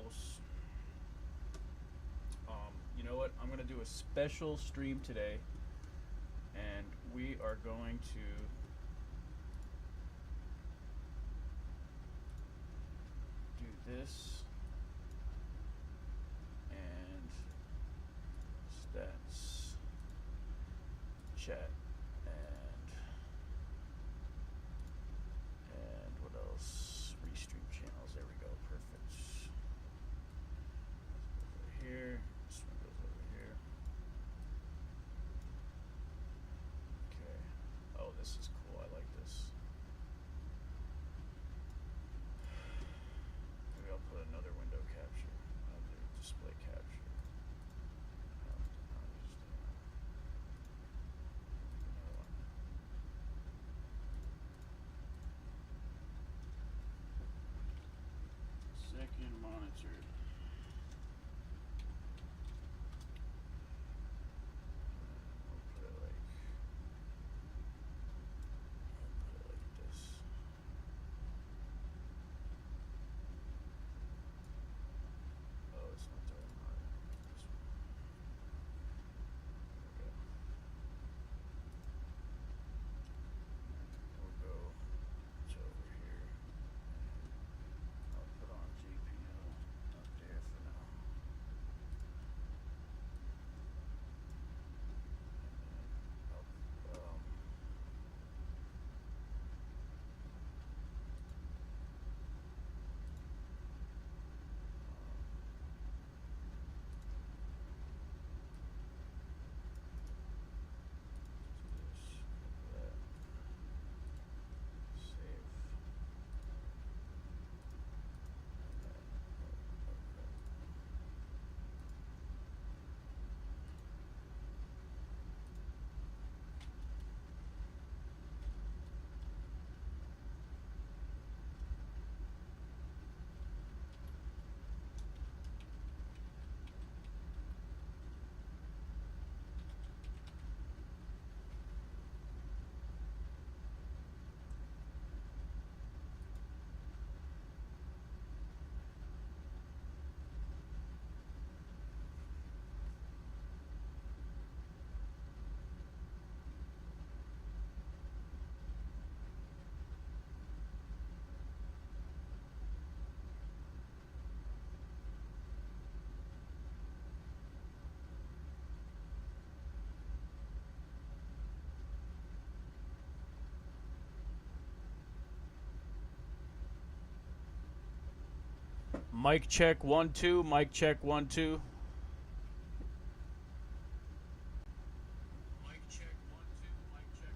house. You know what? I'm going to do a special stream today, and we are going to do this and stats, chat, and what else? Restream channels. There we go. Perfect. Over here. This one goes over here. Okay. Oh, this is cool. I like this. Maybe I'll put another window capture. I'll do display capture. I'll just do another one. Second monitor. We'll put it like this. Oh, it's not the right monitor. This one. There we go. We'll go to over here. I'll put on GPU up there for now. And then I'll, Mic check 1 2. Mic check 1 2. Mic check 1 2. Mic check.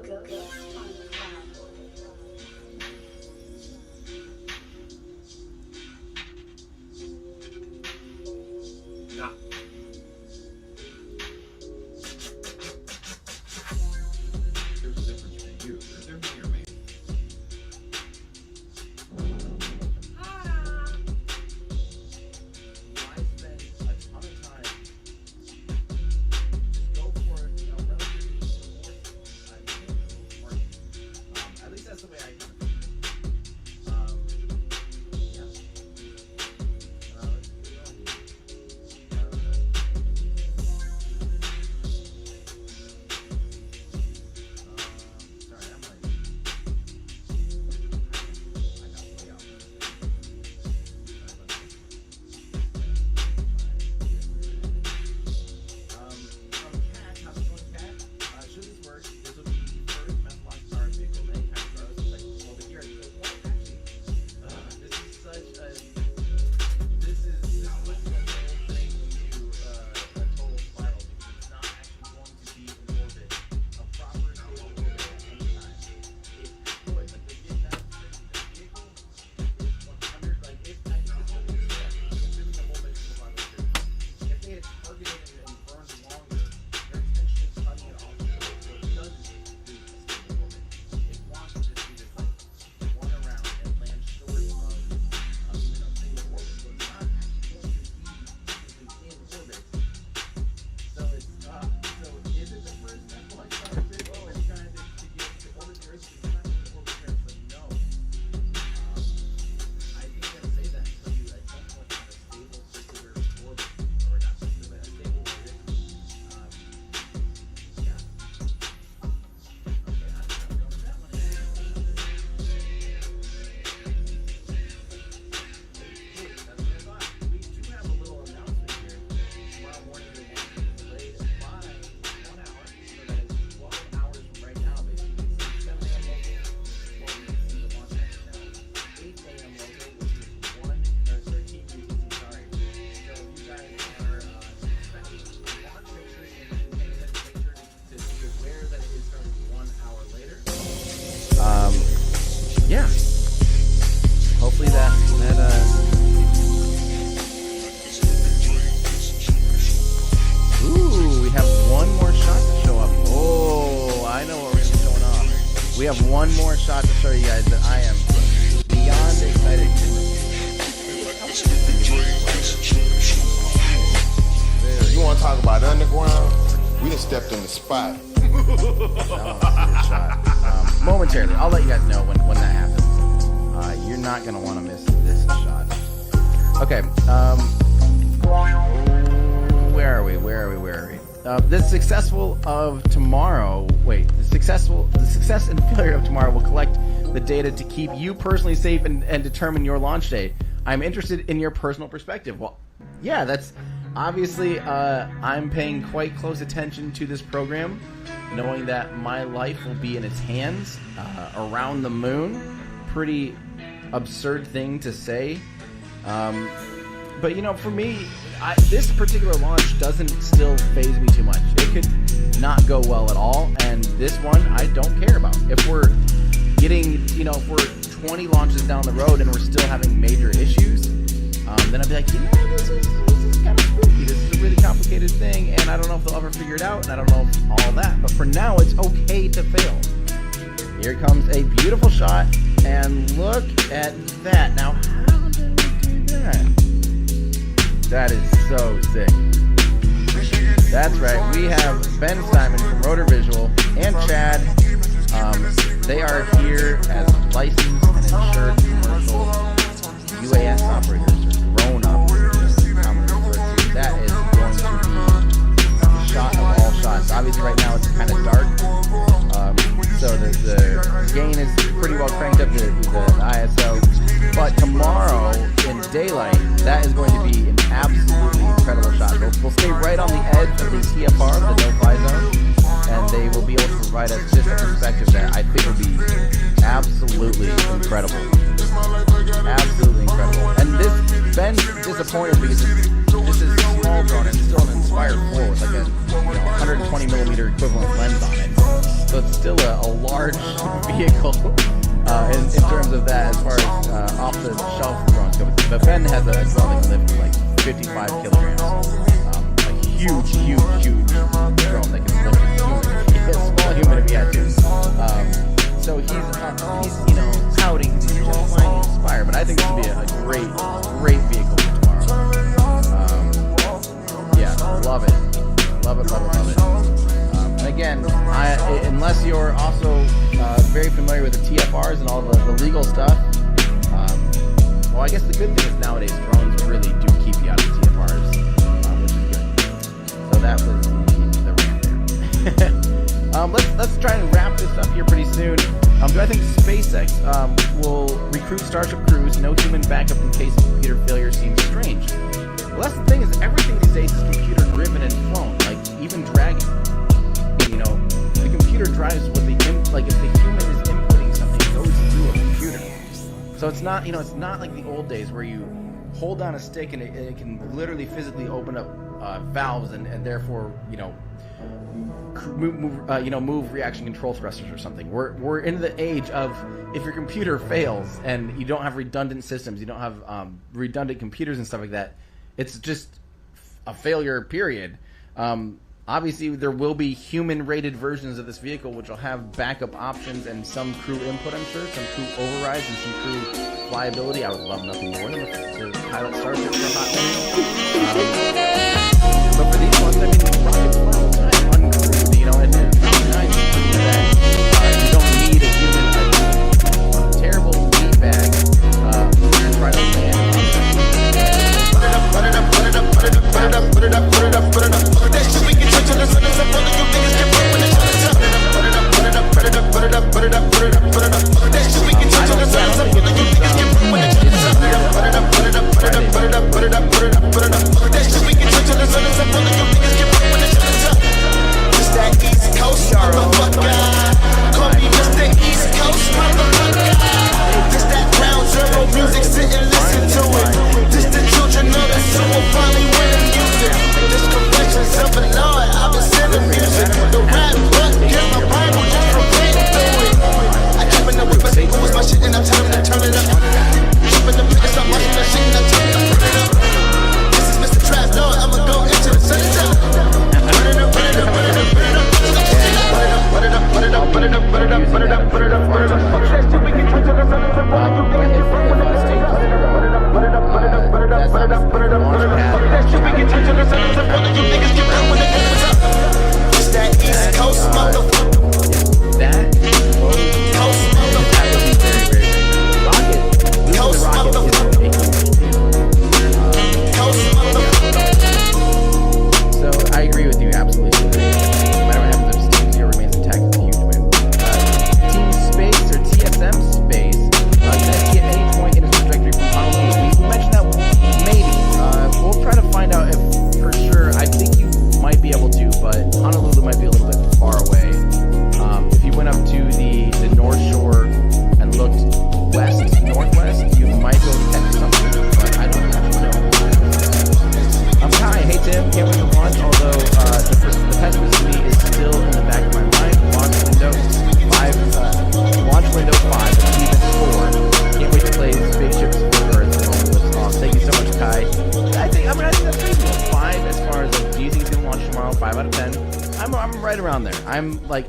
Nah. There's a difference between you. Is there me or me? Why spend a ton of time? Just go for it, you know, relatively short. At least that's the way I kind of think. Yeah. Let's get going. Sorry, I'm like, I got way off. From Cat, how's it going, Cat? Should this work, this will be the first methodological star vehicle of any kind of grows. It's like, well, but here, actually, this is such a, this is what's the whole thing to a total spiral, because it's not actually going to be in orbit, a proper stable orbit at any time. It could, like, they did that, the vehicle is 100, like, if I think it's going to be, assuming the whole mission was on the system, if they had targeted it and burned longer, they're intentionally cutting it off short, so it doesn't do a stable orbit. It wants to just do this, like, one around and land short of, even a single orbit, so it's not actually going to be physically in orbit. So it's, so is it the first methodological star vehicle of any kind to get to orbit the Earth? It's not going to orbit the Earth, but no. I think I'm gonna say that until you at some point have a stable circular orbit, or not circular, but a stable orbit. Yeah. Okay, I'm going with that one. Hey, that's what I thought. We do have a little announcement here. Tomorrow morning the launch is delayed by 1 hour, so that is 12 hours from right now, basically. So 7 a.m. local, well, we can see the launch time now. 8 a.m. local, which is 13 UTC, sorry. So if you guys are expecting a launch picture and paying attention, make sure to be aware that it is starting 1 hour later. Yeah. Hopefully that Ooh, we have one more shot to show up. Oh, I know what we're gonna be showing off. We have one more shot to show you guys that I am beyond excited. You want to talk about underground? We just stepped in the spot. That was a serious shot. Momentarily, I'll let you guys know when that happens. You're not gonna want to miss this shot. Okay. Where are we? The successful of tomorrow. Wait, the success and failure of tomorrow will collect the data to keep you personally safe and determine your launch date. I'm interested in your personal perspective. Well, yeah, that's obviously I'm paying quite close attention to this program, knowing that my life will be in its hands around the moon. Pretty absurd thing to say. But you know, for me, this particular launch doesn't still faze me too much. It could not go well at all, and this one I don't care about. If we're getting, you know, if we're 20 launches down the road and we're still having major issues, then I'd be like, you know, this is kind of spooky. This is a really complicated thing, and I don't know if they'll ever figure it out, and I don't know all that. But for now, it's okay to fail. Here comes a beautiful shot, and look at that. Now, how did we do that? That is so sick. That's right. We have Ben Simon from Rotor Visual and Chad. They are here as licensed and insured commercial UAS operators, or drone operators. That is going to be the shot of all shots. Obviously, right now it's kind of dark, so the gain is pretty well cranked up, the ISO. But tomorrow in daylight, that is going to be an absolutely incredible shot. We'll stay right on the edge of the TFR, the no-fly zone, and they will be able to provide us just a perspective that I think will be absolutely incredible. Absolutely incredible. And this, Ben's disappointed because this is a small drone and it's still an Inspire 4 with like a 120 millimeter equivalent lens on it. So it's still a large vehicle in terms of that, as far as off the shelf drones go. But Ben has a drone that can lift like 55 kilograms. A huge drone that can lift a human. A small human if he had to. So he's touting he's just flying Inspire, but I think this would be a great vehicle for tomorrow. Yeah, love it. And again, unless you're also very familiar with the TFRs and all the legal stuff, well, I guess the good thing is nowadays drones really do keep you out of the TFRs, which is good. So that was the rant there. Let's try and wrap this up here pretty soon. Do I think SpaceX will recruit Starship crews? No human backup in case of computer failure seems strange. Well, that's the thing, is everything these days is computer driven and flown, like even Dragon. The computer drives what the like if the human is inputting something, it goes through a computer. So it's not it's not like the old days where you hold down a stick and it can literally physically open up valves and therefore move reaction control thrusters or something. We're in the age of, if your computer fails and you don't have redundant systems, you don't have redundant computers and stuff like that, it's just a failure, period. Obviously, there will be human-rated versions of this vehicle, which will have backup options and some crew input, I'm sure, some crew overrides and some crew flyability. I would love nothing more than to pilot Starship for a hot minute. But for these ones, I mean, the rocket flies uncrewed, and it's really nice that you don't need a human, a terrible meat bag to try to land.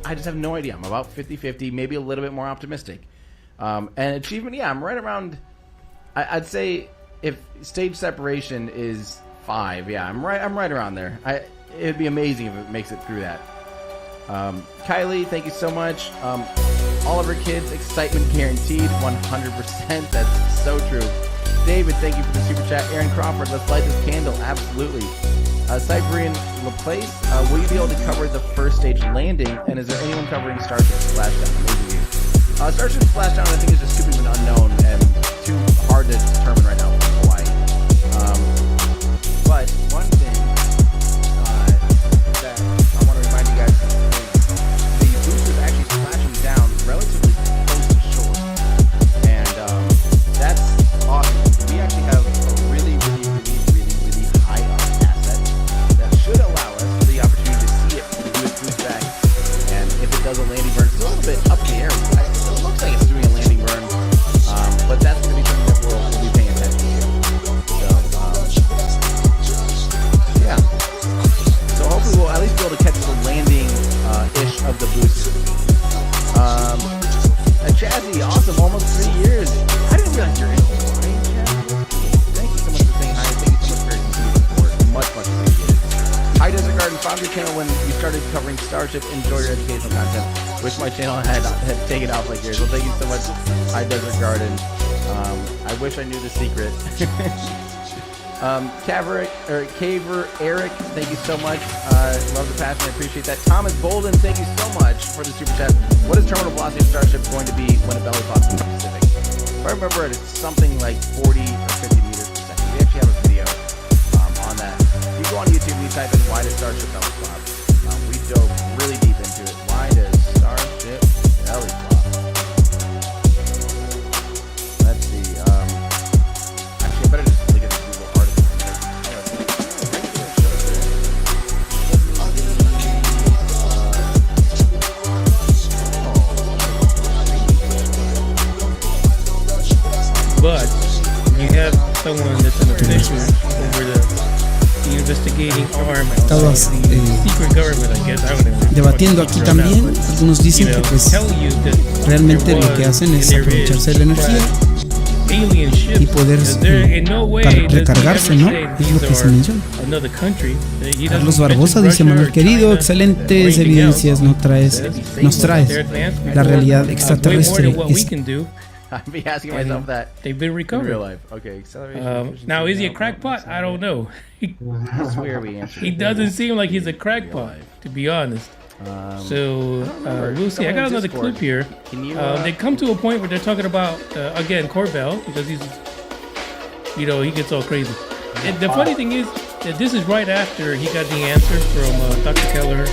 I just have no idea. I'm about 50-50, maybe a little bit more optimistic. And achievement, yeah, I'm right around. I'd say if stage separation is 5, yeah, I'm right around there. It'd be amazing if it makes it through that. Kylie, thank you so much. All of our kids, excitement guaranteed, 100%. That's so true. David, thank you for the super chat. Aaron Crawford, let's light this candle. Absolutely. Siberian Laplace, will you be able to cover the first stage landing? And is there anyone covering Starship Splashdown? Starship Splashdown, I think, is just too unknown and too hard to determine right now from Hawaii. But one thing that I want to remind you guys of is the booster is actually splashing down relatively close to shore. And that's awesome. We actually have a really high up asset that should allow us the opportunity to see it do its boost back. And if it does a landing channel when you started covering Starship. Enjoy your educational content. Wish my channel had taken off like yours. Well, thank you so much, High Desert Garden. I wish I knew the secret. Caver Eric, thank you so much. Love the passion. I appreciate that. Thomas Bolden, thank you so much for the super chat. What is terminal velocity of Starship going to be when a belly pops in the Pacific? If I remember it, it's something like 40 or 50 meters per second. We actually have a video on that. If you go on YouTube and you type in why does Starship belly flop, we dove really deep into it. Why does Starship belly flop? Let's see. Actually, I better just look at the Google article. But you have someone that's an official over the investigating arm of the secret government, I guess. I don't know. Debatiendo aquí también, algunos dicen que pues realmente lo que hacen es aprovecharse de la energía y poder recargarse, ¿no? Es lo que se menciona. Carlos Barbosa dice: Manuel querido, excelentes evidencias nos traes. La realidad extraterrestre es. I'd be asking myself that. They've been recovered. In real life. Okay, acceleration. Now, is he a crackpot? I don't know. That's where we answer. He doesn't seem like he's a crackpot, to be honest. So we'll see. I got another clip here. They come to a point where they're talking about again Corbell, because he's, he gets all crazy. And the funny thing is that this is right after he got the answer from Dr. Keller,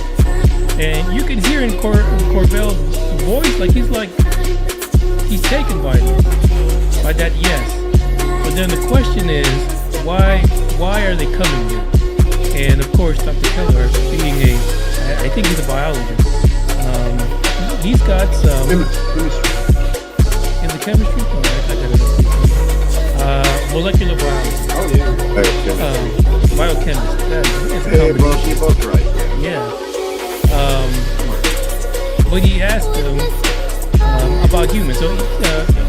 and you can hear in Corbell's voice like he's taken by that yes. But then the question is, why are they coming here? And of course, Dr. Keller, being I think he's a biologist. He's got some in the chemistry. Molecular biology. Oh yeah. Biochemist. Hey, bro, you're both right. Yeah. But he asked them about humans. So,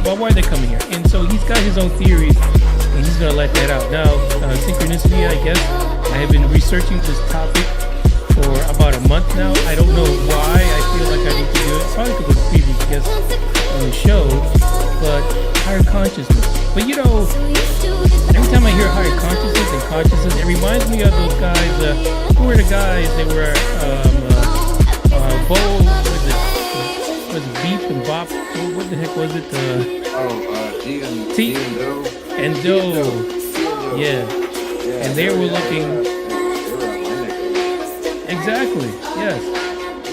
why are they coming here? And so he's got his own theories, and he's gonna let that out. Now, synchronicity, I guess. I have been researching this topic for about a month now. I don't know why I feel like I need to do it. Probably because of the previous guest on the show, but higher consciousness. But every time I hear higher consciousness and consciousness, it reminds me of those guys. Who were the guys? They were Bo. Was it Beep and Bop? What the heck was it? T and Doe. Yeah. And they were looking. Exactly. Yes.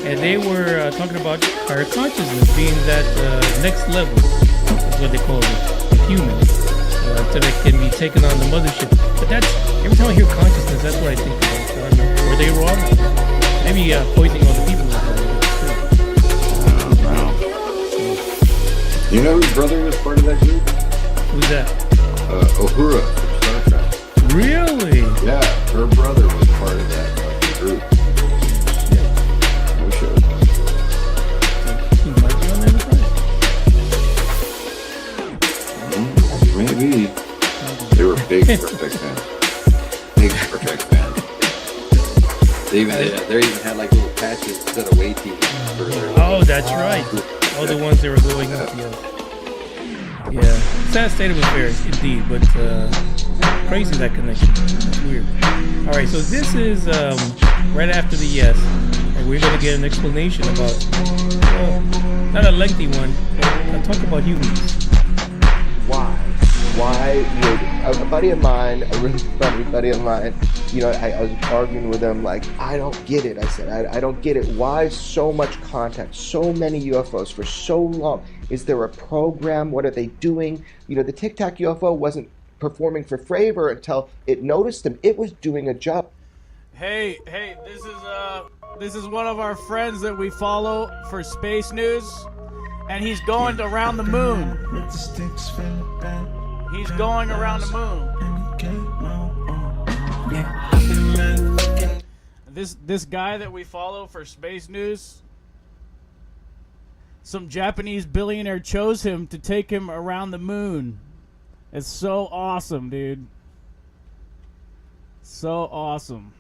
And they were talking about higher consciousness being that next level. Is what they call it. Human. So that can be taken on the mothership. But that's every time I hear consciousness, that's what I think about. I don't know. Were they wrong? Maybe poisoning all the people. You know whose brother was part of that group? Who's that? Uhura from Star Trek. Really? Yeah, her brother was part of that group. No shit. He might be on Enterprise. Maybe. They were big Star Trek fans. Big Star Trek fans. They even had like little patches instead of weight teams. Oh, that's right. All the ones that were going up, yeah. Sad state of affairs, indeed, but crazy that connection. That's weird. All right, so this is right after the yes, and we're going to get an explanation about, not a lengthy one, but I'll talk about humans. Why would a buddy of mine, a really funny buddy of mine, I was arguing with him like, I don't get it. I said, I don't get it. Why so much contact, so many UFOs for so long? Is there a program? What are they doing? The Tic Tac UFO wasn't performing for Fravor until it noticed him. It was doing a job. Hey, this is one of our friends that we follow for space news, and he's going around the moon. He's going around the moon. This guy that we follow for space news, some Japanese billionaire chose him to take him around the moon. It's so awesome, dude. So awesome.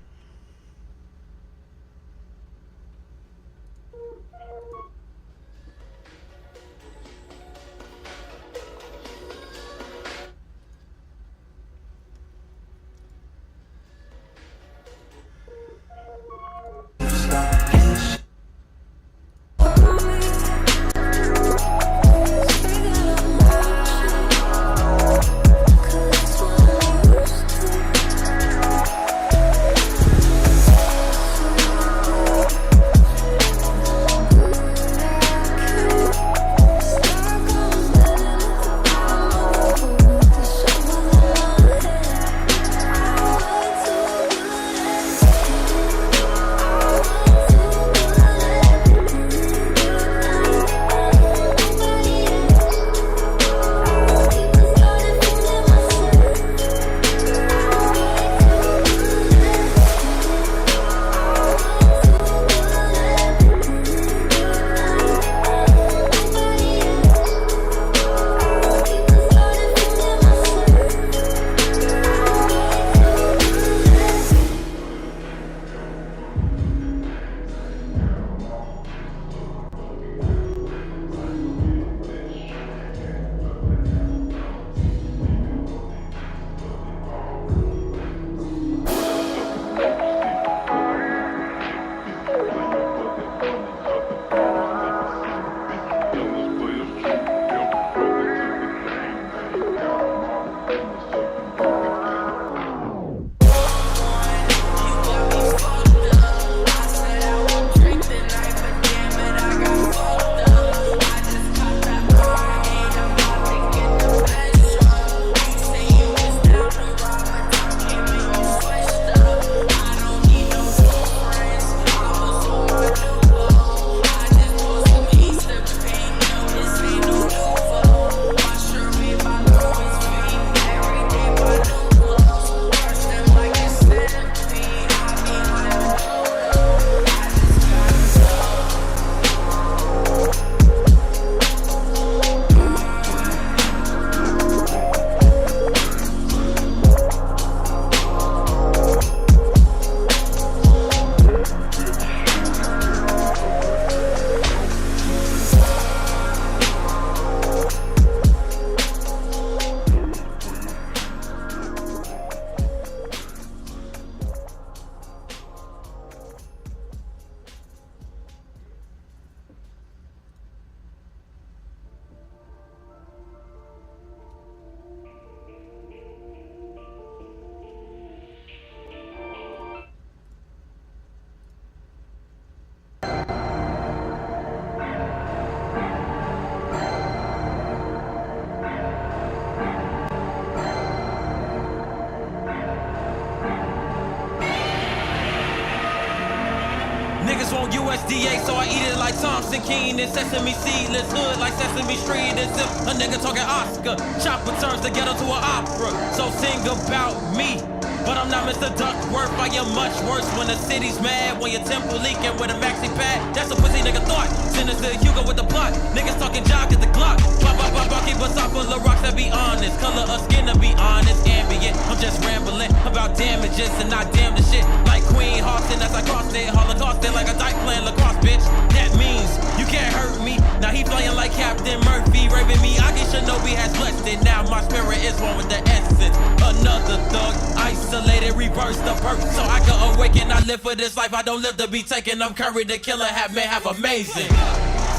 on USDA, so I eat it like Thompson Keane and Sesame Seedless hood like Sesame Street. As if a nigga talking Oscar, chopper turns the ghetto to an opera. So sing about me, but I'm not Mr. Duckworth. I am much worse when the city's mad, when your temple leaking with a maxi pad. That's a pussy nigga thought. Sinister Hugo with the plot. Niggas talking jock at the Glock. Pop, pop, pop, pop, keep us off full of rocks that be honest. Color of skin to be honest. Ambient, I'm just rambling about damages and not damn the shit. Like Queen Austin as I crossed it. Holocaust it like a dyke playing lacrosse, bitch. That means you can't hurt me. Now he flying like Captain Murphy. Raving me, I get Shinobi has blessed it. Now my spirit is one with the essence. Another thug, isolated, reverse the birth. So I can awaken, I live for this life. I don't live to be taken. I'm Curry the killer, have amazing.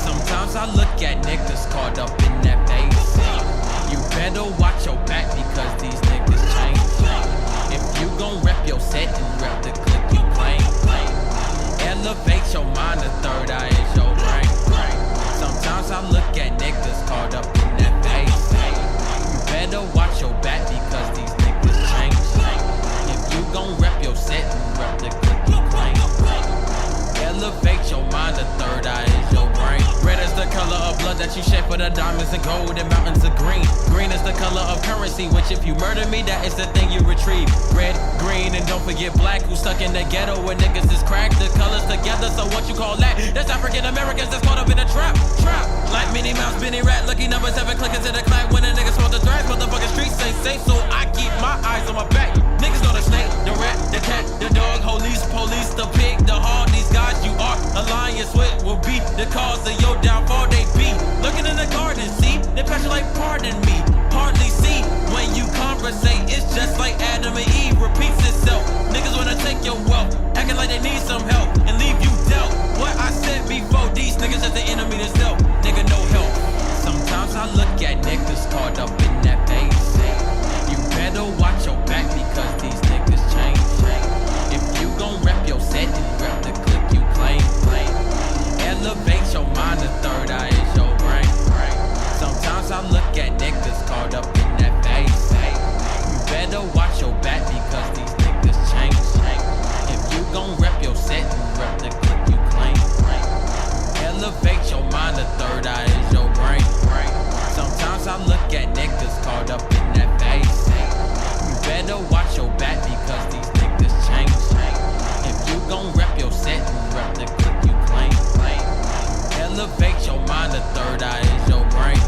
Sometimes I look at niggas caught up in that phase. You better watch your back because these niggas change. If you gon' rep your set and rep the click you claim. Elevate your mind, the third eye is your brain. Sometimes I look at niggas caught up in that phase. You better watch your back because these niggas change. If you gon' rep your set and rep the click you claim. Elevate your mind, the third eye is your brain. Red is the color of blood that you shed for the diamonds and gold and mountains of green. Green is the color of currency, which if you murder me, that is the thing you retrieve. Red, green, and don't forget black, who's stuck in the ghetto where niggas is cracked. The colors together, so what you call that? That's African Americans that's caught up in a trap. Like Minnie Mouse, Benny Rat, lucky number 7 clicking to the clap. When a nigga smoke the thrash, motherfucking streets ain't safe, so I keep my eyes on my back. Niggas know the snake, the rat, the cat, the dog, police, the pig, the hog. These guys you are alliance with will be the cause of your downfall. They be looking in the garden, see? They passion like pardon me, hardly see. When you conversate, it's just like Adam and Eve repeats itself. Niggas wanna take your wealth, acting like they need some help and leave you dealt. What I said before, these niggas just the enemy to self. Nigga, no help. Sometimes I look at niggas caught up in that phase. You better watch your back because these niggas change. If you gon' rep your set and rep the click you claim. Elevate your mind, the third eye is your brain. Sometimes I look at niggas caught up in that phase. You better watch your back because these niggas change. If you gon' rep your set and rep the click you claim. Elevate your mind, the third eye is your brain. Sometimes I look at niggas caught up in that phase. You better watch your back because these niggas change. If you gon' rep your set and rep the click you claim. Elevate your mind, the third eye is your brain.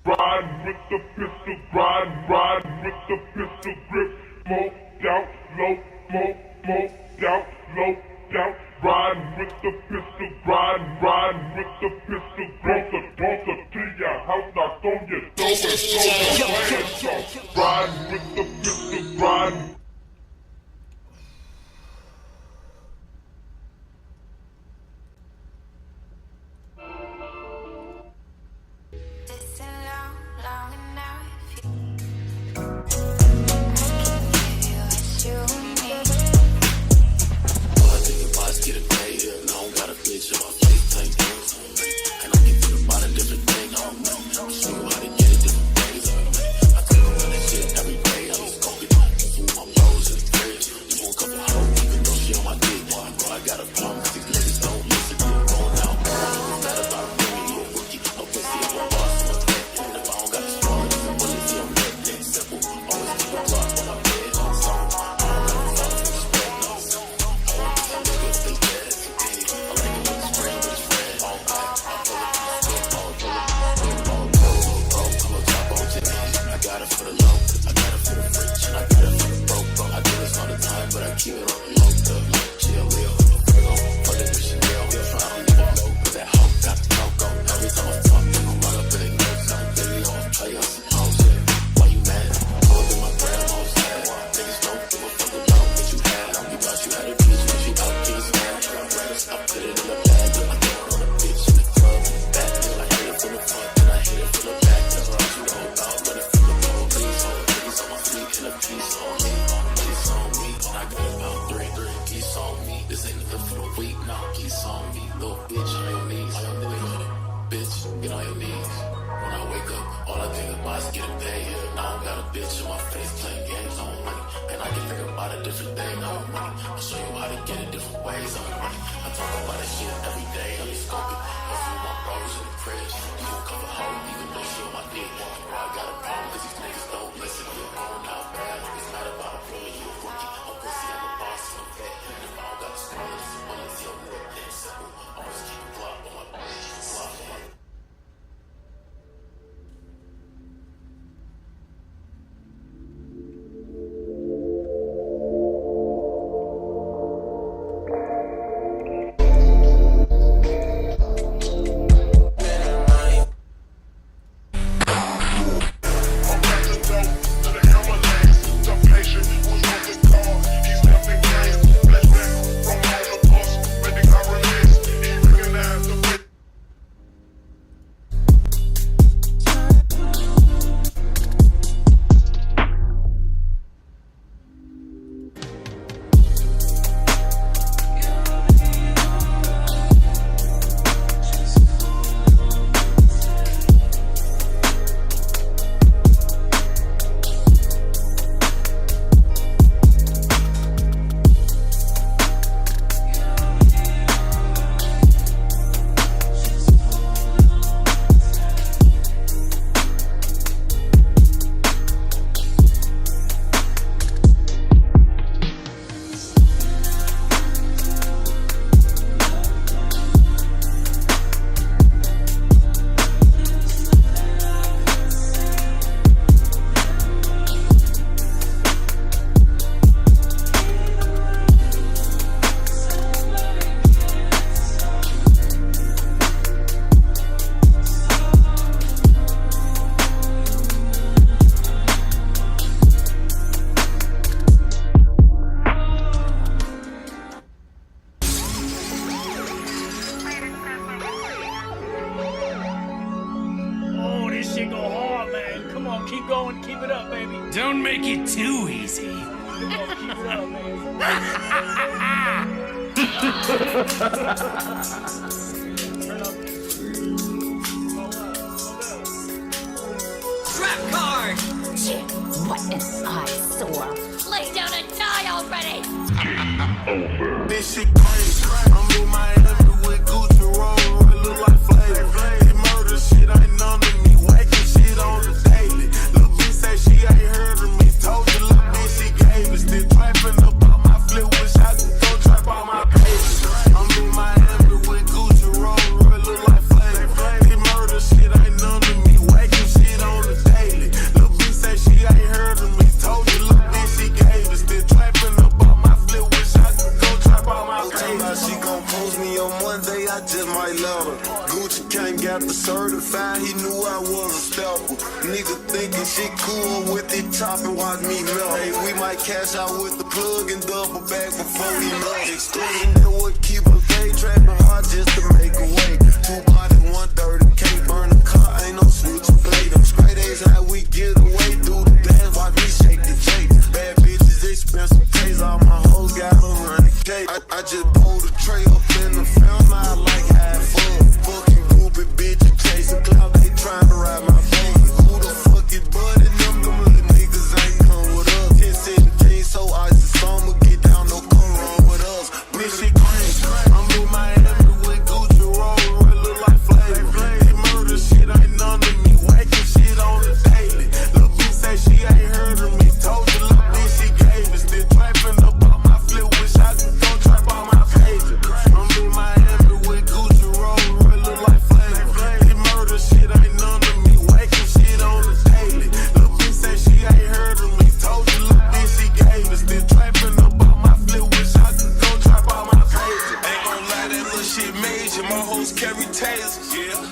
Riding with the pistol, riding with the pistol grip. Smoked out, low, out, low, out. Riding with the pistol, riding with the pistol grip. Broke to your house, knocked on your door. Riding with the pistol, riding. I can think about a different thing. I'll show you how to get it different ways. I talk about that shit every day. I just scope it. I see my bros in the crib. You don't come a hoe, even though she on my dick. Bro, I got a problem because these niggas don't listen. You're going out bad. It's not about a play. You a rookie. I'm pussy. I'm a boss. I'm a vet. If I don't got the score, this is money. It's your neck. It's simple. Always keep a Glock on my block. Don't make it too easy. Trap card! Shit, what an eyesore. Lay down and die already! This shit crazy. I'm in Miami with Gucci roll, it look like flavor. This murder shit ain't none of me, waking shit on the daily. Lil' bitch say she ain't heard of me, told you lil' bitch she gave us. Still trapping about my flip, wish I could go trap all my pages. I'm in Miami with Gucci roll, it look like flavor. This murder shit ain't none of me, waking shit on the daily. Lil' bitch say she ain't heard of me, told you lil' bitch she gave us. Still trapping about my flip, wish I could go trap all my pages. She gon' post me on Monday, I just might love her. Gucci came, got the certified, he knew I was a stepper. Nigga thinking shit cool with it top and watch me melt. Hey, we might cash out with the plug and double back before we melt. Excluding that would keep a day trapping hard just to make a way. 2 bodies, 1 dirty, can't burn a car, ain't no switch blade. Them straight A's how we get away through the dance, watch me shake the J. Bad bitches, expensive taste, all my hoes got 100K. I just pulled a tray up in the film, I like half full. Fucking groupie bitch, chasing clout, they trying to ride my phone. Who the fuck is Buddy? Them little niggas ain't come with us. 10-17, so ice is summer, get down, no come wrong with us. Bitch, shit crazy. I'm in Miami with Gucci roll, it look like flavor. This murder shit ain't none of me, waking shit on the daily. Lil' bitch say she ain't heard of me, told you lil' bitch she gave us. Still trapping about my flip, wish I could go trap all my pages. I'm in Miami with Gucci roll, it look like flavor. This murder shit ain't none of me, waking shit on the daily. Lil' bitch say she ain't heard of me, told you lil' bitch she gave us. Still trapping about my flip, wish I could go trap all my pages. Ain't gon' lie, that little shit major, my hoes carry tasers.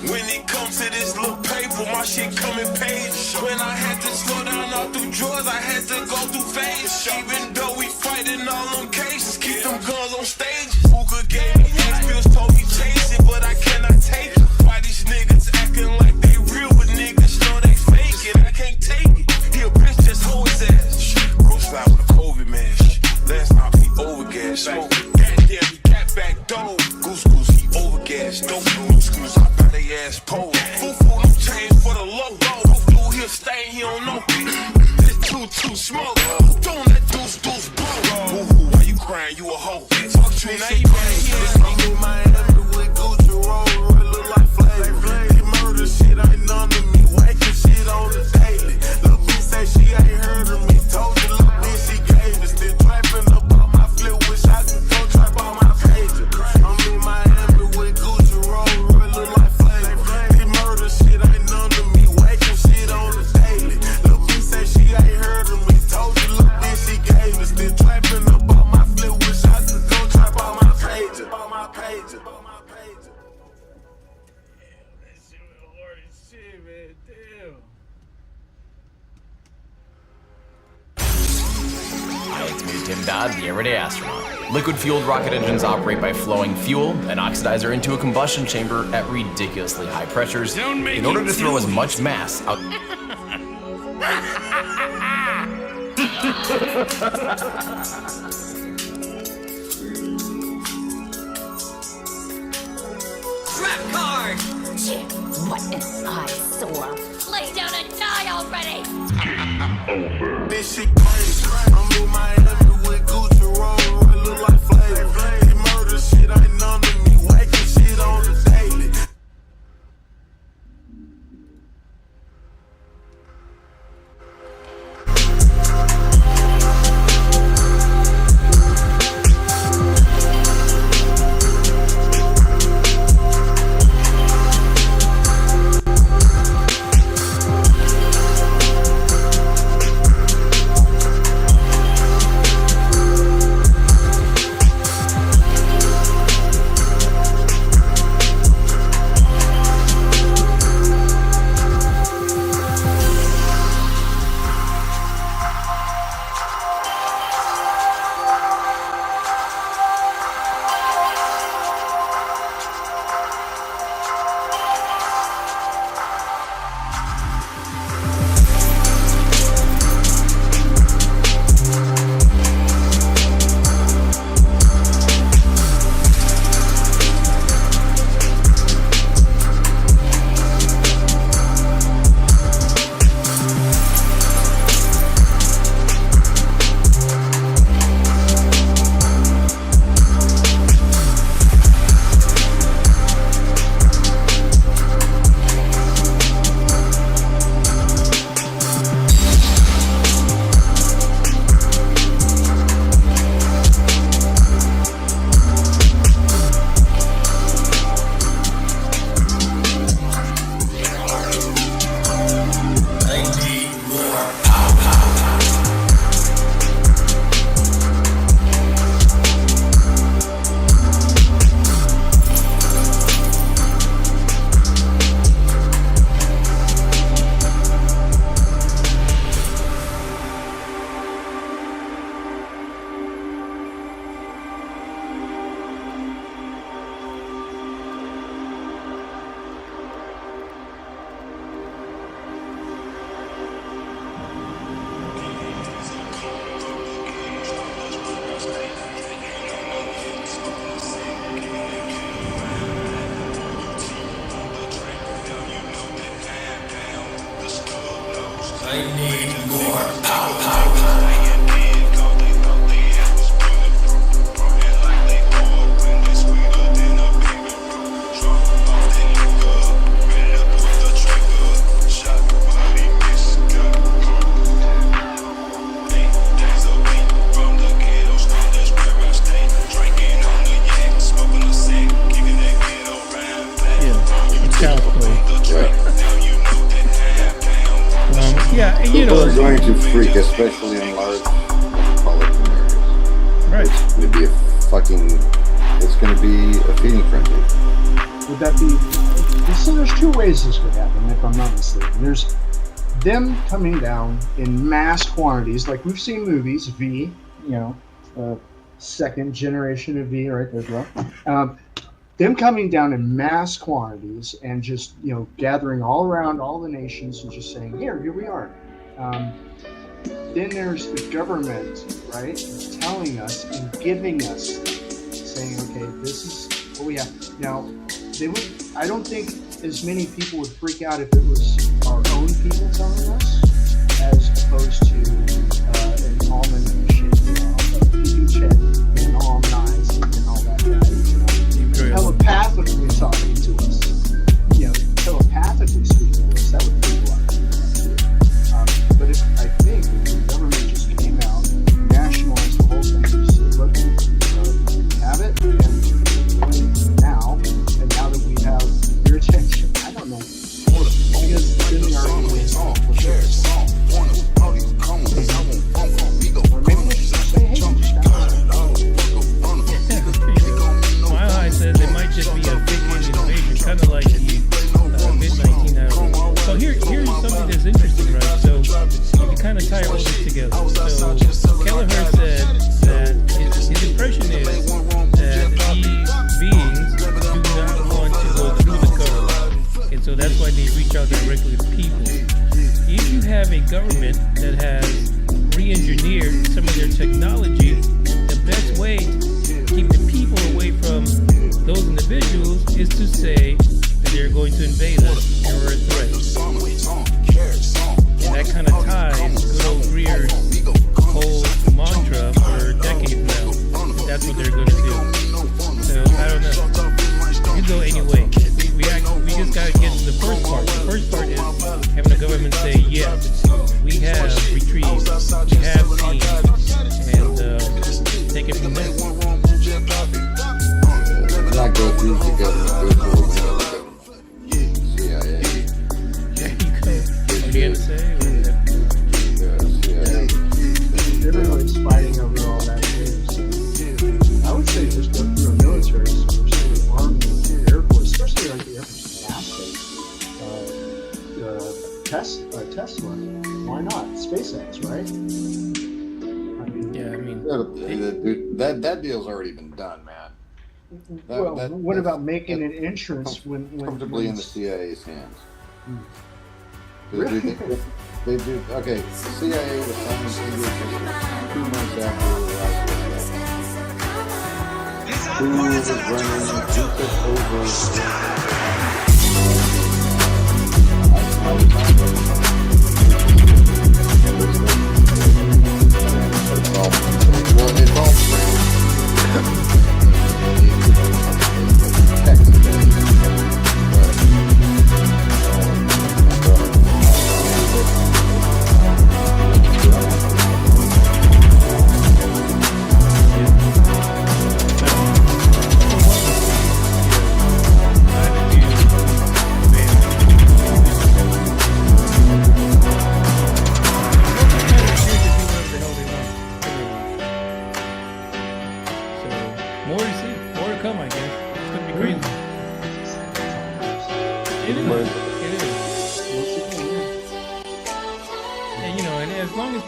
When it comes to this little paper, my shit come in pages. When I had to slow down all through drawers, I had to go through phases. Even though we fighting all them cases, keep them guns on stages. Booker gave me X pills, told me chase it, but I cannot take it. Why these niggas acting like they real, but niggas know they fake it? I can't take it. He a bitch, just hold his ass. Roast out with a COVID mask. Last night he overgas. Smoke. Goddamn, he got back door. Goose goose, he overgas. Don't lose, goose, I got they ass pole. Foo-foo, no change for the low. Foo-foo, he'll stay, he don't know. This 2 2-2 smoke. Don't let deuce blow. Woo-hoo, why you crying? You a hoe. Fuck you, now you right here. I'm in Miami with Gucci roll, look like Flavor. He murder shit ain't none of me. Waking shit on the daily. Lil' bitch say she ain't heard of me. Told you, lil' bitch, she gave us. Still trapping up on my flip. Wish I could go trap on my page. I'm in Miami with Gucci roll, look like Flavor. He murder shit ain't none of me. Waking shit on the daily. Lil' bitch say she ain't heard of me. Told you, lil' bitch, she gave us. Still trapping up on my flip. Wish I could go trap on my page. On my page. On my page. Hi, it's me, Tim Dodd, the everyday astronaut. Liquid-fueled rocket engines operate by flowing fuel and oxidizer into a combustion chamber at ridiculously high pressures in order to throw as much mass out. Trap card! Shit, what an eyesore. Lay down and die already! This shit crazy. I'm in Miami with Gucci roll, look like Flavor. He murder shit ain't none of me. Waking shit on the daily. People are going to freak, especially in large metropolitan areas. Right. It's going to be it's going to be a feeding frenzy. Would that be? So there's two ways this could happen, if I'm not mistaken. There's them coming down in mass quantities, like we've seen movies, V, second generation of V, right there, bro. Them coming down in mass quantities and just, gathering all around all the nations and just saying, here we are. Then there's the government, right, telling us and giving us, saying, okay, this is what we have. Now, I don't think as many people would freak out if it was our own people telling us. as opposed to an almond shape, each head being all nice and all that jazz, telepathically talking to us, telepathically speaking to us. That would be a lot. But I think if the government just came out, nationalized the whole thing, just said, look, we have it, and now that we have your attention, I don't know, because then the argument is, or maybe we should just say, hey, Mile High says it might just be a fake alien invasion, kind of like the mid-1900s. So here's something that's interesting, right? So if you kind of tie all this together. So Kelleher said that his impression is that these beings do not want to go through the government, and so that's why they reach out directly to people. If you have a government that has re-engineered some of their technology, the best way to keep the people away from those individuals is to say that they're going to invade us or a threat. And that kind of ties good old Greer's whole mantra for decades now. That's what they're going to do. So, I don't know. You go anyway. We just got to get to the first part. The first part is having the government say, yes, we have retrieved, we have seen, and take it from there. Not go through the government, go through the government. CIA. What do you have to say? everybody's fighting over all that too. So I would say just go through a military source, the Army, the Air Force, especially like the Air Force NASA, Tesla. Why not? SpaceX, right? That deal's already been done, man. What about making an entrance when comfortably in the CIA's hands? Really? They do. Okay, the CIA was signed 2 months after the last who was running, who took over. It's all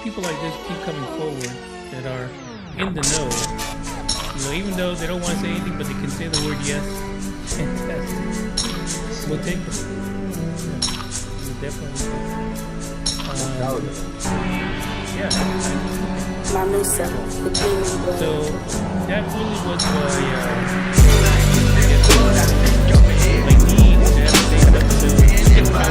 people like this keep coming forward that are in the know, you know, even though they don't want to say anything, but they can say the word yes. Fantastic. We'll take them. We'll definitely yeah. So that really was my need to have a big episode to get more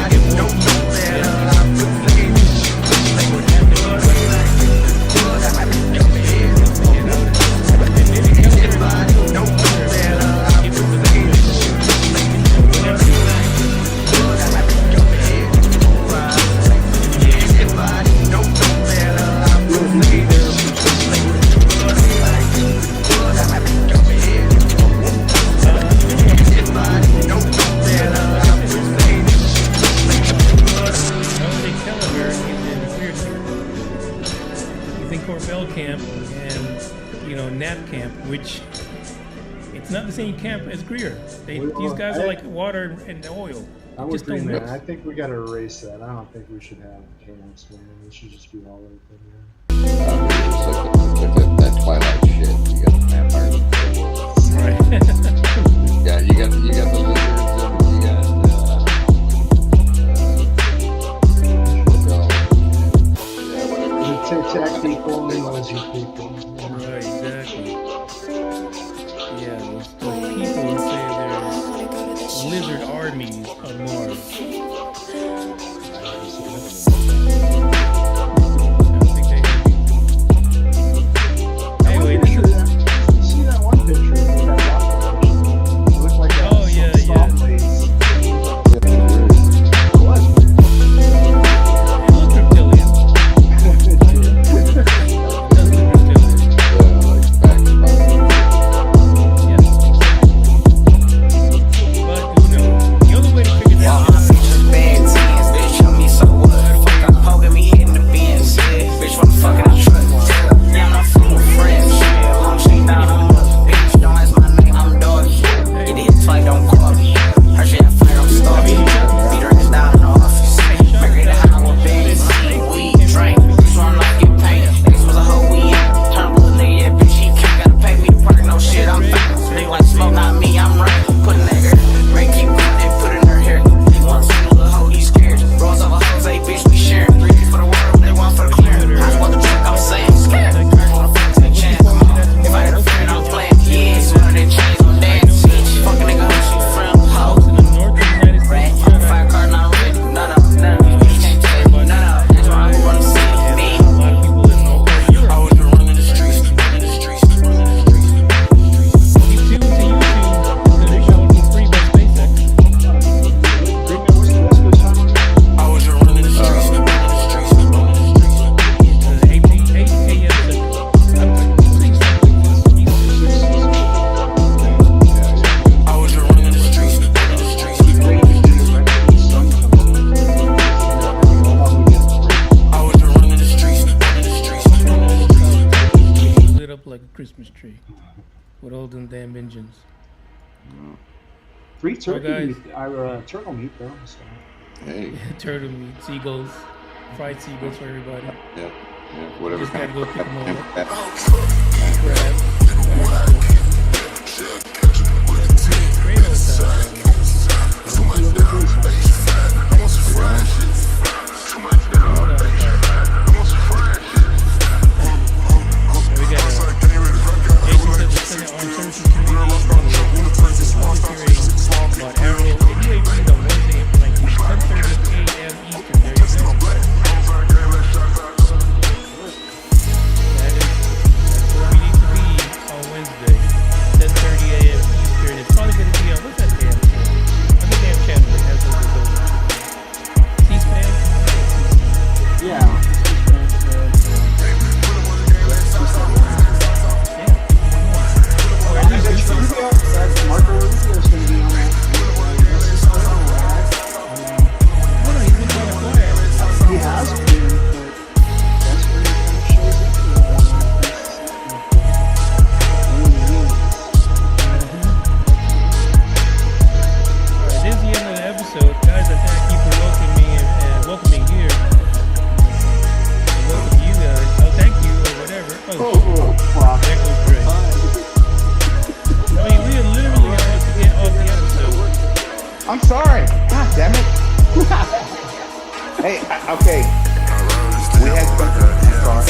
camp and, you know, nap camp, which it's not the same camp as Greer. These guys are like water and oil. I would agree, man. I think we got to erase that. I don't think we should have camps, man. We should just be all over here. That Twilight shit. You got the vampires. Right. Yeah, you got the lizards and you got Tic-Tac people and lizard people. Right, exactly. Yeah, those people who say there's lizard armies on Mars. like a Christmas tree with all them damn engines. Free turkey guys. meat, turtle meat though. So. Hey. Turtle meat, seagulls, fried seagulls for everybody. Yeah, whatever. Just gotta go pick them all up. Great old time. About Arrow and UAP on Wednesday from like 10:30 a.m. Eastern. There you go. That's where we need to be on Wednesday, 10:30 a.m. Eastern. It's probably going to be on what's that damn show? What's the damn channel that has those shows? C-SPAN? Yeah. Or at least Marco Rubio is going to be on that. He has been, but that's where he kind of shows up. It is the end of the episode. Guys, I thank you for welcoming here. And welcome you guys. Oh, thank you, or whatever. Wow. That goes great. I mean, we are literally about to get off the episode. I'm sorry. God damn it. Hey, okay. We had I'm sorry.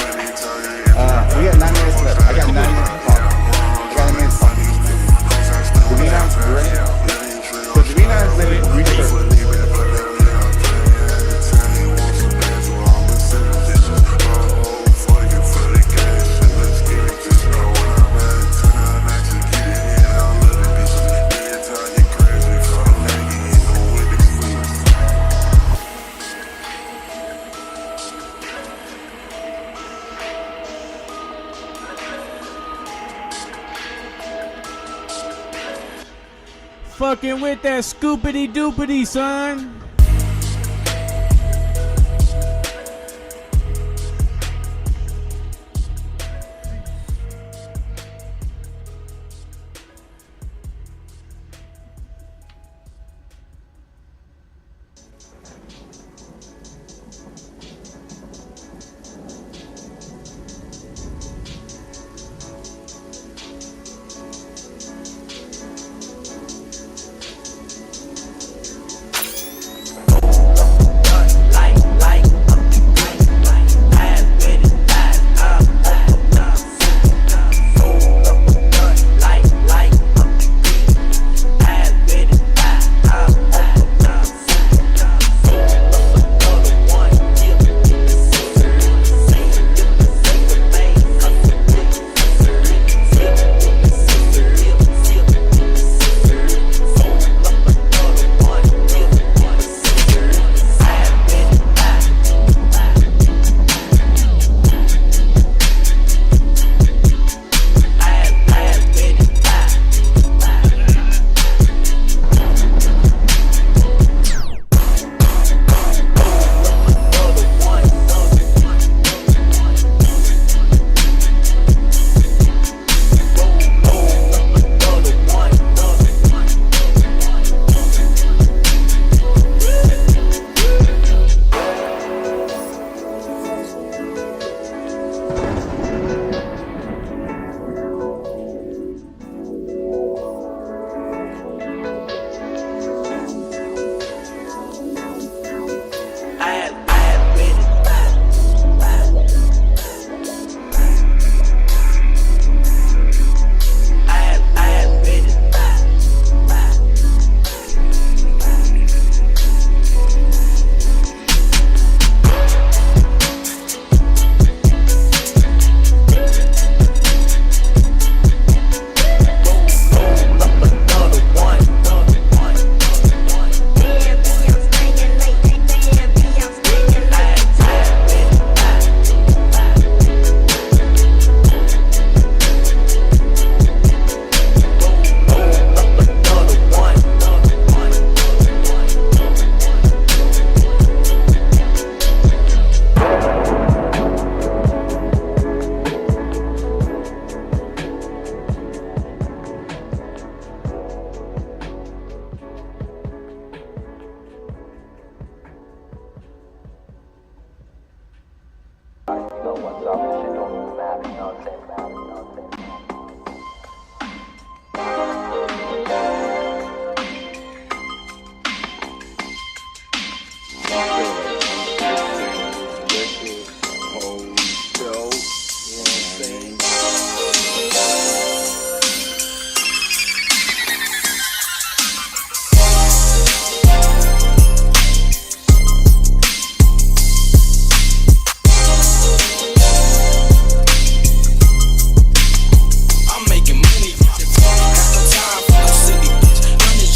We got 9 minutes left. I got 9 minutes to talk. I got a minute to talk. Davina, you ready? So Davina is living research. Fucking with that scoopity doopity, son.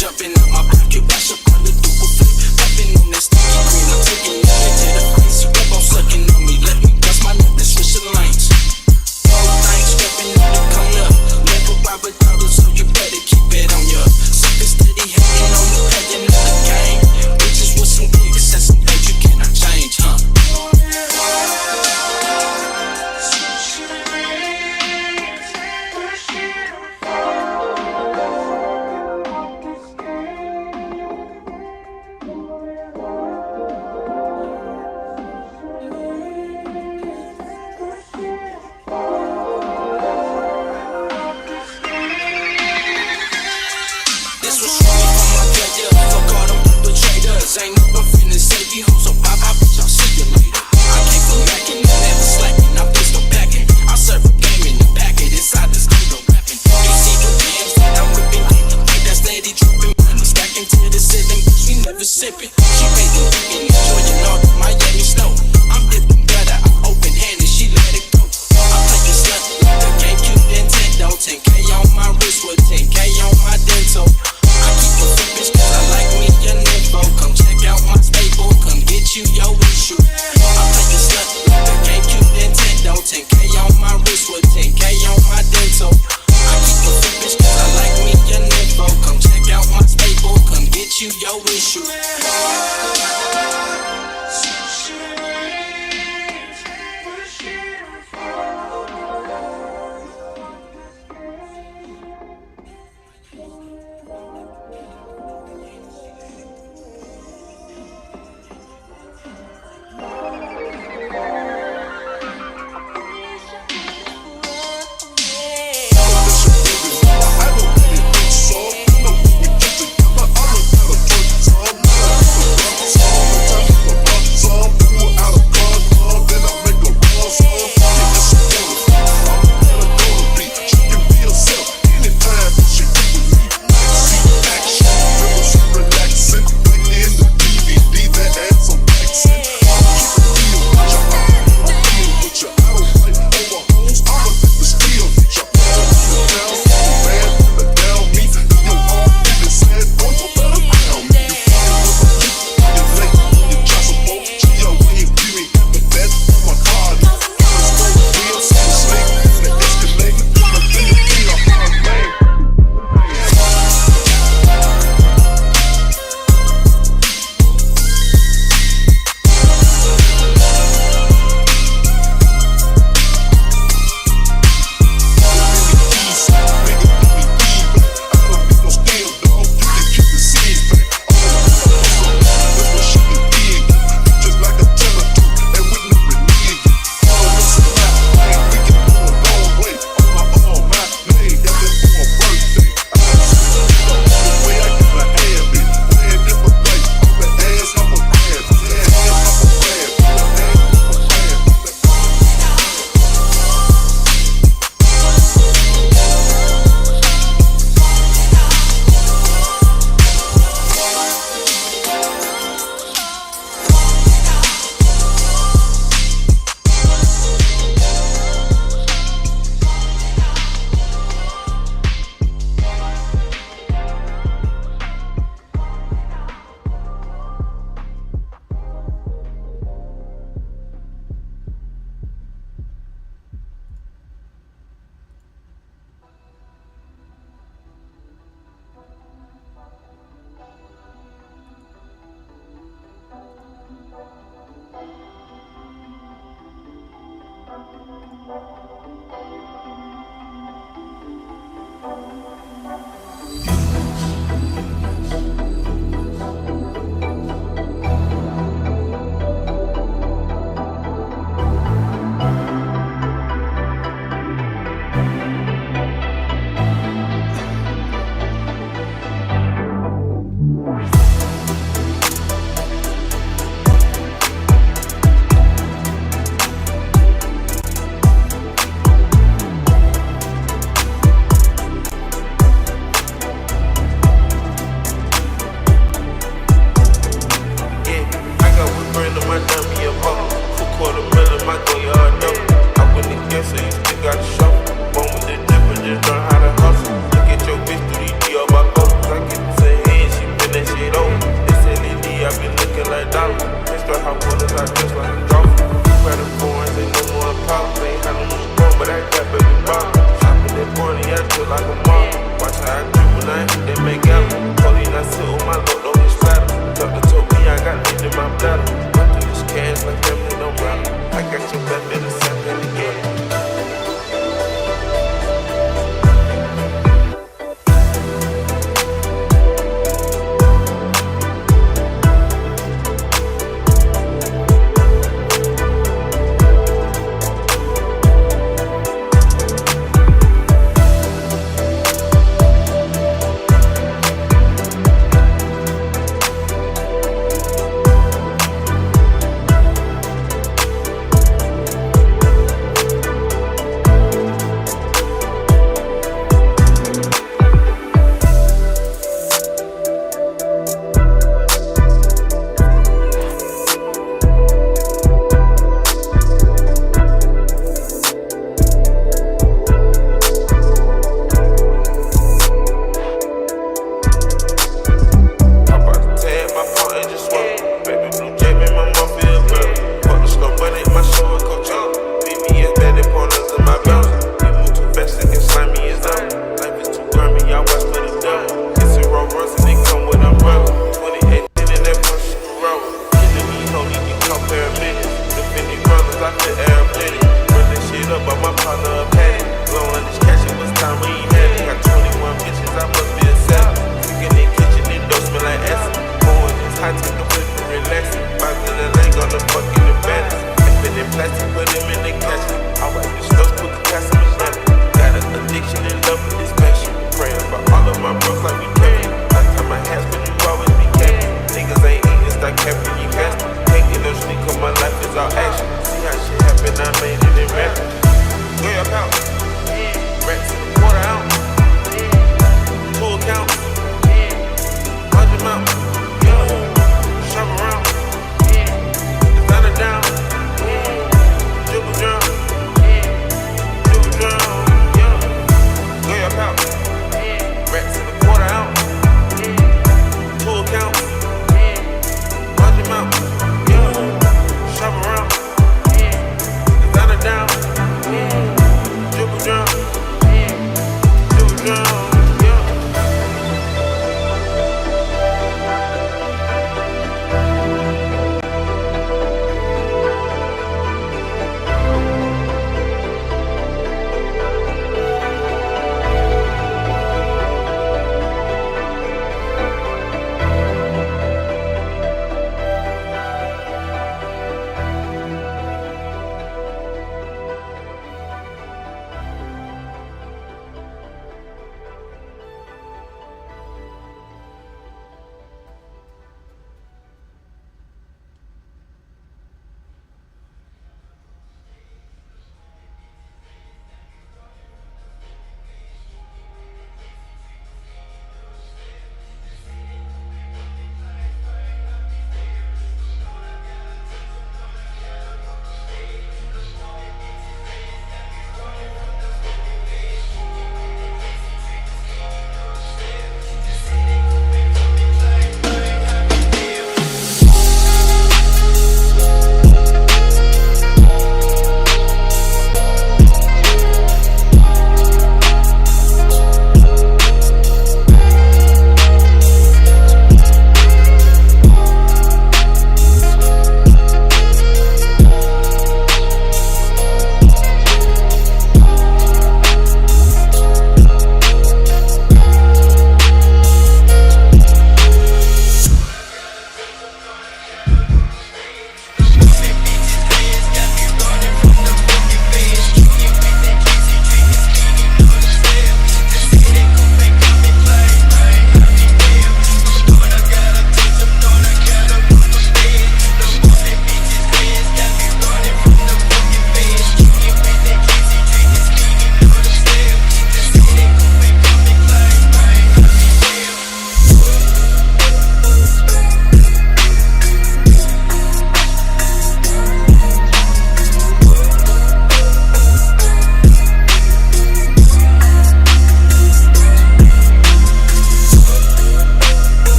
Jumping out my pocket, I should probably do a flip. Popping on that sticky green, I'm taking I just like a dolphin. Credit foreigns, ain't no more problems. Ain't had no more smoke, but I got baby bottle. Shopping that money, I just like a model. Watch how I do when I hit that make out. Police, I sit on my load, don't get splattered. Doctor told me I got lead in my bladder. Run through this cash like family, no matter. I got your back in the second again.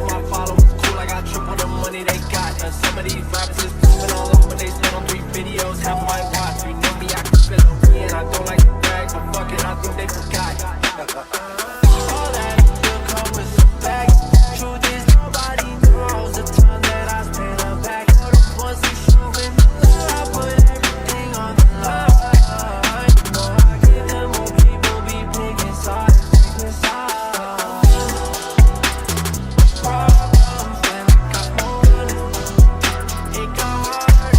My followers cool, I got triple the money they got. Some of these rappers is moving all over, they spend on 3 videos, half my watch. You know me, I can spit on me, and I don't like to brag, but fuck it, I think they forgot. All that will come with some bags. Truth is, nobody knows the time that I spent up back. Once you showing the love, I put everything on the line. No, I give them more people be picking sides, picking sides. Problems when I got more money. It got harder.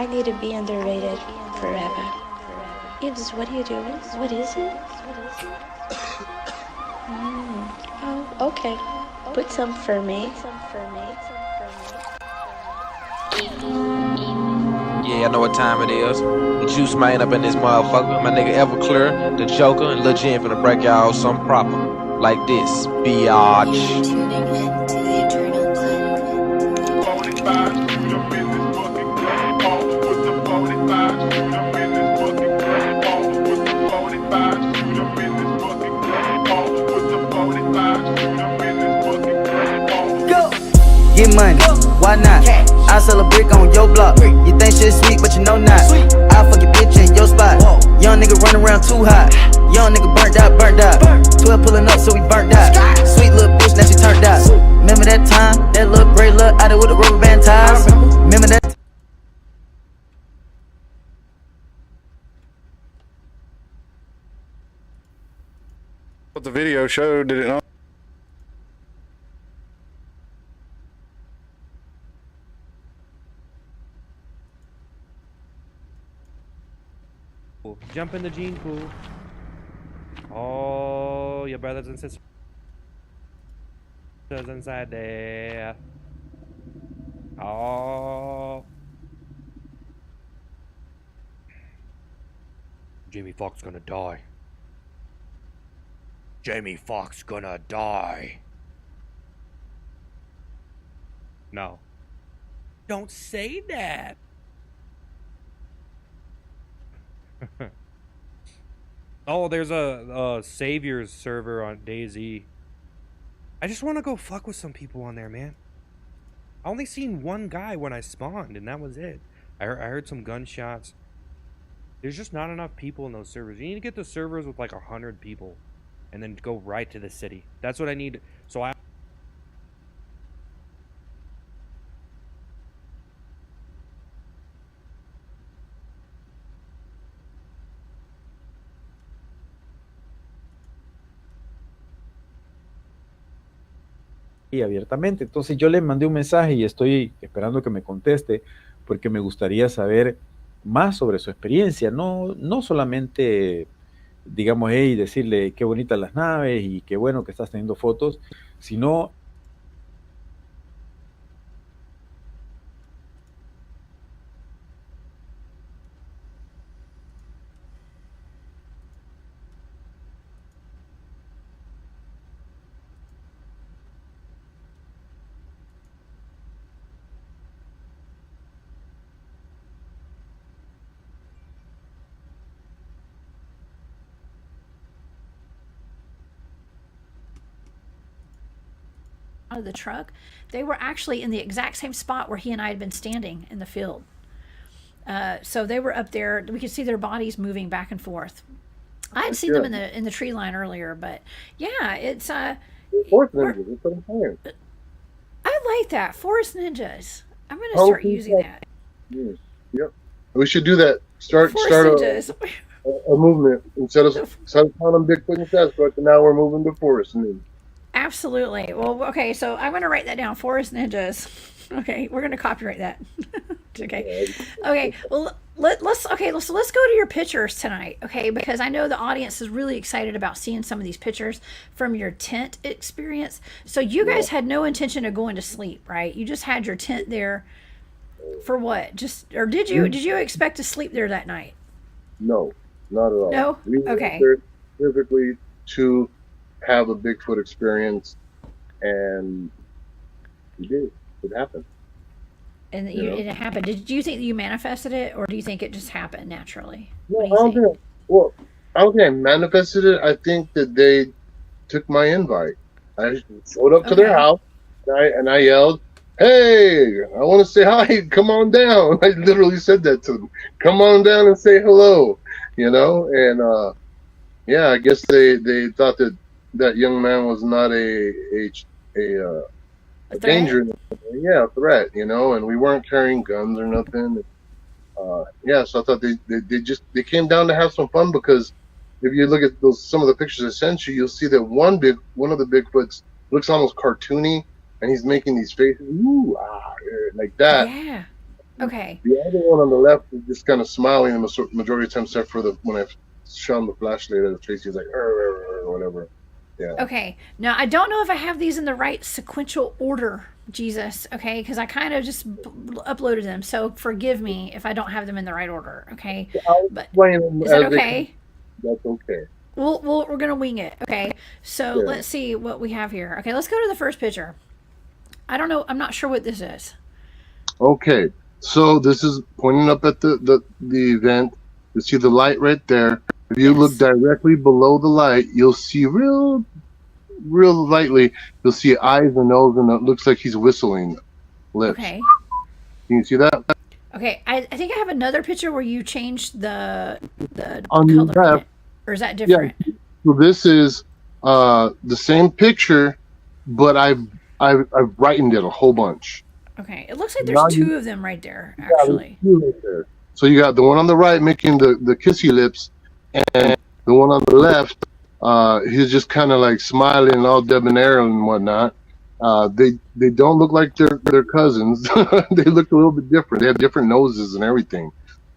I need to be underrated forever. Ibs, what are you doing? What is it? Oh, okay. Put some for me. Yeah, I know what time it is. The Juice Man up in this motherfucker. My nigga Everclear, the Joker, and Lil Jen finna break y'all something proper. Like this, biatch. Get money, why not? I sell a brick on your block. You think shit sweet, but you know not. I fuck your bitch in your spot. Young nigga run around too hot. Young nigga burnt out, burnt out. 12 pulling up, so we burnt out. Sweet little bitch, now she turned out. Remember that time? That little gray look out there with the rubber band ties? Remember that? What the video showed, did it not? Jump in the gene pool. Oh, your brothers and sisters inside there. Oh. Jamie Foxx gonna die. Jamie Foxx gonna die. No. Don't say that. Oh, there's a Saviors server on DayZ. I just want to go fuck with some people on there, man. I only seen one guy when I spawned, and that was it. I heard some gunshots. There's just not enough people in those servers. You need to get the servers with like 100 people, and then go right to the city. That's what I need. So I... Y abiertamente. Entonces yo le mandé un mensaje y estoy esperando que me conteste porque me gustaría saber más sobre su experiencia, no solamente, digamos, hey, decirle qué bonitas las naves y qué bueno que estás teniendo fotos, sino out of the truck, they were actually in the exact same spot where he and I had been standing in the field. So they were up there. We could see their bodies moving back and forth. I had seen them in the tree line earlier, but yeah, it's Forest ninjas, that's what I'm saying. I like that. Forest ninjas. I'm gonna start using that. Yes. Yep. We should do that. Start a movement instead of calling them Bigfoot and Sasquatch, and now we're moving to forest ninjas. Absolutely. Well, okay, so I'm going to write that down. Forest ninjas. Okay, we're going to copyright that. Okay. Okay. Well, let's go to your pictures tonight. Okay, because I know the audience is really excited about seeing some of these pictures from your tent experience. So you guys had no intention of going to sleep, right? You just had your tent there for what? Did you expect to sleep there that night? No, not at all. No? We were Okay. there specifically to have a Bigfoot experience, and we did. It happened. And it happened. Did you think that you manifested it, or do you think it just happened naturally? No, I don't think I manifested it. I think that they took my invite. I showed up to their house, and I yelled, "Hey, I want to say hi. Come on down." I literally said that to them. Come on down and say hello. And yeah, I guess they thought that young man was not a danger, a threat, and we weren't carrying guns or nothing. So I thought they came down to have some fun, because if you look at some of the pictures I sent you, you'll see that one of the Bigfoots looks almost cartoony, and he's making these faces, ooh, ah, like that. Yeah. Okay. The other one on the left is just kind of smiling the majority of the time, except for when I shone the flashlight at Tracy's like, or whatever. Yeah. Okay. Now, I don't know if I have these in the right sequential order, Jesus, okay? Because I kind of just uploaded them. So forgive me if I don't have them in the right order, okay? But is that okay? That's okay. We're going to wing it, okay? So Yeah. let's see what we have here. Okay, let's go to the first picture. I don't know. I'm not sure what this is. Okay. So this is pointing up at the event. You see the light right there. If you look directly below the light, you'll see real lightly, you'll see eyes and nose, and it looks like he's whistling lips. Okay. Can you see that? Okay, I think I have another picture where you changed the On color the in left, it. Or is that different? yeah. So this is the same picture, but I've brightened it a whole bunch. Okay, it looks like Now there's you- two of them right there, Yeah, there's actually. two right there. So you got the one on the right making the kissy lips, and the one on the left, he's just kind of like smiling, all debonair and whatnot. They don't look like they're cousins. They look a little bit different. They have different noses and everything.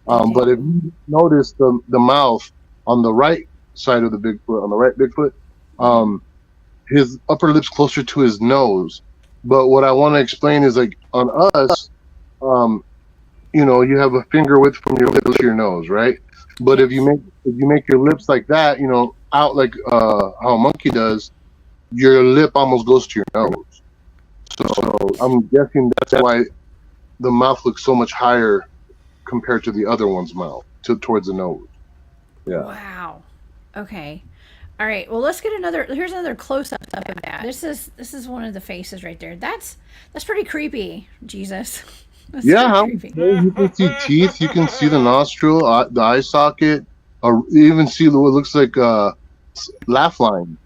But if you notice the mouth on the right side of the Bigfoot, on the right Bigfoot, his upper lip's closer to his nose. But what I want to explain is like on us, you have a finger width from your lip to your nose, right? But if you make your lips like that, out like how a monkey does, your lip almost goes to your nose. So I'm guessing that's why the mouth looks so much higher compared to the other one's mouth, towards the nose. Yeah. Wow. Okay. All right. Well, let's get here's another close up of that. This is one of the faces right there. That's pretty creepy. Jesus. That's Yeah, pretty creepy. you can see teeth, you can see the nostril, the eye socket, or you even see what looks like a laugh line,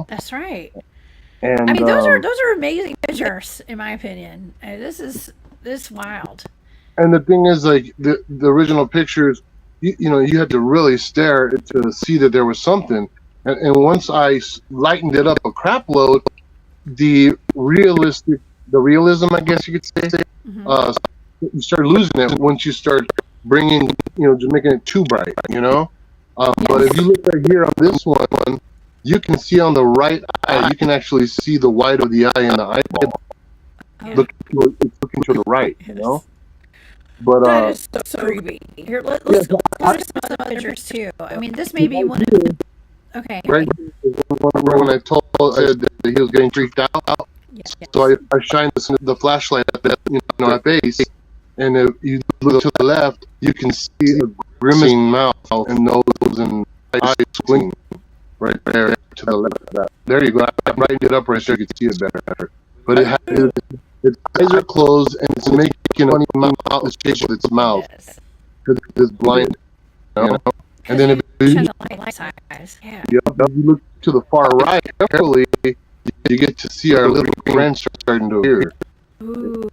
That's right. And I mean, those are amazing pictures, in my opinion. This is wild. And the thing is, like the original pictures, you had to really stare to see that there was something. And once I lightened it up a crap load, the realism, I guess you could say, you start losing it once you start bringing, just making it too bright, But if you look right here on this one, you can see on the right eye, you can actually see the white of the eye and the eyeball. It's looking to the right, But That is so creepy. Here, let's go to some other pictures too. I mean, this may be one. Okay. Right when I said that he was getting freaked out, so I shined the flashlight at at base, and if you look to the left, you can see a grimacing mouth and nose and eyes squinting right there to the left of that. There you go. I brightened it up right so you could see it better. But its eyes are closed and it's making a funny mouth shape with its mouth because it's blind, And then if you look to the far right carefully, you get to see our little friend starting to appear. Ooh.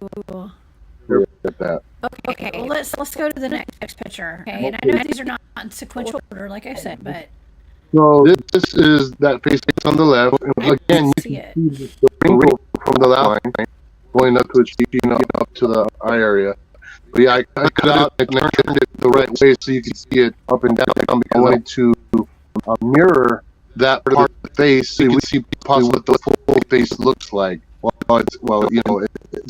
At that. Okay. Well, let's go to the next picture. Okay. And I know these are not in sequential order, like I said, but. So this is that face on the left. And again, you can see the wrinkle from the left line going up to its cheek, up to the eye area. But yeah, I cut it out and I turned it the right way so you can see it up and down because I wanted to mirror that part of the face so you can see possibly what the full face looks like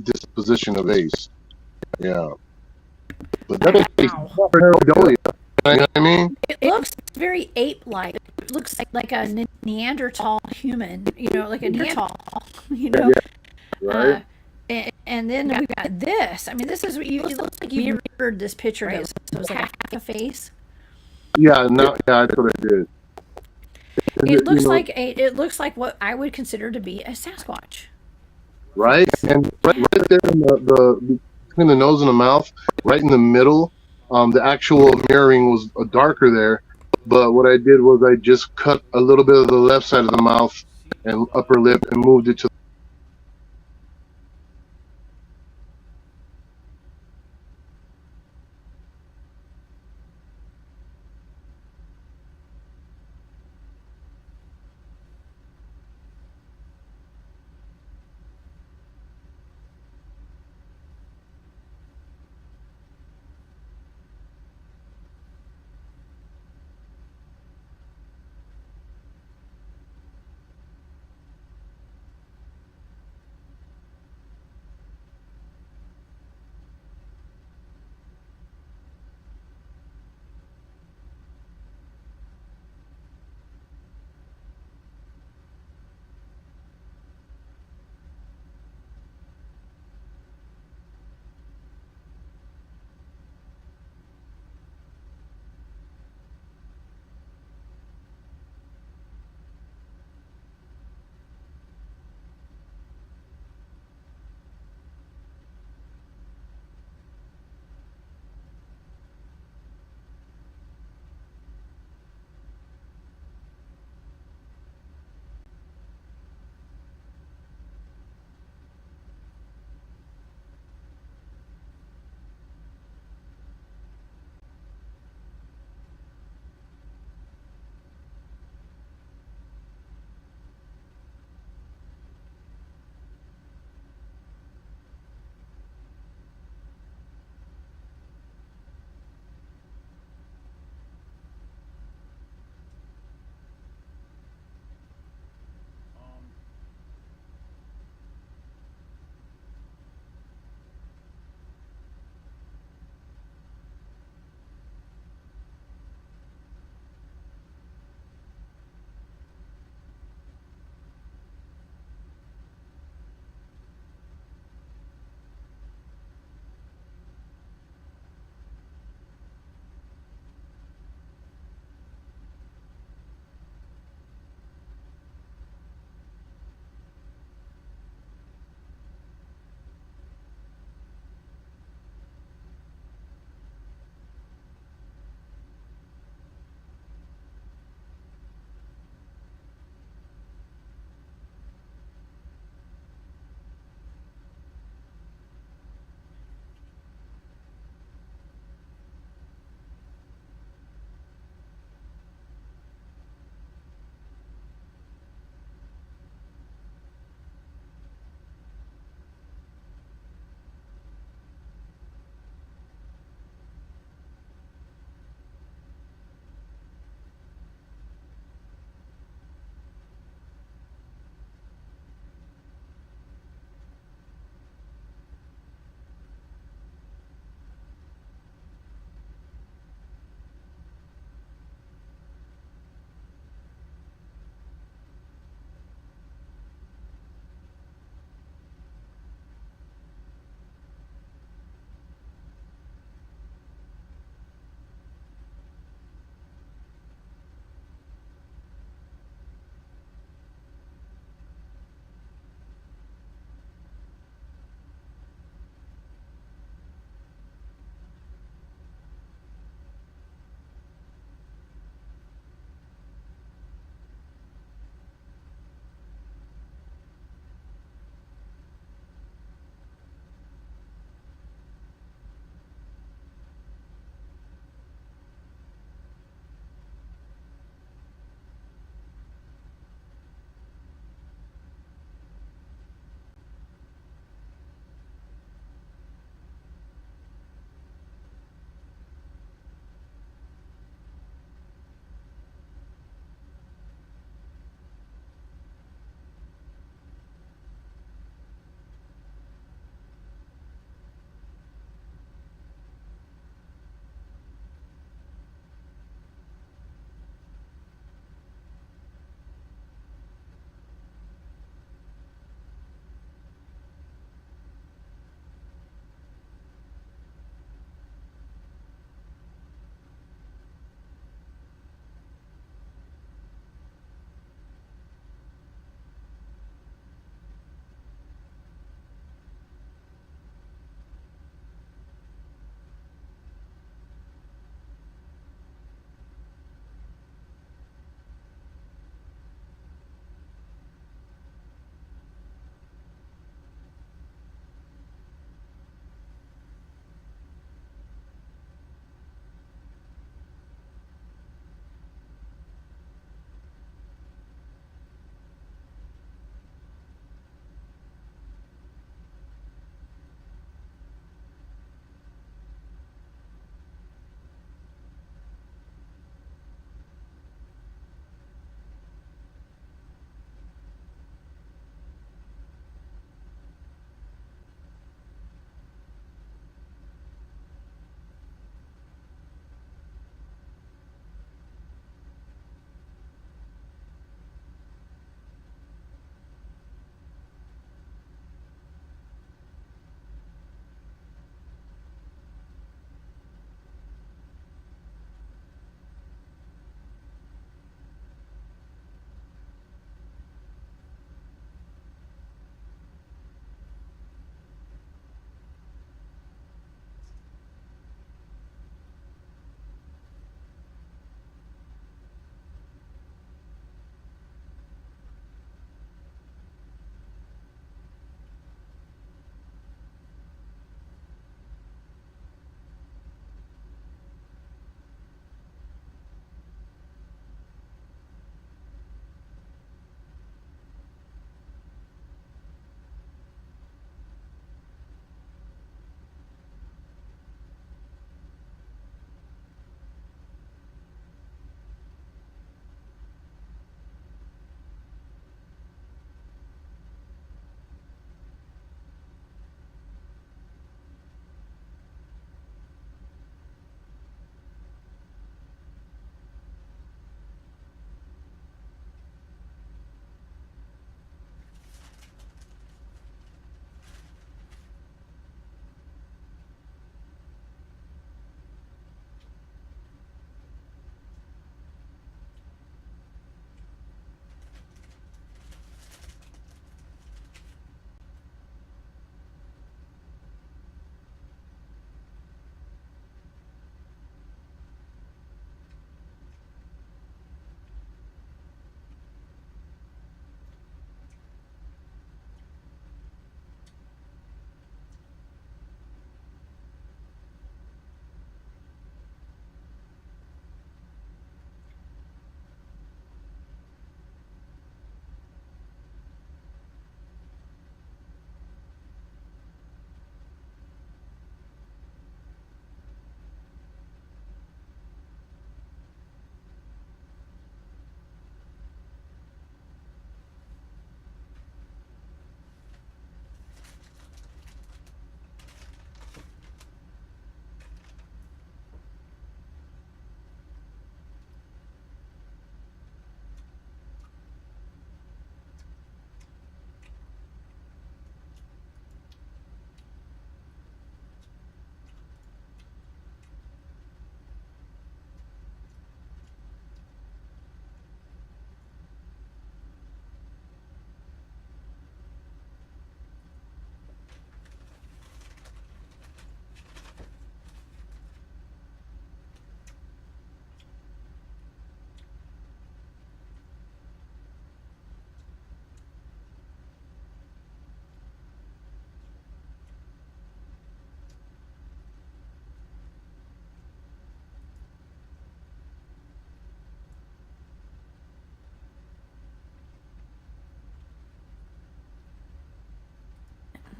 disposition of face. Yeah. But that is pareidolia. You know what I mean? It looks very ape-like. It looks like a Neanderthal human, like a Neanderthal, Yeah, right. And then we've got this. I mean, this is what you look like you mirrored this picture. Right? So it was like half a face. Yeah, that's what I did. It looks like what I would consider to be a Sasquatch. Right, and right there in the between the nose and the mouth, right in the middle, the actual mirroring was darker there. But what I did was I just cut a little bit of the left side of the mouth and upper lip and moved it to.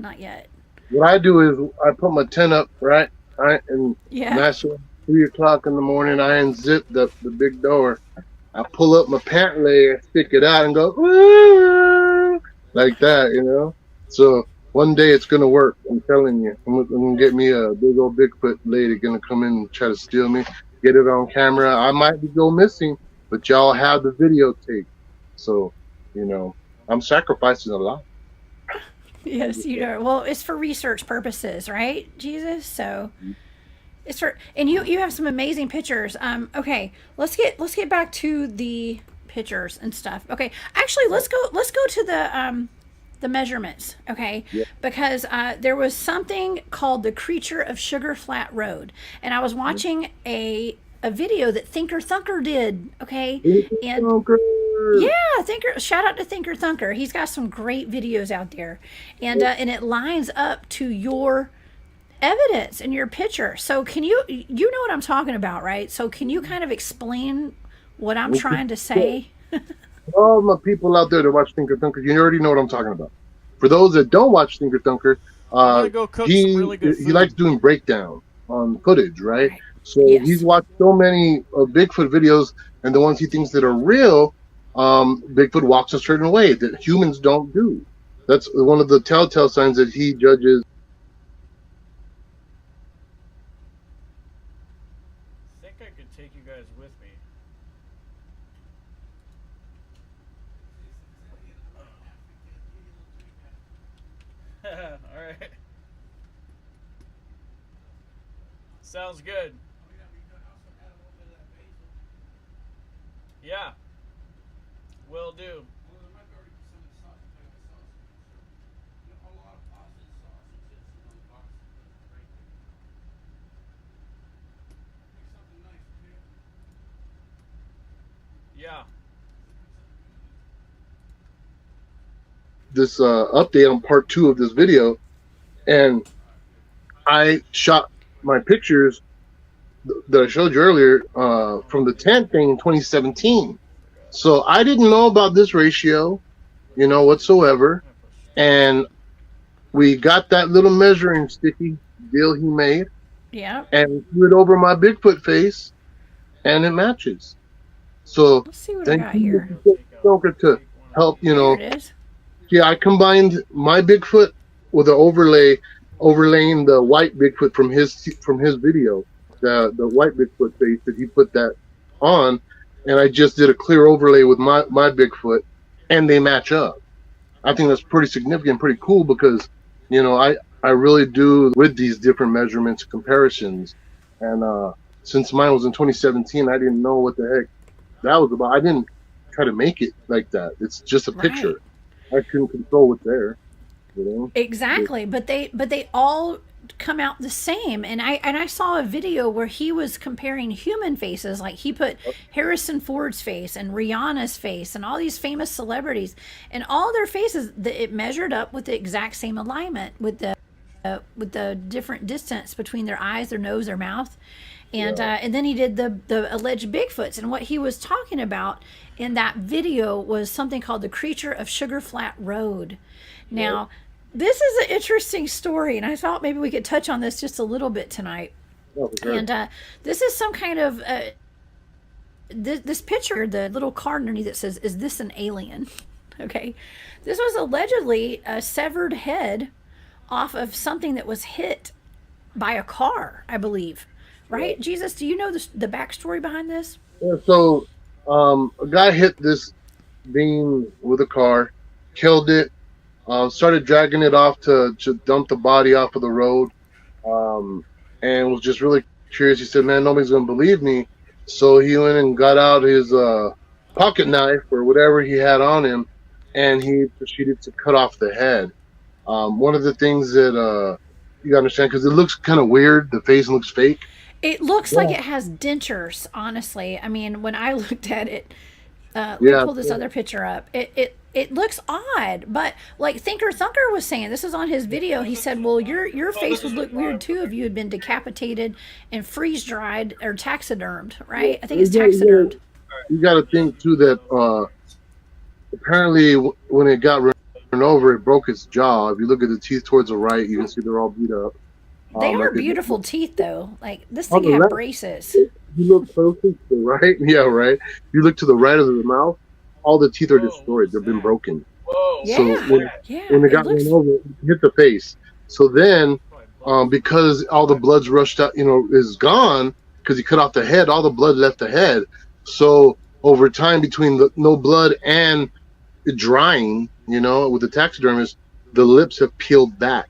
not yet. What I do is I put my tent up, right, and Yeah. master 3 o'clock in the morning. I unzip the big door. I pull up my pant leg, stick it out, and go like that, you know. So one day it's gonna work. I'm telling you. I'm gonna get me a big old Bigfoot lady gonna come in and try to steal me. Get it on camera. I might go missing, but y'all have the videotape. So, you know, I'm sacrificing a lot. Yes, you are. Well, it's for research purposes, right, Jesus? So it's for, and you have some amazing pictures. Okay, let's get back to the pictures and stuff. Okay, actually, let's go to the measurements. Okay, because there was something called the Creature of Sugar Flat Road, and I was watching a video that Thinker Thunker did. Okay, and yeah, Thinker. Shout out to Thinker Thunker. He's got some great videos out there, and it lines up to your evidence and your picture. So can you know what I'm talking about, right? So can you kind of explain what I'm trying to say? All my people out there that watch Thinker Thunker, you already know what I'm talking about. For those that don't watch Thinker Thunker, he likes doing breakdown on footage, right? So he's watched so many Bigfoot videos, and the ones he thinks that are real, Bigfoot walks a certain way that humans don't do. That's one of the telltale signs that he judges. I think I could take you guys with me. All right. Sounds good. Yeah. Will do. Yeah. This update on part 2 of this video, and I shot my pictures that I showed you earlier from the tent thing in 2017. So I didn't know about this ratio, you know, whatsoever. And we got that little measuring sticky deal he made. Yeah. And threw it over my Bigfoot face, and it matches. So let's see what thank I got you, here. Stoker, to help, you know. Here it is. Yeah, I combined my Bigfoot with an overlaying the white Bigfoot from his video, the white Bigfoot face that he put that on, and I just did a clear overlay with my Bigfoot, and they match up. I think that's pretty significant, pretty cool, because, you know, I really do with these different measurements comparisons, and since mine was in 2017, I didn't know what the heck that was about. I didn't try to make it like that. It's just a picture. I couldn't control what's there, you know? Exactly, but they all come out the same. And I saw a video where he was comparing human faces, like he put Harrison Ford's face and Rihanna's face and all these famous celebrities, and all their faces, it measured up with the exact same alignment with the different distance between their eyes, their nose, their mouth. And then he did the alleged Bigfoots, and what he was talking about in that video was something called the Creature of Sugar Flat Road. Now, this is an interesting story, and I thought maybe we could touch on this just a little bit tonight. And this is some kind of this picture, the little card underneath it says, "Is this an alien?" Okay, this was allegedly a severed head off of something that was hit by a car, I believe. Right, Jesus? Do you know the backstory behind this? Yeah, so a guy hit this beam with a car, killed it, started dragging it off to dump the body off of the road, and was just really curious. He said, "Man, nobody's gonna believe me," so he went and got out his pocket knife or whatever he had on him, and he proceeded to cut off the head. One of the things that you gotta understand, because it looks kind of weird, the face looks fake. It looks like it has dentures, honestly. I mean, when I looked at it, let me pull this other picture up. It looks odd, but like Thinker Thunker was saying, this is on his video. He said, well, your face would look weird too if you had been decapitated and freeze dried or taxidermed, right? I think it's taxidermed. You got to think too that apparently when it got and over, it broke its jaw. If you look at the teeth towards the right, you can see they're all beat up. They are like beautiful teeth, though. Like, this On thing the had left, braces. you look closely to the right. Yeah, right. You look to the right of the mouth, all the teeth are destroyed. They've been broken. Yeah, So when they got run over, it hit the face. So then, because all the blood's rushed out, is gone because he cut off the head. All the blood left the head. So over time, between the no blood and it drying, with the taxidermist, the lips have peeled back.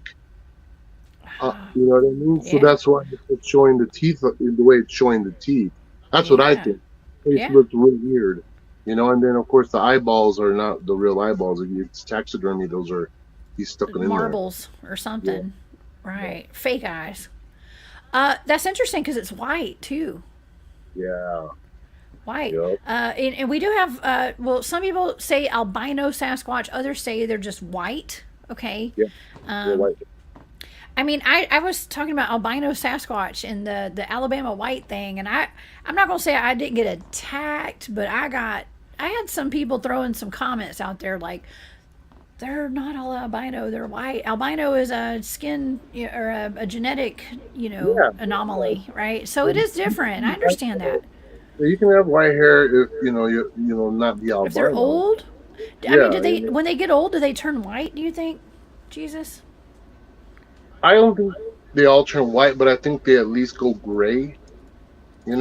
You know what I mean? So that's why it's showing the teeth the way it's showing the teeth. That's what I think. Face looked real weird, And then of course the eyeballs are not the real eyeballs. It's taxidermy. Those are he's stuck in marbles or something, right? Fake eyes. That's interesting because it's white too. Yeah. White. And we do have. Well, some people say albino Sasquatch. Others say they're just white. Okay. Yeah. White. I mean, I was talking about albino Sasquatch and the Alabama white thing, and I'm not gonna say I didn't get attacked, but I had some people throwing some comments out there like they're not all albino, they're white. Albino is a skin or a genetic anomaly, right? So it is different. I understand that. You can have white hair if you not be albino. If they're old, I mean, when they get old, do they turn white? Do you think, Jesus? I don't think they all turn white, but I think they at least go gray. Gray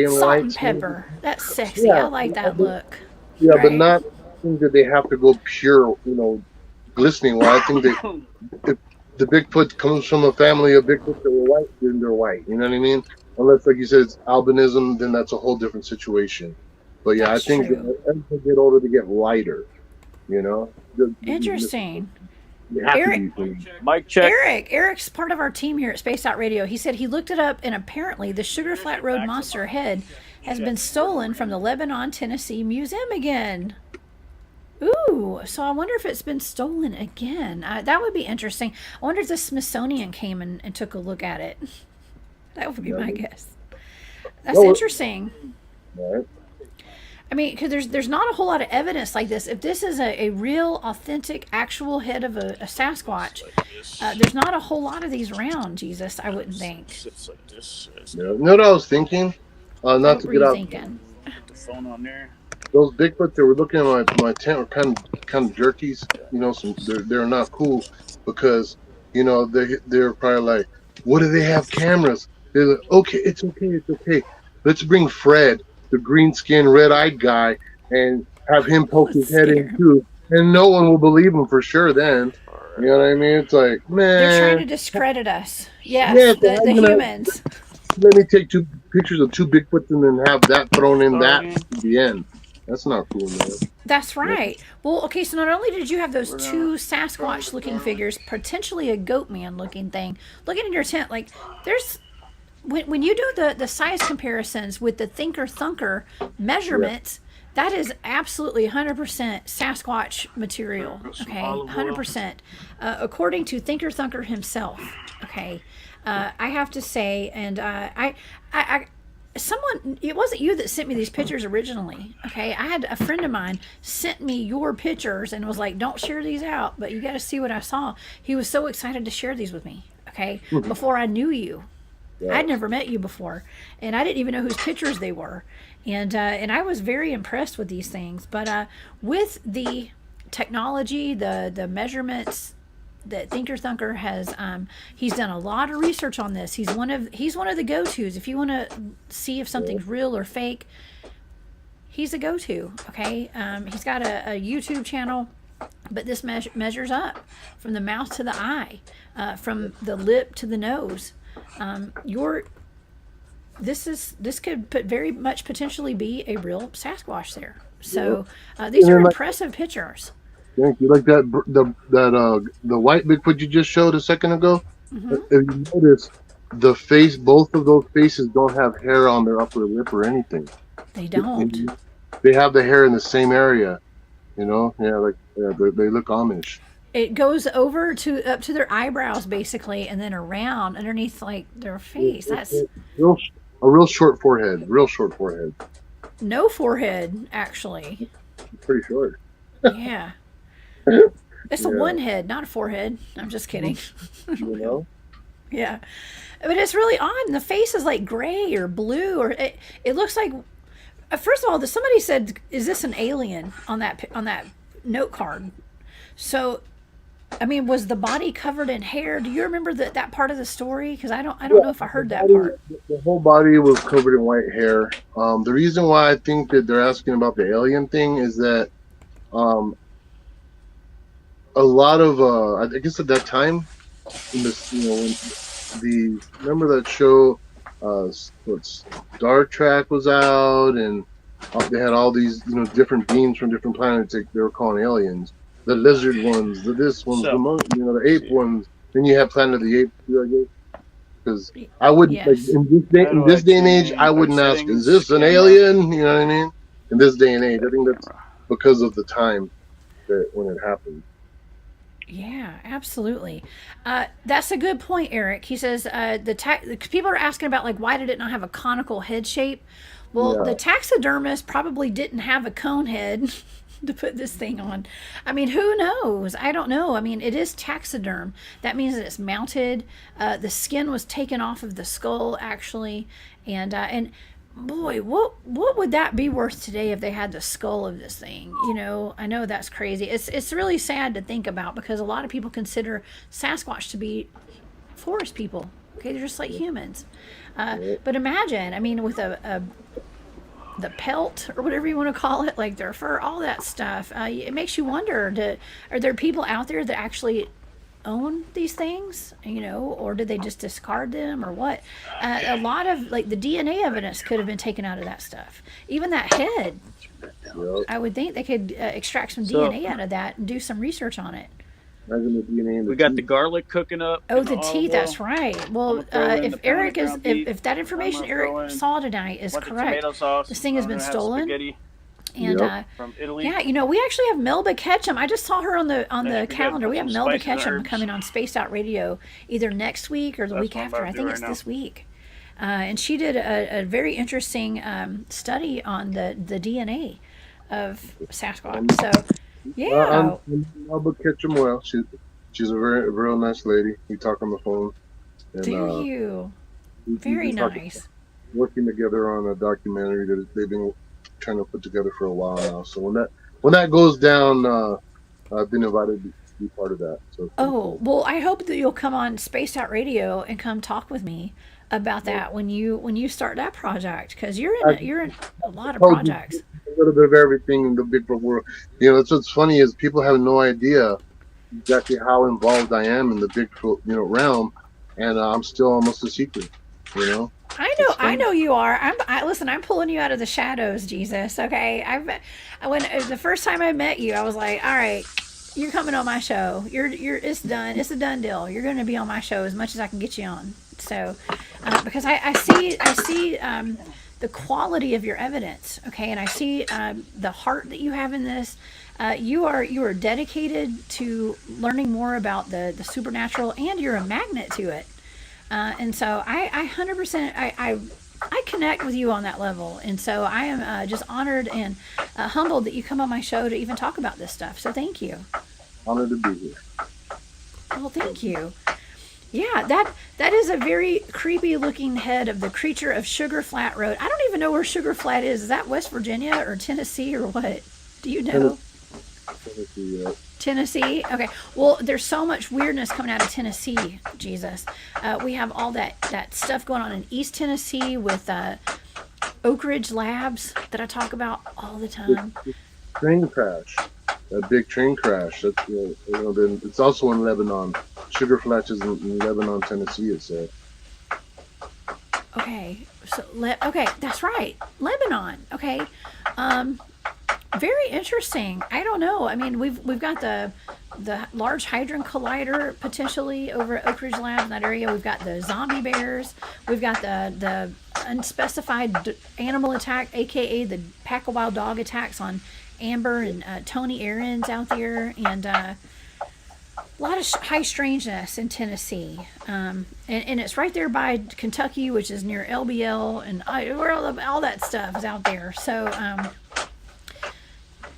and salt white. And pepper. That's sexy. I like that look. Yeah, right? but not think that they have to go pure, glistening. Well, I think if the Bigfoot comes from a family of Bigfoot that were white, then they're white. You know what I mean? Unless, like you said, it's albinism, then that's a whole different situation. But yeah, I think as they get older, they get lighter. Interesting. Eric, Mike check. Eric's part of our team here at Space Out Radio. He said he looked it up, and apparently the Sugar Flat Road monster head has been stolen from the Lebanon, Tennessee Museum again. Ooh, so I wonder if it's been stolen again. That would be interesting. I wonder if the Smithsonian came and took a look at it. That would be my guess. That's interesting. Right. I mean, because there's not a whole lot of evidence like this. If this is a real, authentic, actual head of a Sasquatch, there's not a whole lot of these around, Jesus, I wouldn't think. You know what I was thinking? Not to get out. The phone on there. Those Bigfoot that were looking at my tent were kind of jerkies. They're not cool because they're probably like, what do they have cameras? They're like, okay, it's okay. Let's bring Fred, the green skinned, red eyed guy, and have him poke his head in too, and no one will believe him for sure. Then, you know what I mean? It's like, man, they're trying to discredit us. Yes, the humans. Let me take 2 pictures of 2 Bigfoots and then have that thrown in that at the end. That's not cool, man. That's right. Well, okay, so not only did you have those 2 Sasquatch-looking figures, potentially a goat man-looking thing, looking in your tent, like, there's... When you do the size comparisons with the Thinker Thunker measurements, that is absolutely 100% Sasquatch material, okay? 100%. According to Thinker Thunker himself, okay? I have to say, and someone, it wasn't you that sent me these pictures originally, okay? I had a friend of mine sent me your pictures and was like, don't share these out, but you got to see what I saw. He was so excited to share these with me, okay? Before I knew you. I'd never met you before, and I didn't even know whose pictures they were, and I was very impressed with these things. But with the technology, the measurements that Thinker Thunker has, he's done a lot of research on this. He's one of the go-tos. If you want to see if something's real or fake, he's a go-to. Okay, he's got a YouTube channel, but this measures up from the mouth to the eye, from the lip to the nose. This could very much potentially be a real Sasquatch there. So these are impressive pictures. Thank you. Like the white Bigfoot you just showed a second ago. If you notice, the face, both of those faces don't have hair on their upper lip or anything. They don't. They have the hair in the same area. They look Amish. It goes over up to their eyebrows basically, and then around underneath like their face. That's a real short forehead. No forehead, actually. Pretty short. Yeah. It's a one head, not a four head. I'm just kidding. You know? Yeah, but it's really odd. And the face is like gray or blue, or it looks like. First of all, somebody said, "Is this an alien?" on that note card. So, I mean, was the body covered in hair? Do you remember that part of the story? Because I don't know if I heard that part. The whole body was covered in white hair. The reason why I think that they're asking about the alien thing is that a lot of I guess at that time, in this, when remember that show, Star Trek was out, and they had all these different beings from different planets that they were calling aliens. The lizard ones, the this ones, the ape ones. Then you have Planet of the Apes, I guess. Because I wouldn't in this day and age, I wouldn't ask, "Is this an alien?" You know what I mean? In this day and age, I think that's because of the time that when it happened. Yeah, absolutely. That's a good point, Eric. He says the people are asking about like why did it not have a conical head shape? Well, the taxidermist probably didn't have a cone head to put this thing on. I mean, who knows? I don't know. I mean, it is taxiderm. That means that it's mounted. The skin was taken off of the skull, actually, and boy, what would that be worth today if they had the skull of this thing? I know that's crazy. It's really sad to think about because a lot of people consider Sasquatch to be forest people. Okay, they're just like humans. But imagine, I mean, with the pelt or whatever you want to call it, like their fur, all that stuff. It makes you wonder: are there people out there that actually own these things, or did they just discard them, or what? A lot of like the DNA evidence could have been taken out of that stuff. Even that head, I would think they could extract some DNA out of that and do some research on it. Imagine the DNA. We got the garlic cooking up. Oh, the teeth. That's right. Well, if Eric is, if that information Eric saw tonight is correct, this thing has been stolen. And from Italy. Yeah, we actually have Melba Ketchum. I just saw her on the calendar. We have Melba Ketchum coming on Spaced Out Radio either next week or the week after. I think it's this week. And she did a very interesting study on the DNA of Sasquatch. So, yeah. Melba Ketchum, well, she's a very real nice lady. We talk on the phone. And, do you? Very nice. Working together on a documentary that they've been trying to put together for a while now. So when that goes down, I've been invited to be part of that. So well, I hope that you'll come on Spaced Out Radio and come talk with me about that when you start that project, because you're in a lot of projects. A little bit of everything in the Bigfoot world. That's what's funny is people have no idea exactly how involved I am in the Bigfoot realm, and I'm still almost a secret. I know you are. Listen, I'm pulling you out of the shadows, Jesus. Okay, when the first time I met you, I was like, all right, you're coming on my show. It's done. It's a done deal. You're going to be on my show as much as I can get you on. So, because I see the quality of your evidence. Okay, and I see the heart that you have in this. You are dedicated to learning more about the supernatural, and you're a magnet to it. And so I 100% I connect with you on that level, and so I am just honored and humbled that you come on my show to even talk about this stuff. So thank you. Honored to be here. Well, thank you. Yeah, that is a very creepy looking head of the creature of Sugar Flat Road. I don't even know where Sugar Flat is. Is that West Virginia or Tennessee or what? Do you know? Tennessee, yeah. Tennessee? Okay. Well, there's so much weirdness coming out of Tennessee, Jesus. We have all that stuff going on in East Tennessee with Oak Ridge Labs that I talk about all the time. Train crash. That big train crash. That's then it's also in Lebanon. Sugar Flat is in Lebanon, Tennessee, it said. Okay. So okay, that's right. Lebanon. Okay. Very interesting. I don't know. I mean, we've got the Large Hadron Collider potentially over at Oak Ridge Lab in that area. We've got the zombie bears. We've got the unspecified animal attack, aka the pack of wild dog attacks on Amber and Tony Aaron's out there, and a lot of high strangeness in Tennessee. And it's right there by Kentucky, which is near LBL, and where all that stuff is out there. So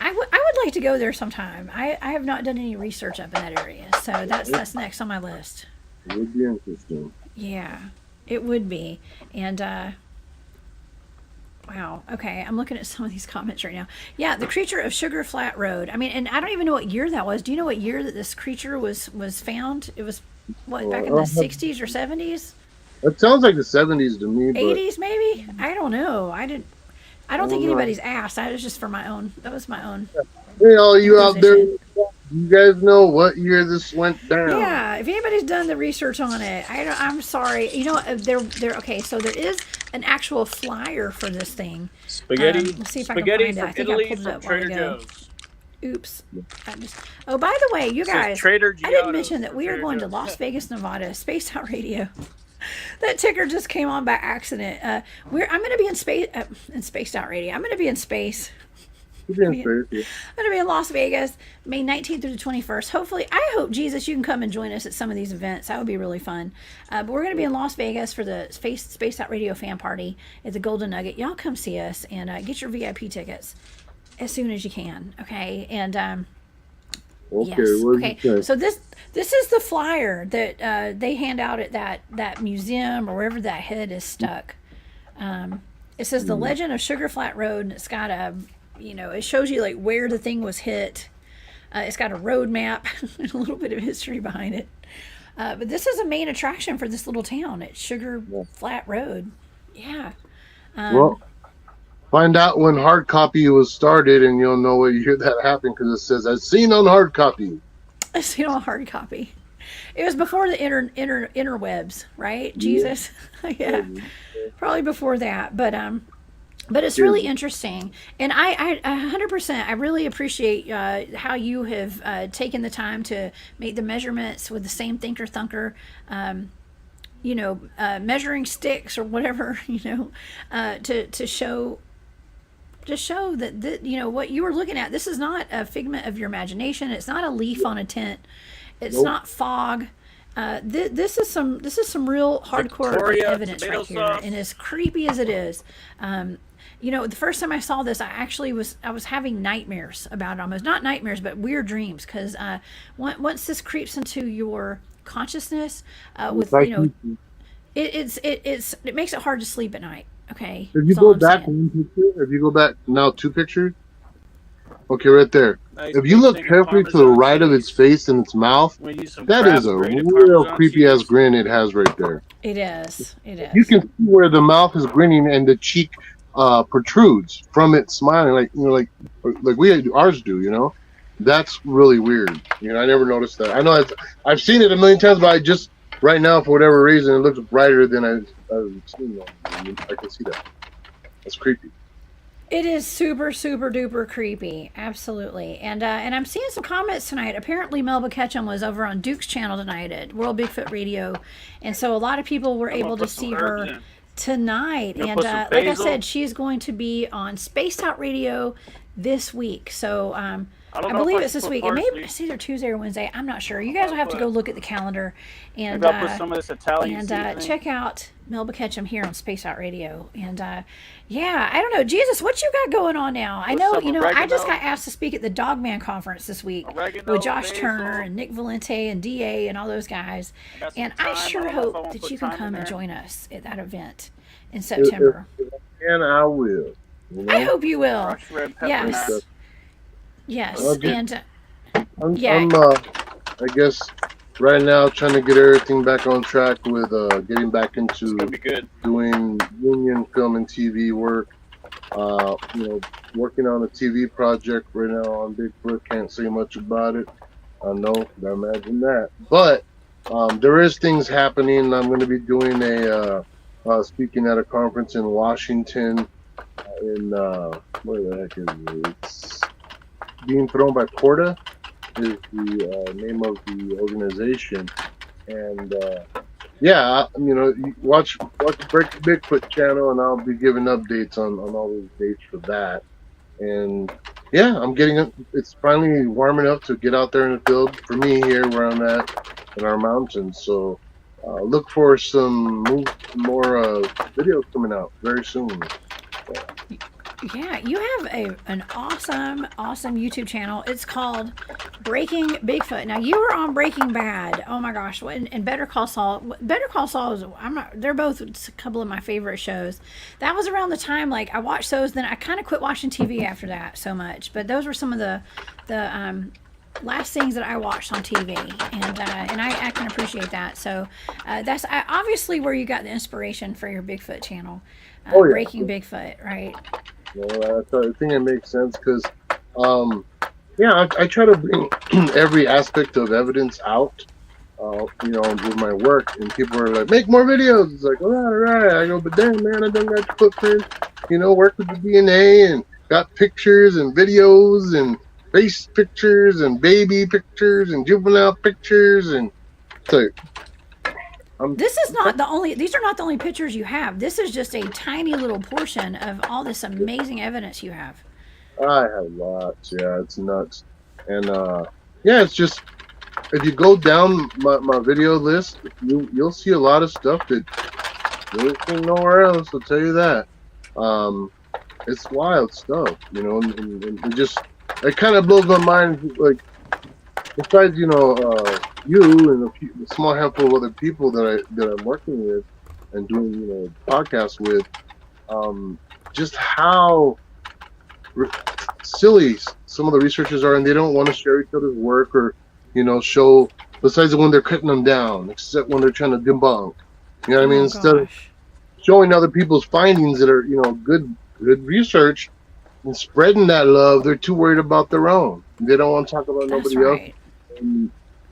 I would like to go there sometime. I have not done any research up in that area, so that's next on my list. It would be interesting. Yeah, it would be. And wow. Okay, I'm looking at some of these comments right now. Yeah, the creature of Sugar Flat Road. I mean, and I don't even know what year that was. Do you know what year that this creature was found? It was what, back in the 60s or 70s? It sounds like the 70s to me. 80s maybe? I don't know. I don't think anybody's asked. That was just for my own. That was my own. Hey, all you out there, you guys know what year this went down? Yeah, if anybody's done the research on it, I'm sorry. You know, they're okay. So there is an actual flyer for this thing. Spaghetti. Let's see if Spaghetti I can find it. I think Italy I pulled it from up a while Trader ago. Joe's. Oops. Oh, by the way, you Says guys, Trader I didn't Giotto mention that we are going to Las Vegas, Nevada, Space Out Radio. That ticker just came on by accident. I'm going to be in Spaced Out Radio. I'm going to be in space. I'm going to be in Las Vegas, May 19th through the 21st. Hopefully, I hope, Jesus, you can come and join us at some of these events. That would be really fun. But we're going to be in Las Vegas for the Spaced Out Radio fan party at the Golden Nugget. Y'all come see us and get your VIP tickets as soon as you can. Okay. And Okay. yes. Okay. So this is the flyer that they hand out at that museum or wherever that head is stuck. It says the Legend of Sugar Flat Road, and it's got a, it shows you like where the thing was hit. It's got a road map and a little bit of history behind it. But this is a main attraction for this little town. It's Sugar Flat Road. Yeah. Well, find out when hard copy was started, and you'll know what year that happened, because it says "as seen on hard copy." As seen on hard copy. It was before the interwebs, right? Jesus, yeah, probably before that. But it's really interesting, and I 100%. I really appreciate how you have taken the time to make the measurements with the same Thinker Thunker. Measuring sticks or whatever, to show that what you were looking at. This is not a figment of your imagination. It's not a leaf on a tent. It's not fog. This is some real hardcore evidence right here. And as creepy as it is, the first time I saw this, I was having nightmares about it. Almost not nightmares, but weird dreams. Because once this creeps into your consciousness, it makes it hard to sleep at night. Okay. If you go back one picture, if you go back now 2 pictures, okay, right there. If you look carefully to the right of its face and its mouth, that is a real creepy ass grin it has right there. It is. It is. You can see where the mouth is grinning and the cheek protrudes from it smiling, like ours do. That's really weird. I never noticed that. I know I've seen it a million times, but I just right now, for whatever reason, it looks brighter than I've seen. I can see that. That's creepy. It is super, super duper creepy. Absolutely. And I'm seeing some comments tonight. Apparently Melba Ketchum was over on Duke's channel tonight at World Bigfoot Radio. And so a lot of people were able to see her tonight. And like I said, she's going to be on Spaced Out Radio this week. So I believe it's this week. It may it's either Tuesday or Wednesday. I'm not sure. You guys will have to go look at the calendar and some of this Italian check out Melba Ketchum here on Space Out Radio. And yeah, I don't know, Jesus, what you got going on now? I know, I just got asked to speak at the Dogman conference this week with Josh Turner and Nick Valente and DA and all those guys. And I sure hope that you can come and join us at that event in September. And I will. I hope you will. Yes. Yes, and I'm I guess right now trying to get everything back on track with getting back into doing union film and TV work. Working on a TV project right now on Bigfoot. Can't say much about it. I know, I imagine that. But there is things happening. I'm going to be doing speaking at a conference in Washington. Where the heck is it? It's Being Thrown by Porta is the name of the organization, and watch Break the Bigfoot channel, and I'll be giving updates on all those dates for that. And yeah, it's finally warm enough to get out there in the field for me here where I'm at in our mountains. So look for some more videos coming out very soon. Yeah, you have an awesome YouTube channel. It's called Breaking Bigfoot. Now you were on Breaking Bad. Oh my gosh, and Better Call Saul. Better Call Saul is they're both a couple of my favorite shows. That was around the time like I watched those. Then I kind of quit watching TV after that so much. But those were some of the last things that I watched on TV, and I can appreciate that. So that's obviously where you got the inspiration for your Bigfoot channel. Breaking Bigfoot, right? Well, I think it makes sense because, I try to bring every aspect of evidence out, with my work, and people are like, make more videos. It's like, all right. I go, but damn, man, I done got footprint, work with the DNA and got pictures and videos and face pictures and baby pictures and juvenile pictures, and so these are not the only pictures you have. This is just a tiny little portion of all this amazing evidence you have. I have lots. Yeah, it's nuts. And it's just, if you go down my video list, you'll see a lot of stuff that you'll see nowhere else, I'll tell you that. It's wild stuff, and it just, it kind of blows my mind, like, besides, you and a small handful of other people that I'm working with and doing, podcasts with, just how silly some of the researchers are, and they don't want to share each other's work or, show, besides when they're cutting them down, except when they're trying to debunk. You know what I mean? Instead of showing other people's findings that are, good research and spreading that love, they're too worried about their own. They don't want to talk about nobody else. And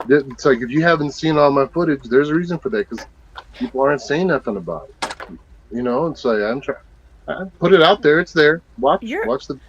it's like, if you haven't seen all my footage, there's a reason for that, because people aren't saying nothing about it. It's like, I put it out there. It's there. Watch the,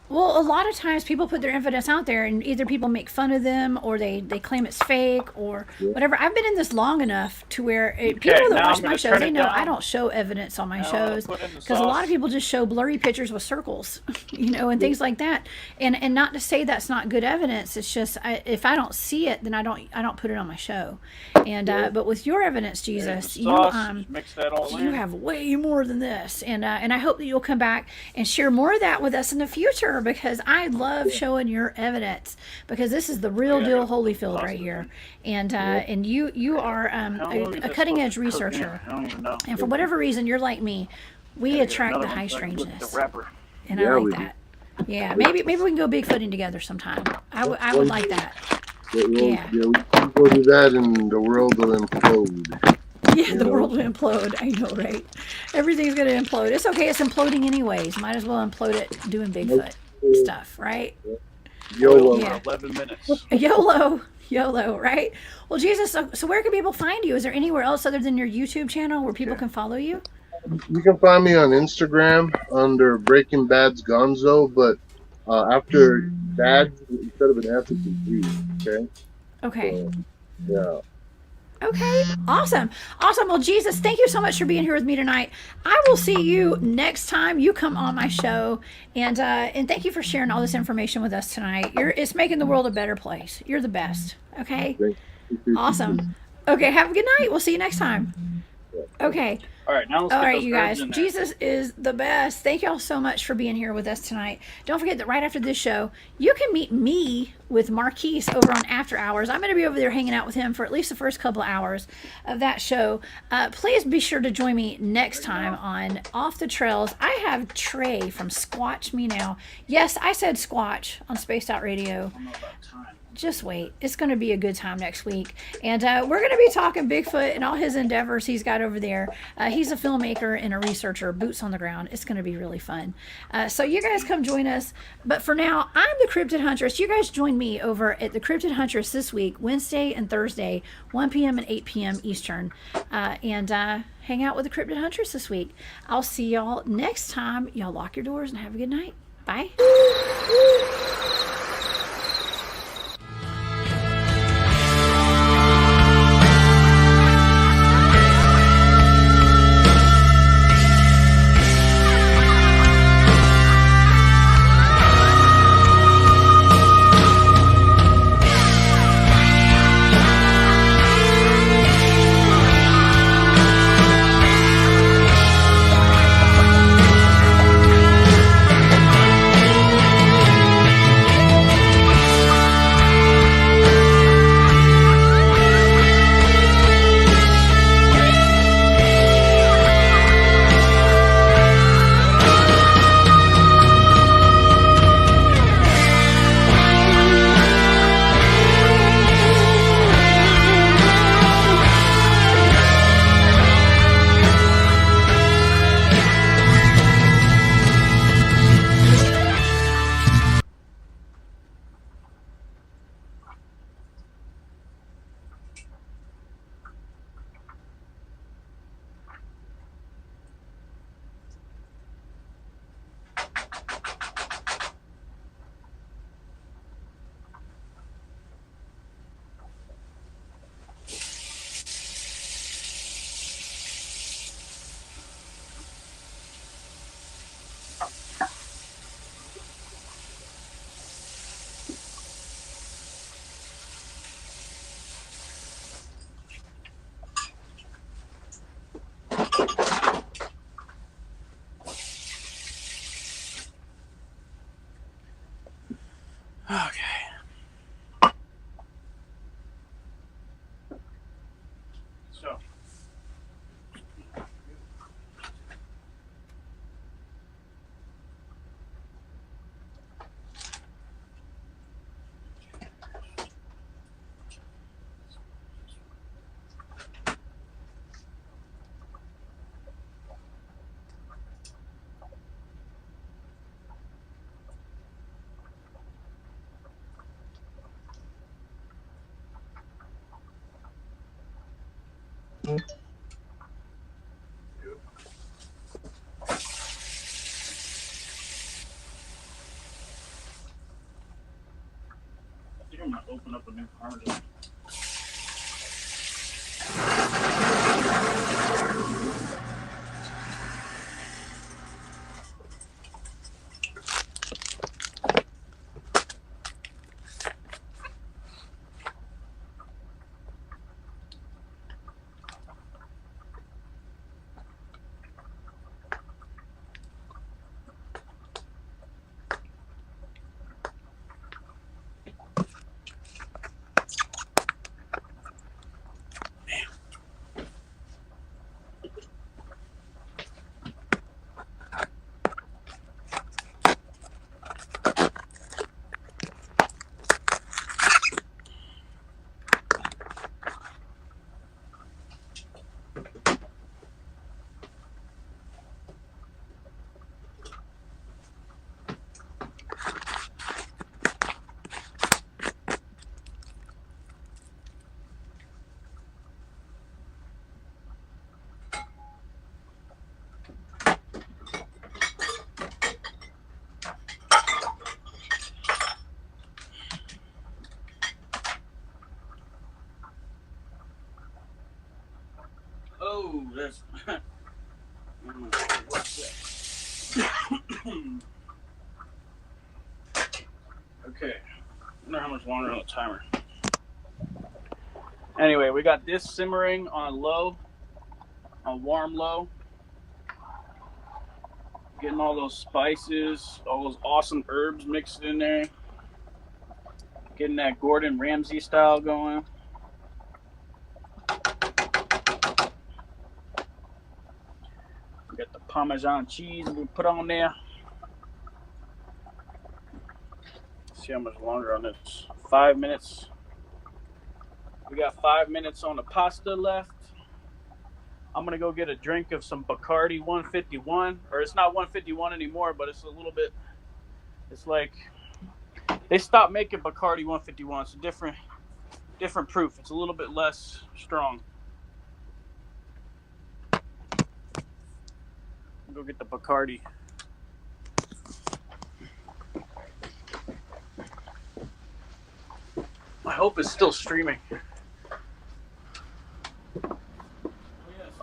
Well, a lot of times people put their evidence out there, and either people make fun of them, or they claim it's fake, or whatever. I've been in this long enough to where people that watch my shows, they know I don't show evidence on my shows, because a lot of people just show blurry pictures with circles, and things like that. And not to say that's not good evidence. It's just if I don't see it, then I don't put it on my show. And but with your evidence, Jesus, you have way more than this, and I hope that you'll come back and share more of that with us in the future, because I love showing your evidence, because this is the real deal Holyfield right here, and you are a cutting edge researcher, and for whatever reason you're like me, we attract the high strangeness, and I like that. Yeah, maybe we can go bigfooting together sometime. I would like that. Yeah, we can go do that, and the world will implode. Yeah, the world will implode. I know, right? Everything's going to implode. It's okay. It's imploding anyways. Might as well implode it doing Bigfoot stuff, right? YOLO. Yeah. 11 minutes. YOLO, right? Well, Jesus, so where can people find you? Is there anywhere else other than your YouTube channel where people can follow you? You can find me on Instagram under Breaking Bad's Gonzo, but after Bad, instead of an S, it's a Z, okay? Okay. Yeah. Okay, awesome. Well, Jesus, thank you so much for being here with me tonight. I will see you next time you come on my show, and thank you for sharing all this information with us tonight. It's making the world a better place. You're the best. Okay. Awesome. Okay, have a good night. We'll see you next time. Okay. All right, now let's all get right, those you birds guys. in there. Jesus is the best. Thank y'all so much for being here with us tonight. Don't forget that right after this show, you can meet me with Marquise over on After Hours. I'm going to be over there hanging out with him for at least the first couple of hours of that show. Please be sure to join me next time on Off the Trails. I have Trey from Squatch Me Now. Yes, I said Squatch on Spaced Out Radio. Just wait. It's going to be a good time next week. And we're going to be talking Bigfoot and all his endeavors he's got over there. He's a filmmaker and a researcher, boots on the ground. It's going to be really fun. So you guys come join us. But for now, I'm the Cryptid Huntress. You guys join me over at the Cryptid Huntress this week, Wednesday and Thursday, 1 p.m. and 8 p.m. Eastern. And hang out with the Cryptid Huntress this week. I'll see y'all next time. Y'all lock your doors and have a good night. Bye. Okay. So. I think I'm gonna open up a new hard drive. Oh, that's. Okay. I wonder how much longer on the timer. Anyway, we got this simmering on low, on warm low. Getting all those spices, all those awesome herbs mixed in there. Getting that Gordon Ramsay style going. We got the Parmesan cheese we put on there. Let's see how much longer on this. 5 minutes. We got 5 minutes on the pasta left. I'm gonna go get a drink of some Bacardi 151, or it's not 151 anymore, but it's a little bit. It's like they stopped making Bacardi 151. It's a different proof. It's a little bit less strong. I'll go get the Bacardi. I hope it's still streaming.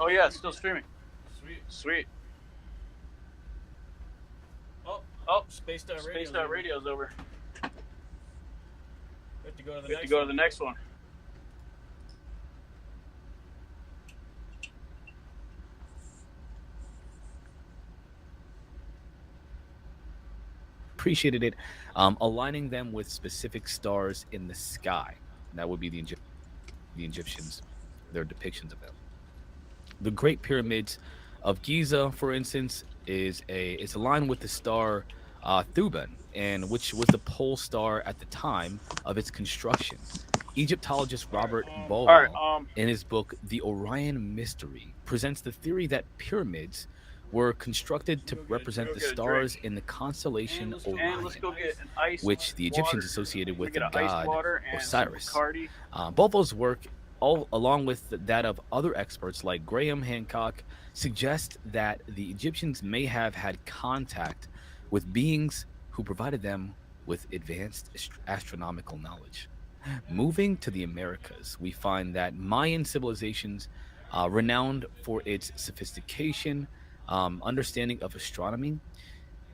Oh yeah, it's still streaming. Sweet. Oh, Spaced Out Radio's over. We have to go to the next one. Appreciated it, aligning them with specific stars in the sky. That would be the Egyptians, their depictions of them. The Great Pyramids of Giza, for instance, it's aligned with the star Thuban, and which was the pole star at the time of its construction. Egyptologist Robert Bowell, in his book The Orion Mystery, presents the theory that pyramids were constructed to represent the stars in the constellation Orion, which the Egyptians associated with the god Osiris. Bowell's work, along with that of other experts like Graham Hancock, suggest that the Egyptians may have had contact with beings who provided them with advanced astronomical knowledge. Moving to the Americas, we find that Mayan civilizations, renowned for its sophistication, understanding of astronomy,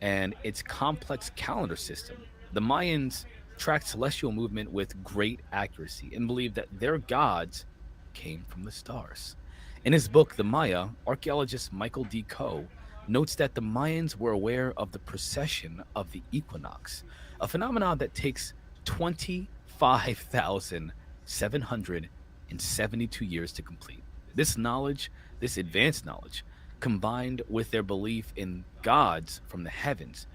and its complex calendar system. The Mayans tracked celestial movement with great accuracy and believed that their gods came from the stars. In his book, The Maya, archaeologist Michael D. Coe notes that the Mayans were aware of the precession of the equinox, a phenomenon that takes 25,772 years to complete. This knowledge, this advanced knowledge, combined with their belief in gods from the heavens,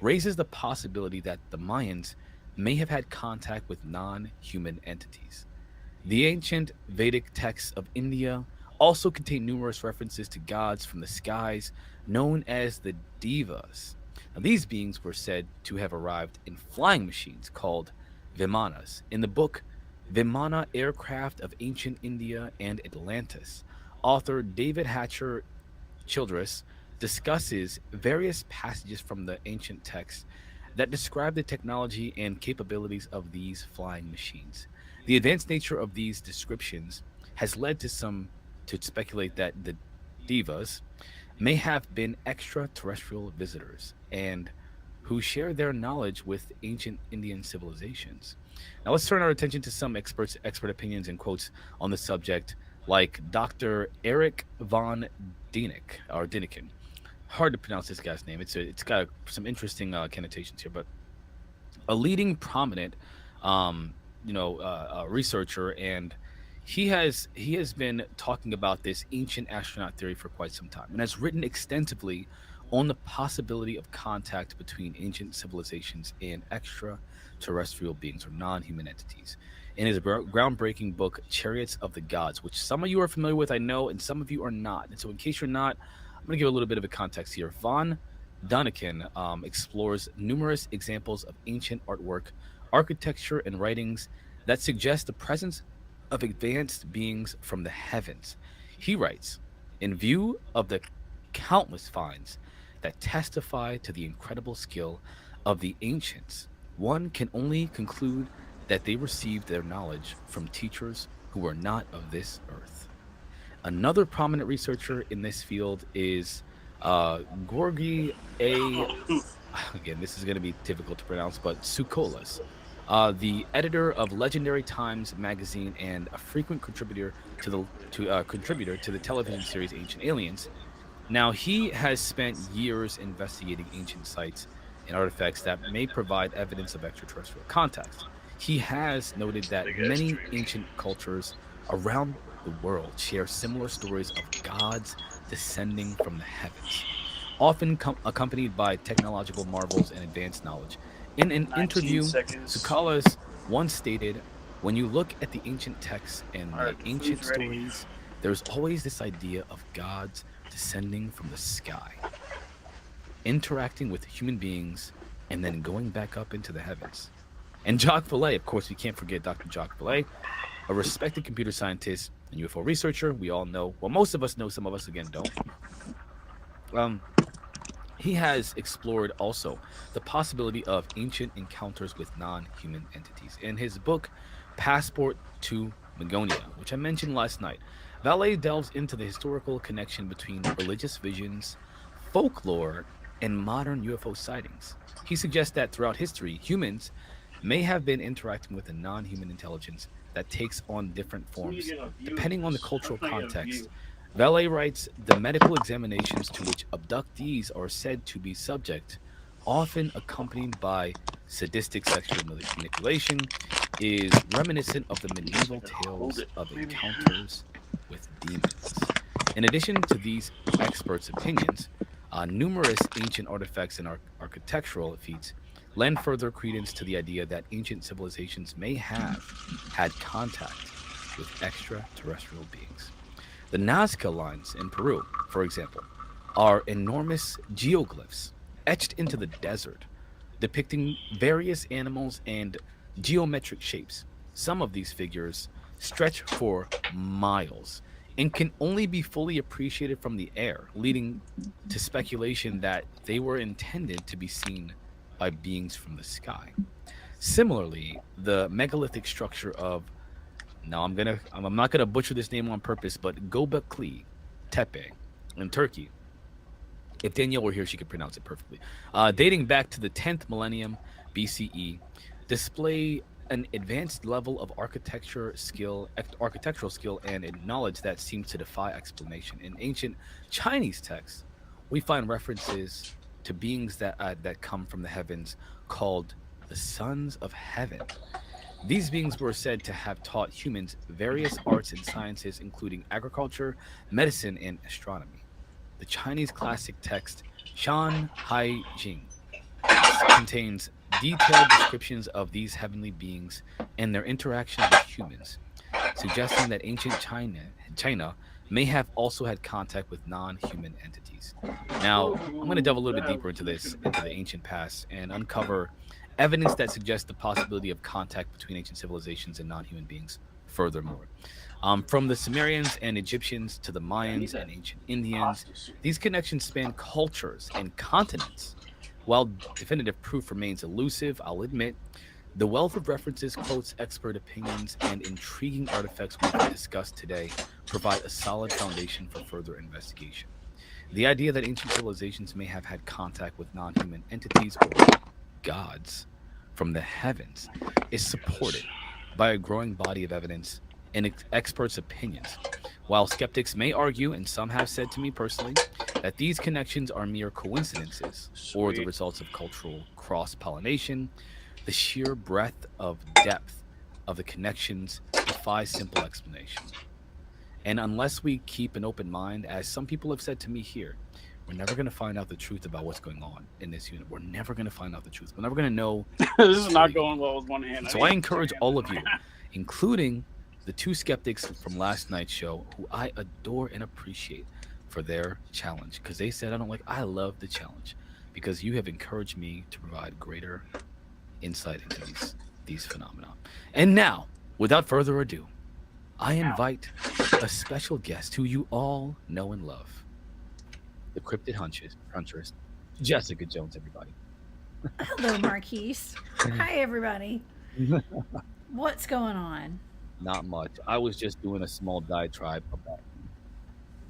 raises the possibility that the Mayans may have had contact with non-human entities. The ancient Vedic texts of India also contain numerous references to gods from the skies known as the Devas. Now, these beings were said to have arrived in flying machines called Vimanas. In the book Vimana Aircraft of Ancient India and Atlantis, author David Hatcher Childress discusses various passages from the ancient texts that describe the technology and capabilities of these flying machines. The advanced nature of these descriptions has led to some to speculate that the Devas may have been extraterrestrial visitors and who share their knowledge with ancient Indian civilizations. Now let's turn our attention to some expert opinions and quotes on the subject, like Dr. Eric von Diniken. Hard to pronounce this guy's name. It's got some interesting connotations here, but a leading prominent researcher, and he has been talking about this ancient astronaut theory for quite some time and has written extensively on the possibility of contact between ancient civilizations and extraterrestrial beings or non-human entities. In his groundbreaking book, Chariots of the Gods, which some of you are familiar with, I know, and some of you are not. And so in case you're not, I'm going to give a little bit of a context here. Von Daniken explores numerous examples of ancient artwork, architecture, and writings that suggest the presence of advanced beings from the heavens. He writes, in view of the countless finds that testify to the incredible skill of the ancients, one can only conclude that they received their knowledge from teachers who were not of this earth. Another prominent researcher in this field is Gorgi A. Again, this is going to be difficult to pronounce, but Tsoukalos, the editor of Legendary Times magazine and a frequent contributor to the television series Ancient Aliens. Now, he has spent years investigating ancient sites and artifacts that may provide evidence of extraterrestrial contact. He has noted that many ancient cultures around the world share similar stories of gods descending from the heavens, often accompanied by technological marvels and advanced knowledge. In an interview, Tsoukalos once stated, when you look at the ancient texts and the ancient stories, there's always this idea of gods descending from the sky, interacting with human beings, and then going back up into the heavens. And Jacques Vallée, of course, we can't forget Dr. Jacques Vallée, a respected computer scientist and UFO researcher. We all know, well, most of us know, some of us, again, don't. He has explored also the possibility of ancient encounters with non-human entities. In his book, Passport to Magonia, which I mentioned last night, Vallée delves into the historical connection between religious visions, folklore, and modern UFO sightings. He suggests that throughout history, humans may have been interacting with a non-human intelligence that takes on different forms depending on the cultural context. Vallée writes, the medical examinations to which abductees are said to be subject, often accompanied by sadistic sexual manipulation, is reminiscent of the medieval tales of encounters with demons. In addition to these experts' opinions, numerous ancient artifacts and architectural feats lend further credence to the idea that ancient civilizations may have had contact with extraterrestrial beings. The Nazca lines in Peru, for example, are enormous geoglyphs etched into the desert, depicting various animals and geometric shapes. Some of these figures stretch for miles and can only be fully appreciated from the air, leading to speculation that they were intended to be seen by beings from the sky. Similarly, the megalithic structure of, now I'm not gonna butcher this name on purpose, but Göbekli Tepe in Turkey. If Danielle were here, she could pronounce it perfectly. Dating back to the 10th millennium BCE, display an advanced level of architectural skill and knowledge that seems to defy explanation. In ancient Chinese texts, we find references to beings that come from the heavens called the sons of heaven. These beings were said to have taught humans various arts and sciences, including agriculture, medicine, and astronomy. The Chinese classic text Shan Hai Jing contains detailed descriptions of these heavenly beings and their interactions with humans, suggesting that ancient China may have also had contact with non-human entities. Now, I'm going to delve a little bit deeper into the ancient past, and uncover evidence that suggests the possibility of contact between ancient civilizations and non-human beings. Furthermore, from the Sumerians and Egyptians to the Mayans and ancient Indians, these connections span cultures and continents. While definitive proof remains elusive, I'll admit, the wealth of references, quotes, expert opinions, and intriguing artifacts we've discussed today provide a solid foundation for further investigation. The idea that ancient civilizations may have had contact with non-human entities or gods from the heavens is supported by a growing body of evidence and experts' opinions. While skeptics may argue, and some have said to me personally, that these connections are mere coincidences or the results of cultural cross-pollination, the sheer breadth of depth of the connections defies simple explanation. And unless we keep an open mind, as some people have said to me here, we're never going to find out the truth about what's going on in this unit. We're never going to find out the truth. We're never going to know. This is not going well with one hand. So I encourage all of you, including the two skeptics from last night's show, who I adore and appreciate for their challenge, because they said, I love the challenge, because you have encouraged me to provide greater insight into these phenomena. And now, without further ado, I invite a special guest who you all know and love, the cryptid huntress, Jessica Jones, everybody. Hello, Marquise. Hi, everybody. What's going on? Not much. I was just doing a small diatribe about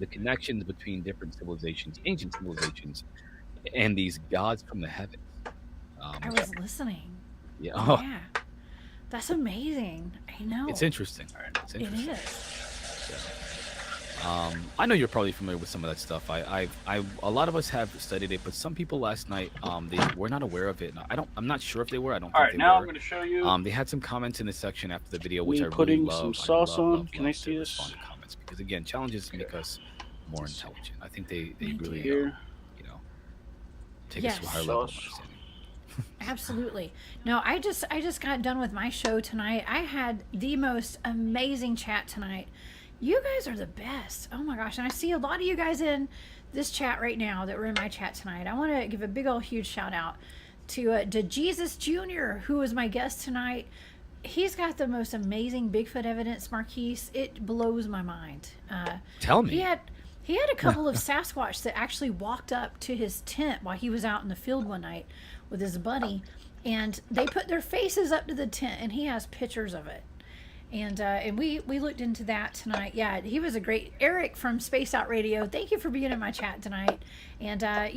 the connections between different civilizations, ancient civilizations, and these gods from the heavens. I was listening. Yeah. Yeah. That's amazing. I know. It's interesting. It's interesting. It is. Yeah. I know you're probably familiar with some of that stuff. A lot of us have studied it, but some people last night, they were not aware of it. I'm not sure if they were. I don't. All think right, they now were. I'm going to show you. They had some comments in the section after the video, which Me I really putting love. some sauce on. Can I to see this? respond to comments, because again, challenges make us more intelligent. I think they really Here. Take us to a higher level of understanding. Absolutely. No, I just got done with my show tonight. I had the most amazing chat tonight. You guys are the best. Oh my gosh. And I see a lot of you guys in this chat right now that were in my chat tonight. I want to give a big old huge shout out to Jesus Jr., who was my guest tonight. He's got the most amazing Bigfoot evidence, Marquise. It blows my mind. Tell me. He had a couple of Sasquatch that actually walked up to his tent while he was out in the field one night with his buddy, and they put their faces up to the tent, and he has pictures of it. And we looked into that tonight. Yeah, he was a great Eric from Space Out Radio. Thank you for being in my chat tonight. And I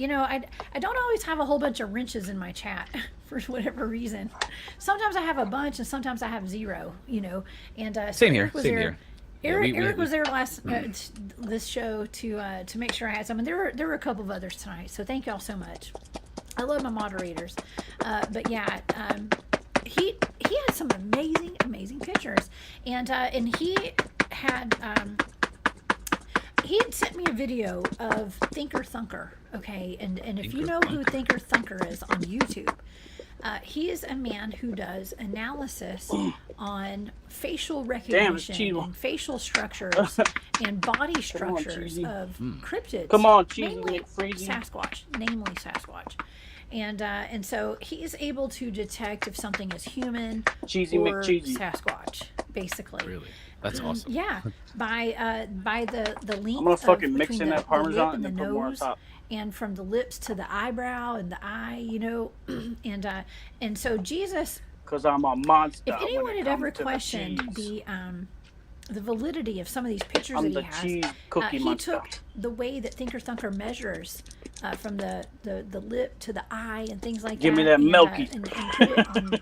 don't always have a whole bunch of wrenches in my chat for whatever reason. Sometimes I have a bunch, and sometimes I have zero. And so same here. Eric was there last this show to make sure I had some, and there were a couple of others tonight. So thank you all so much. I love my moderators, but yeah, he had some amazing pictures, and he had sent me a video of Thinker Thunker. Okay, and if you know who Thinker Thunker is on YouTube. He is a man who does analysis on facial recognition and facial structures and body structures of cryptids. Come on, Cheesy namely McFreezy. Sasquatch. And so he's able to detect if something is human Cheesy or McCheesy. Sasquatch, basically. Really? That's awesome. Yeah, by the length I'm gonna fucking of mix between in the that Parmesan lip and and the then put more on nose, top. and from the lips to the eyebrow and the eye, and so Jesus. Because I'm a monster. If anyone had ever questioned the validity of some of these pictures I'm that the cheese cookie he monster. took the way that Thinker Thunker measures from the lip to the eye and things like Give that. me that and, milky. and put it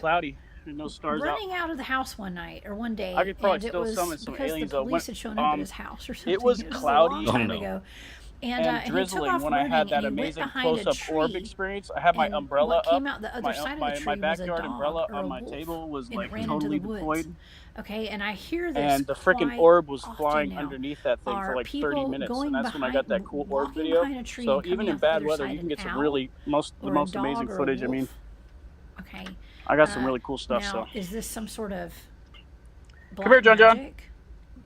cloudy. no stars out. running out of the house one night or one day, I could probably and it still was summon some because aliens. the police had shown up at his house or something. It was a long cloudy time ago. And he took drizzling off when I running, had that and he went amazing behind a close-up orb tree, experience. I had my and umbrella what came out the other my, side my, of the my tree was a backyard dog umbrella or a on my wolf, table was and like it ran totally into the woods. deployed. Okay, and I hear this And the freaking quite orb was often flying now. underneath that thing for Are like 30 people minutes, going and that's when I got that cool orb walking video. behind a tree So and coming even in out the bad other weather, side you can an get some owl really the or a most dog amazing or a footage. I mean, wolf? Okay. I got some really cool stuff. Now, So is this some sort of black come here, John. magic?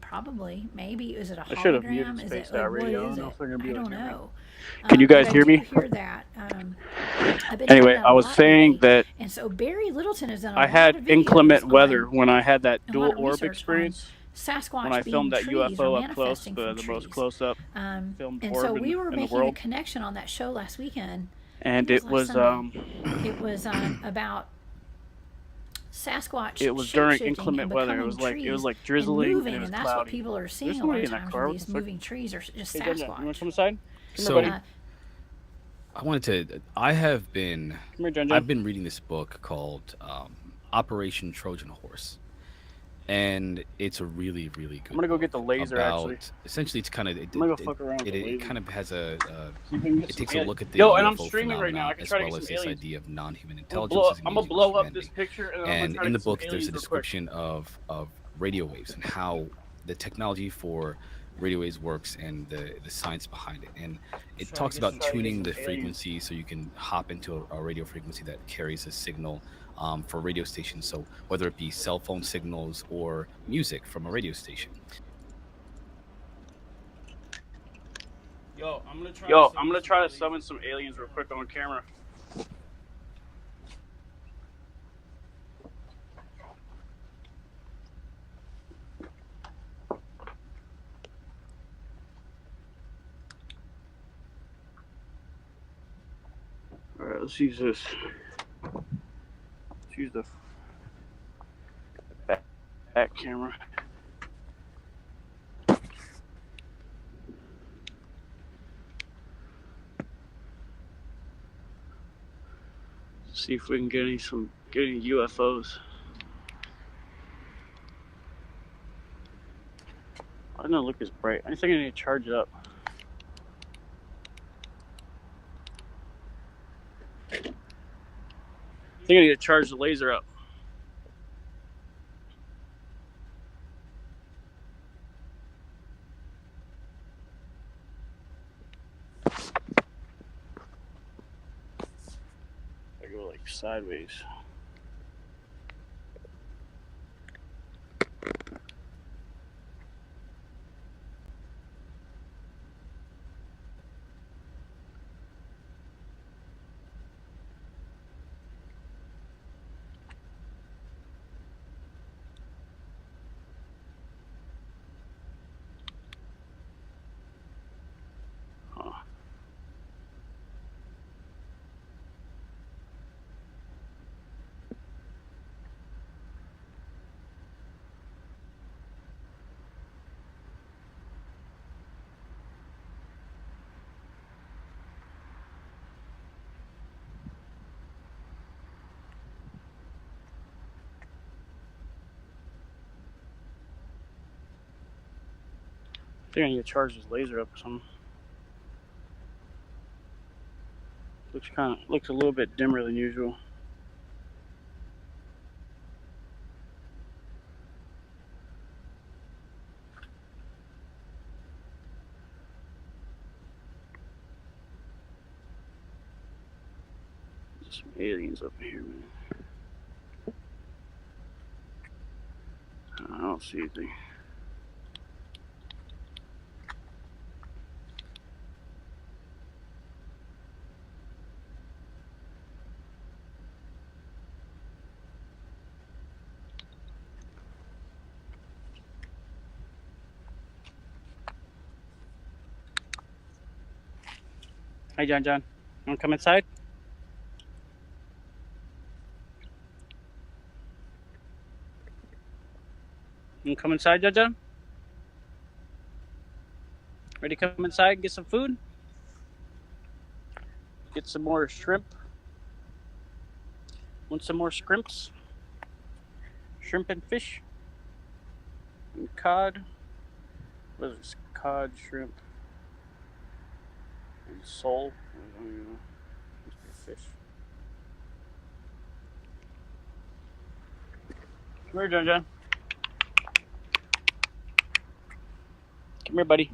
Probably. Maybe. Is it a hologram? I should have muted Is Space it, like, Out what Radio. I is don't know it? if they're gonna be I able don't to hear me. know. Can you guys But hear me? I do hear that. I've been Anyway, hearing that I a was lot saying lately. that And so Barry Littleton has done a I lot had of videos inclement on weather when I had that a lot dual of orb research experience. on Sasquatch When I filmed that being trees or UFO up close, manifesting from the most trees. close-up filmed And orb so we were in the making a world. connection on that show last weekend. And I it think was last Sunday. It was about Sasquatch. it was during shape-shifting inclement and weather. It becoming was like trees drizzling and moving, and it was and that's cloudy. what people are seeing There's a lot somebody of in that times. car. Where What these the fuck? moving trees are just Hey, John, Sasquatch. you want to come inside? Come So here, buddy. I wanted to. I have been. Come here, John, John. I've been reading this book called Operation Trojan Horse, and it's a really, really good. I'm gonna go get the book laser, about, actually. Essentially, it's kind of. I'm gonna go fuck around with the It laser. kind of has a. See if we can get It takes some a look at the Yo, and I'm UFO streaming right now. I phenomena can as try to well get as some this aliens. idea of non-human I'm intelligence. gonna blow up this picture, and I'm gonna And try in to the get some book, there's aliens a real quick. description of radio waves and how the technology for radio waves works and the science behind it. And it talks about tuning the frequency so you can hop into a radio frequency that carries a signal for radio stations. So whether it be cell phone signals or music from a radio station. Yo, I'm gonna try to summon some aliens real quick on camera. All right, let's use this. Let's use the back camera. See if we can get any UFOs. I don't know, look as bright. I think I need to charge it up. I think I need to charge the laser up. I go like sideways. I think I need to charge this laser up or something. Looks a little bit dimmer than usual. There's some aliens up here, man. I don't see anything. Hi, John. You want to come inside? You want to come inside, John? Ready to come inside and get some food? Get some more shrimp? Want some more scrimps? shrimp and fish, and cod. What is this? Cod, shrimp, and sole. I don't even know. Fish. Come here, John John. Come here, buddy.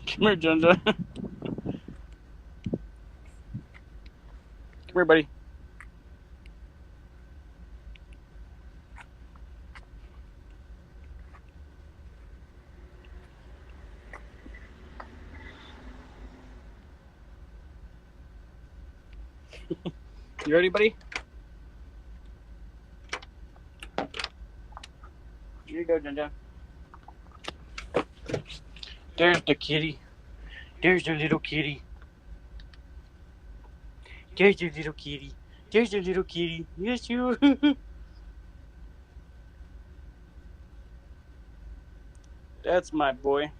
Come here, John John. Come here, buddy. You ready, buddy? Here you go, John John. There's the kitty. There's the little kitty. There's the little kitty. There's the little kitty. Yes, you. That's my boy.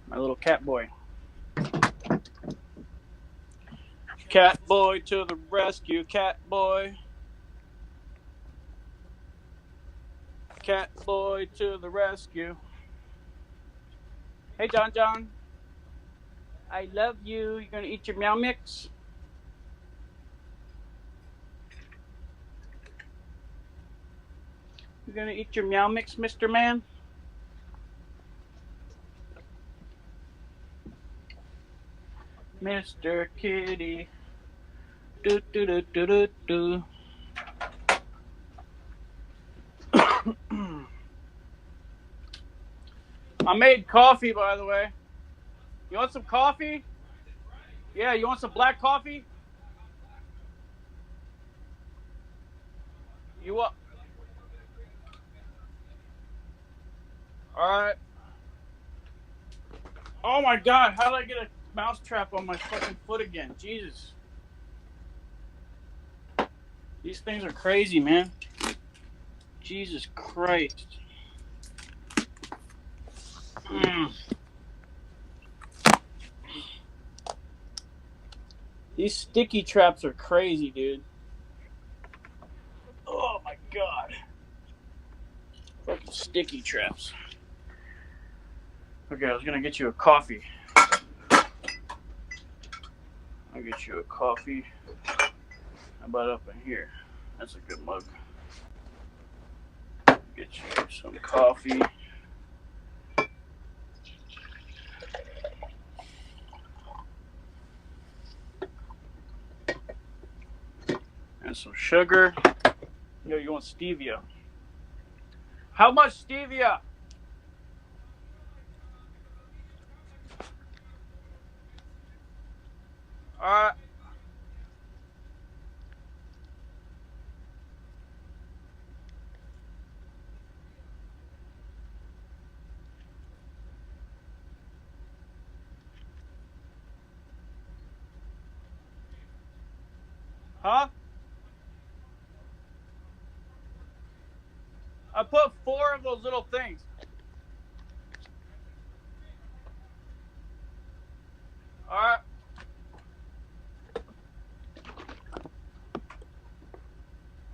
My little cat boy. Cat boy to the rescue, cat boy. Cat boy to the rescue. Hey, John John. I love you. You gonna eat your meow mix? You gonna eat your meow mix, Mr. Man? Mr. Kitty. Do do do do do do. I made coffee, by the way. You want some coffee? Yeah, you want some black coffee? You want? All right. Oh my God! How did I get a mouse trap on my fucking foot again? Jesus. These things are crazy, man. Jesus Christ. These sticky traps are crazy, dude. Oh my God. Fucking sticky traps. Okay, I was gonna get you a coffee. I'll get you a coffee. How about up in here? That's a good mug. Get you some coffee. And some sugar. Yo, you want stevia? How much stevia? Alright. Huh? I put 4 of those little things. Alright.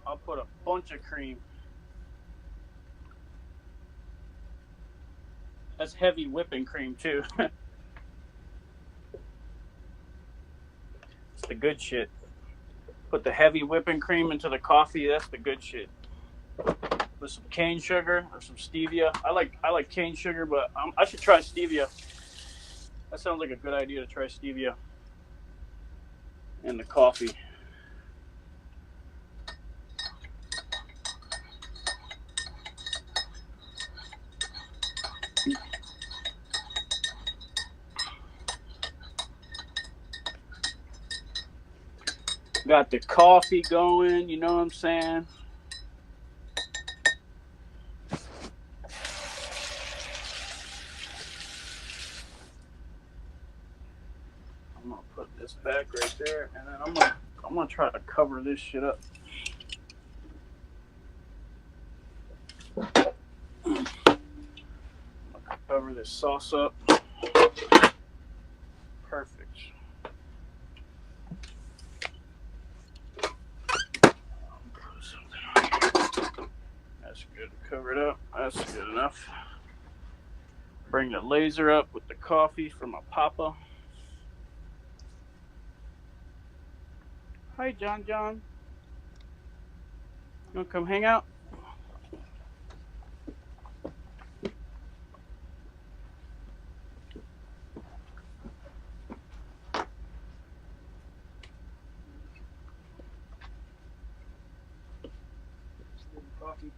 I'll put a bunch of cream. That's heavy whipping cream too. It's the good shit. Put the heavy whipping cream into the coffee. That's the good shit. With some cane sugar or some stevia. I like cane sugar, but I should try stevia. That sounds like a good idea to try stevia in the coffee. Got the coffee going, you know what I'm saying? back right there, and then I'm gonna try to cover this shit up. Cover this sauce up. Perfect. That's good. Cover it up. That's good enough. Bring the laser up with the coffee from my papa. Hi, John. You wanna come hang out? Coffee.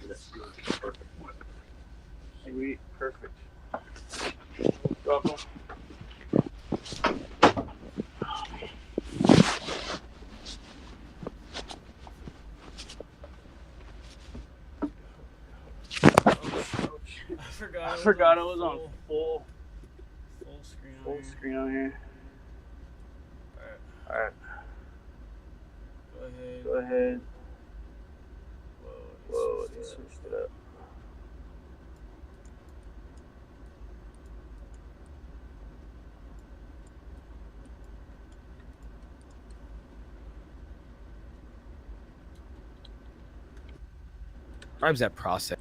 That's good. Perfect. Sweet. Perfect. Welcome. I forgot it was on full screen on here. All right. Go ahead. Whoa, they switched it up. Describes that process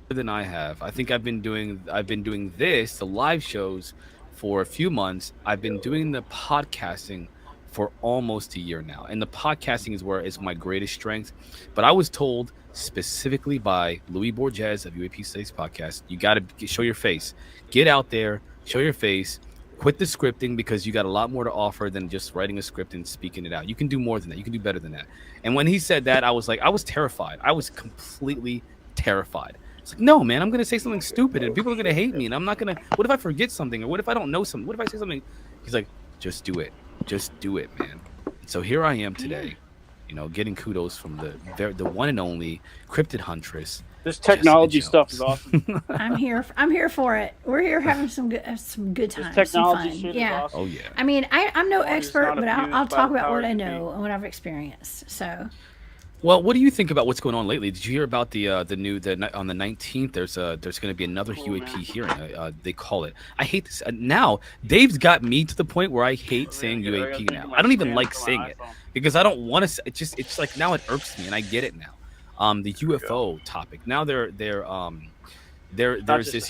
than I have. I think I've been doing this, the live shows, for a few months. I've been doing the podcasting for almost a year now, and the podcasting is my greatest strength. But I was told specifically by Louis Borges of UAP Studies Podcast, you got to show your face, get out there, show your face, quit the scripting, because you got a lot more to offer than just writing a script and speaking it out. You can do more than that. You can do better than that. And when he said that, I was terrified. I was completely terrified. It's like, no, man, I'm going to say something stupid and people are going to hate me, and I'm not going to, what if I forget something, or what if I don't know something? What if I say something? He's like, just do it. Just do it, man. So here I am today, getting kudos from the one and only cryptid huntress. This technology stuff is awesome. I'm here for it. We're here having some good times. This technology some fun. shit Yeah. is awesome. Oh yeah. I mean, I'm no expert, but I'll talk about what I powers know and what I've experienced. So. Well, what do you think about what's going on lately? Did you hear about the on the 19th? There's going to be another UAP hearing. They call it. I hate this. Now Dave's got me to the point where I hate saying UAP now. I don't even like saying it because I don't want to. It's like now it irks me, and I get it now. The UFO topic. Now there's this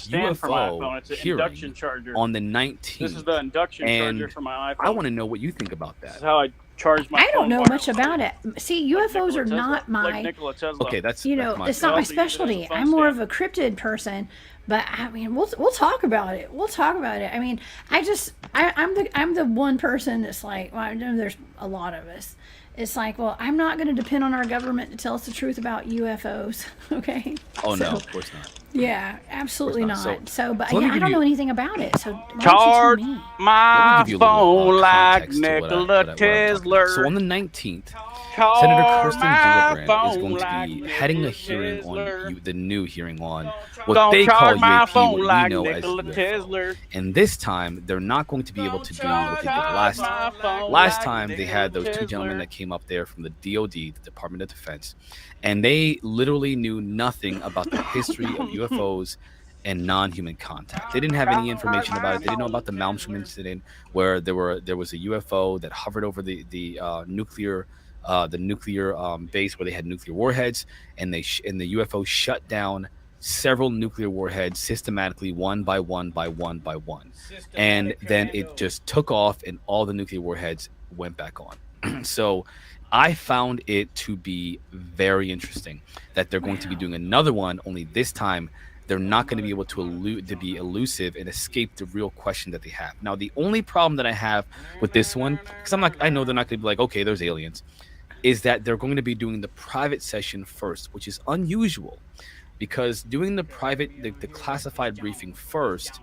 UFO hearing on the 19th. This is the induction charger for my iPhone. I want to know what you think about that. This is how I charge my I don't phone know wireless. much about it. See, UFOs are not my. Like Nikola Tesla. Okay, that's it's not my specialty. I'm more of a cryptid person. But I mean, we'll talk about it. We'll talk about it. I mean, I'm the one person that's like, well, I know there's a lot of us. It's like, well, I'm not going to depend on our government to tell us the truth about UFOs. Okay. Oh no, of course not. Yeah, absolutely not. But let me yeah, I give don't you- know anything about it. So why don't you Charge tell me? my give you a little, phone like context to what Nikola what I'm talking Tesla. about. So on the 19th, Charge Senator Kirsten my Gillibrand is phone going to like be heading a hearing on the new hearing on what Don't they call charge my UAP, phone what we like know as Nikola UFO. Tesla. And this time, they're not going to be able to do what they did last time. Last time, they had those two gentlemen that came up there from the DOD, the Department of Defense, and they literally knew nothing about the history of UFOs and non-human contact. They didn't have any information about it. They didn't know about the Malmstrom incident, where there was a UFO that hovered over the nuclear base where they had nuclear warheads, and the UFO shut down several nuclear warheads systematically, one by one by one by one, and then it just took off, and all the nuclear warheads went back on. So I found it to be very interesting that they're going to be doing another one, only this time they're not going to be able to be elusive and escape the real question that they have. Now, the only problem that I have with this one, because I know they're not going to be like, okay, there's aliens, is that they're going to be doing the private session first, which is unusual, because doing the classified briefing first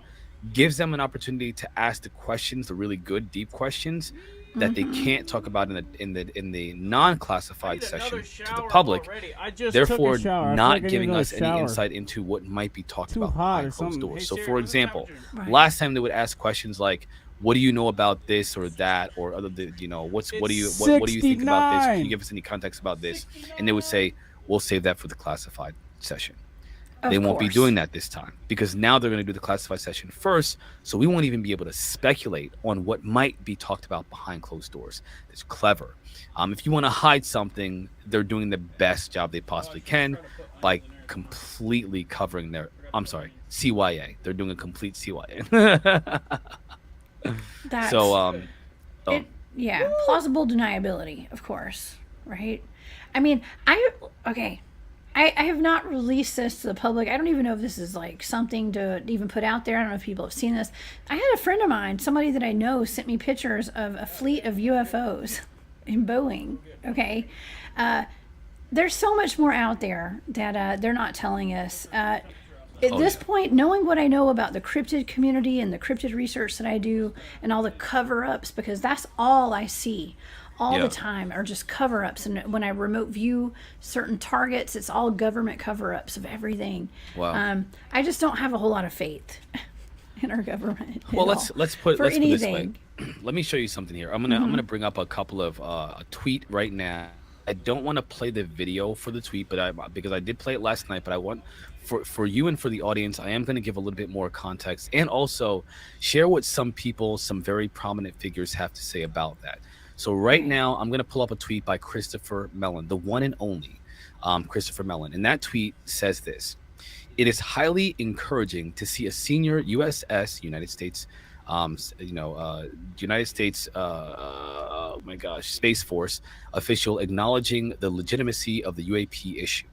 gives them an opportunity to ask the questions, the really good, deep questions, that they can't talk about in the non-classified session to the public, therefore not giving us any insight into what might be talked about behind closed doors. So, for example, last time they would ask questions like, "What do you know about this or that?" or other, what do you think about this? Can you give us any context about this? And they would say, "We'll save that for the classified session." They won't be doing that this time because now they're going to do the classified session first, so we won't even be able to speculate on what might be talked about behind closed doors. It's clever. If you want to hide something, they're doing the best job they possibly can by completely covering their. I'm sorry, CYA. They're doing a complete CYA. That's, so, yeah, plausible deniability, of course, right? I mean, I have not released this to the public. I don't even know if this is like something to even put out there. I don't know if people have seen this. I had a friend of mine, somebody that I know, sent me pictures of a fleet of UFOs in Boeing. Okay. There's so much more out there that they're not telling us. At this point, knowing what I know about the cryptid community and the cryptid research that I do and all the cover-ups, because that's all I see all the time are just cover-ups. And when I remote view certain targets, it's all government cover-ups of everything. Wow. I just don't have a whole lot of faith in our government. Well, let's put it this way. Let me show you something here. I'm gonna bring up a couple of a tweet right now. I don't want to play the video for the tweet, but because I did play it last night, but I want for you and for the audience, I am going to give a little bit more context and also share what some people, some very prominent figures have to say about that. So right now, I'm going to pull up a tweet by Christopher Mellon, the one and only Christopher Mellon. And that tweet says this: "It is highly encouraging to see a senior USS, United States, Space Force official acknowledging the legitimacy of the UAP issue,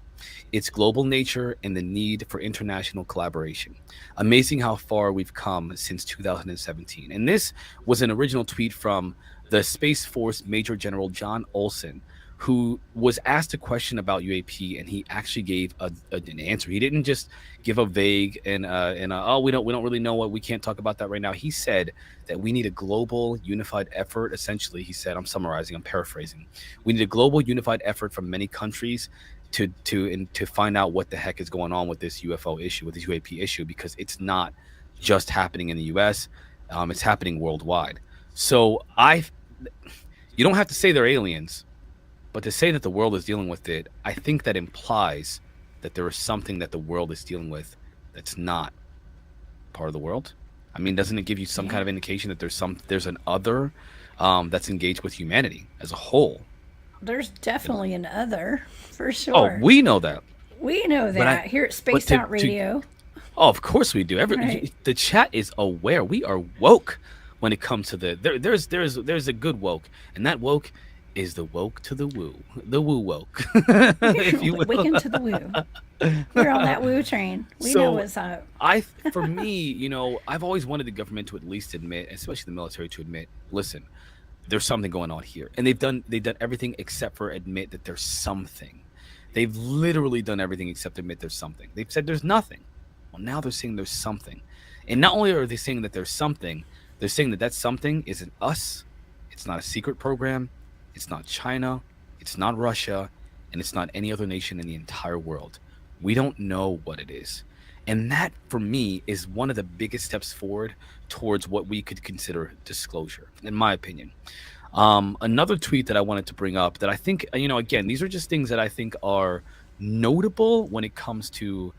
its global nature, and the need for international collaboration. Amazing how far we've come since 2017." And this was an original tweet from the Space Force Major General John Olson, who was asked a question about UAP, and he actually gave an answer. He didn't just give a vague we don't really know what, we can't talk about that right now. He said that we need a global unified effort. Essentially, he said, I'm summarizing, I'm paraphrasing. We need a global unified effort from many countries to find out what the heck is going on with this UFO issue, with this UAP issue, because it's not just happening in the US, it's happening worldwide. So you don't have to say they're aliens, but to say that the world is dealing with it, I think that implies that there is something that the world is dealing with that's not part of the world. I mean, doesn't it give you some kind of indication that there's an other that's engaged with humanity as a whole? There's definitely an other, for sure. Oh, we know that. We know that here at Spaced Out Radio. Oh, of course we do. The chat is aware. We are woke when it comes to there's a good woke, and that woke is the woke to the woo woke. If you will. Waking to the woo. We're on that woo train. We know what's up. For me, I've always wanted the government to at least admit, especially the military, to admit, listen, there's something going on here. And they've done everything except for admit that there's something. They've literally done everything except admit there's something. They've said there's nothing. Well, now they're saying there's something. And not only are they saying that there's something, they're saying that something isn't us. It's not a secret program. It's not China. It's not Russia. And it's not any other nation in the entire world. We don't know what it is. And that, for me, is one of the biggest steps forward towards what we could consider disclosure, in my opinion. Another tweet that I wanted to bring up that I think, again, these are just things that I think are notable when it comes to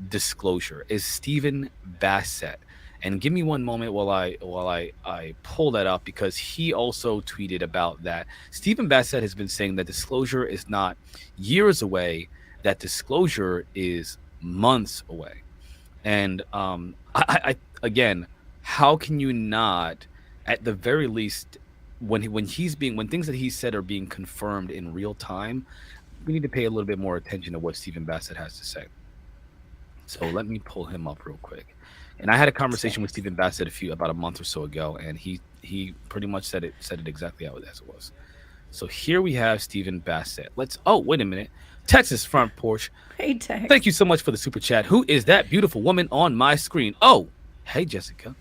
disclosure, is Stephen Bassett. And give me one moment while I pull that up, because he also tweeted about that. Stephen Bassett has been saying that disclosure is not years away, that disclosure is months away. And I again, how can you not, at the very least, when things that he said are being confirmed in real time, we need to pay a little bit more attention to what Stephen Bassett has to say. So let me pull him up real quick. And I had a conversation with Stephen Bassett about a month or so ago, and he pretty much said it exactly as it was. So here we have Stephen Bassett. Wait a minute. Texas Front Porch. Hey, Tex. Thank you so much for the super chat. Who is that beautiful woman on my screen? Oh, hey, Jessica.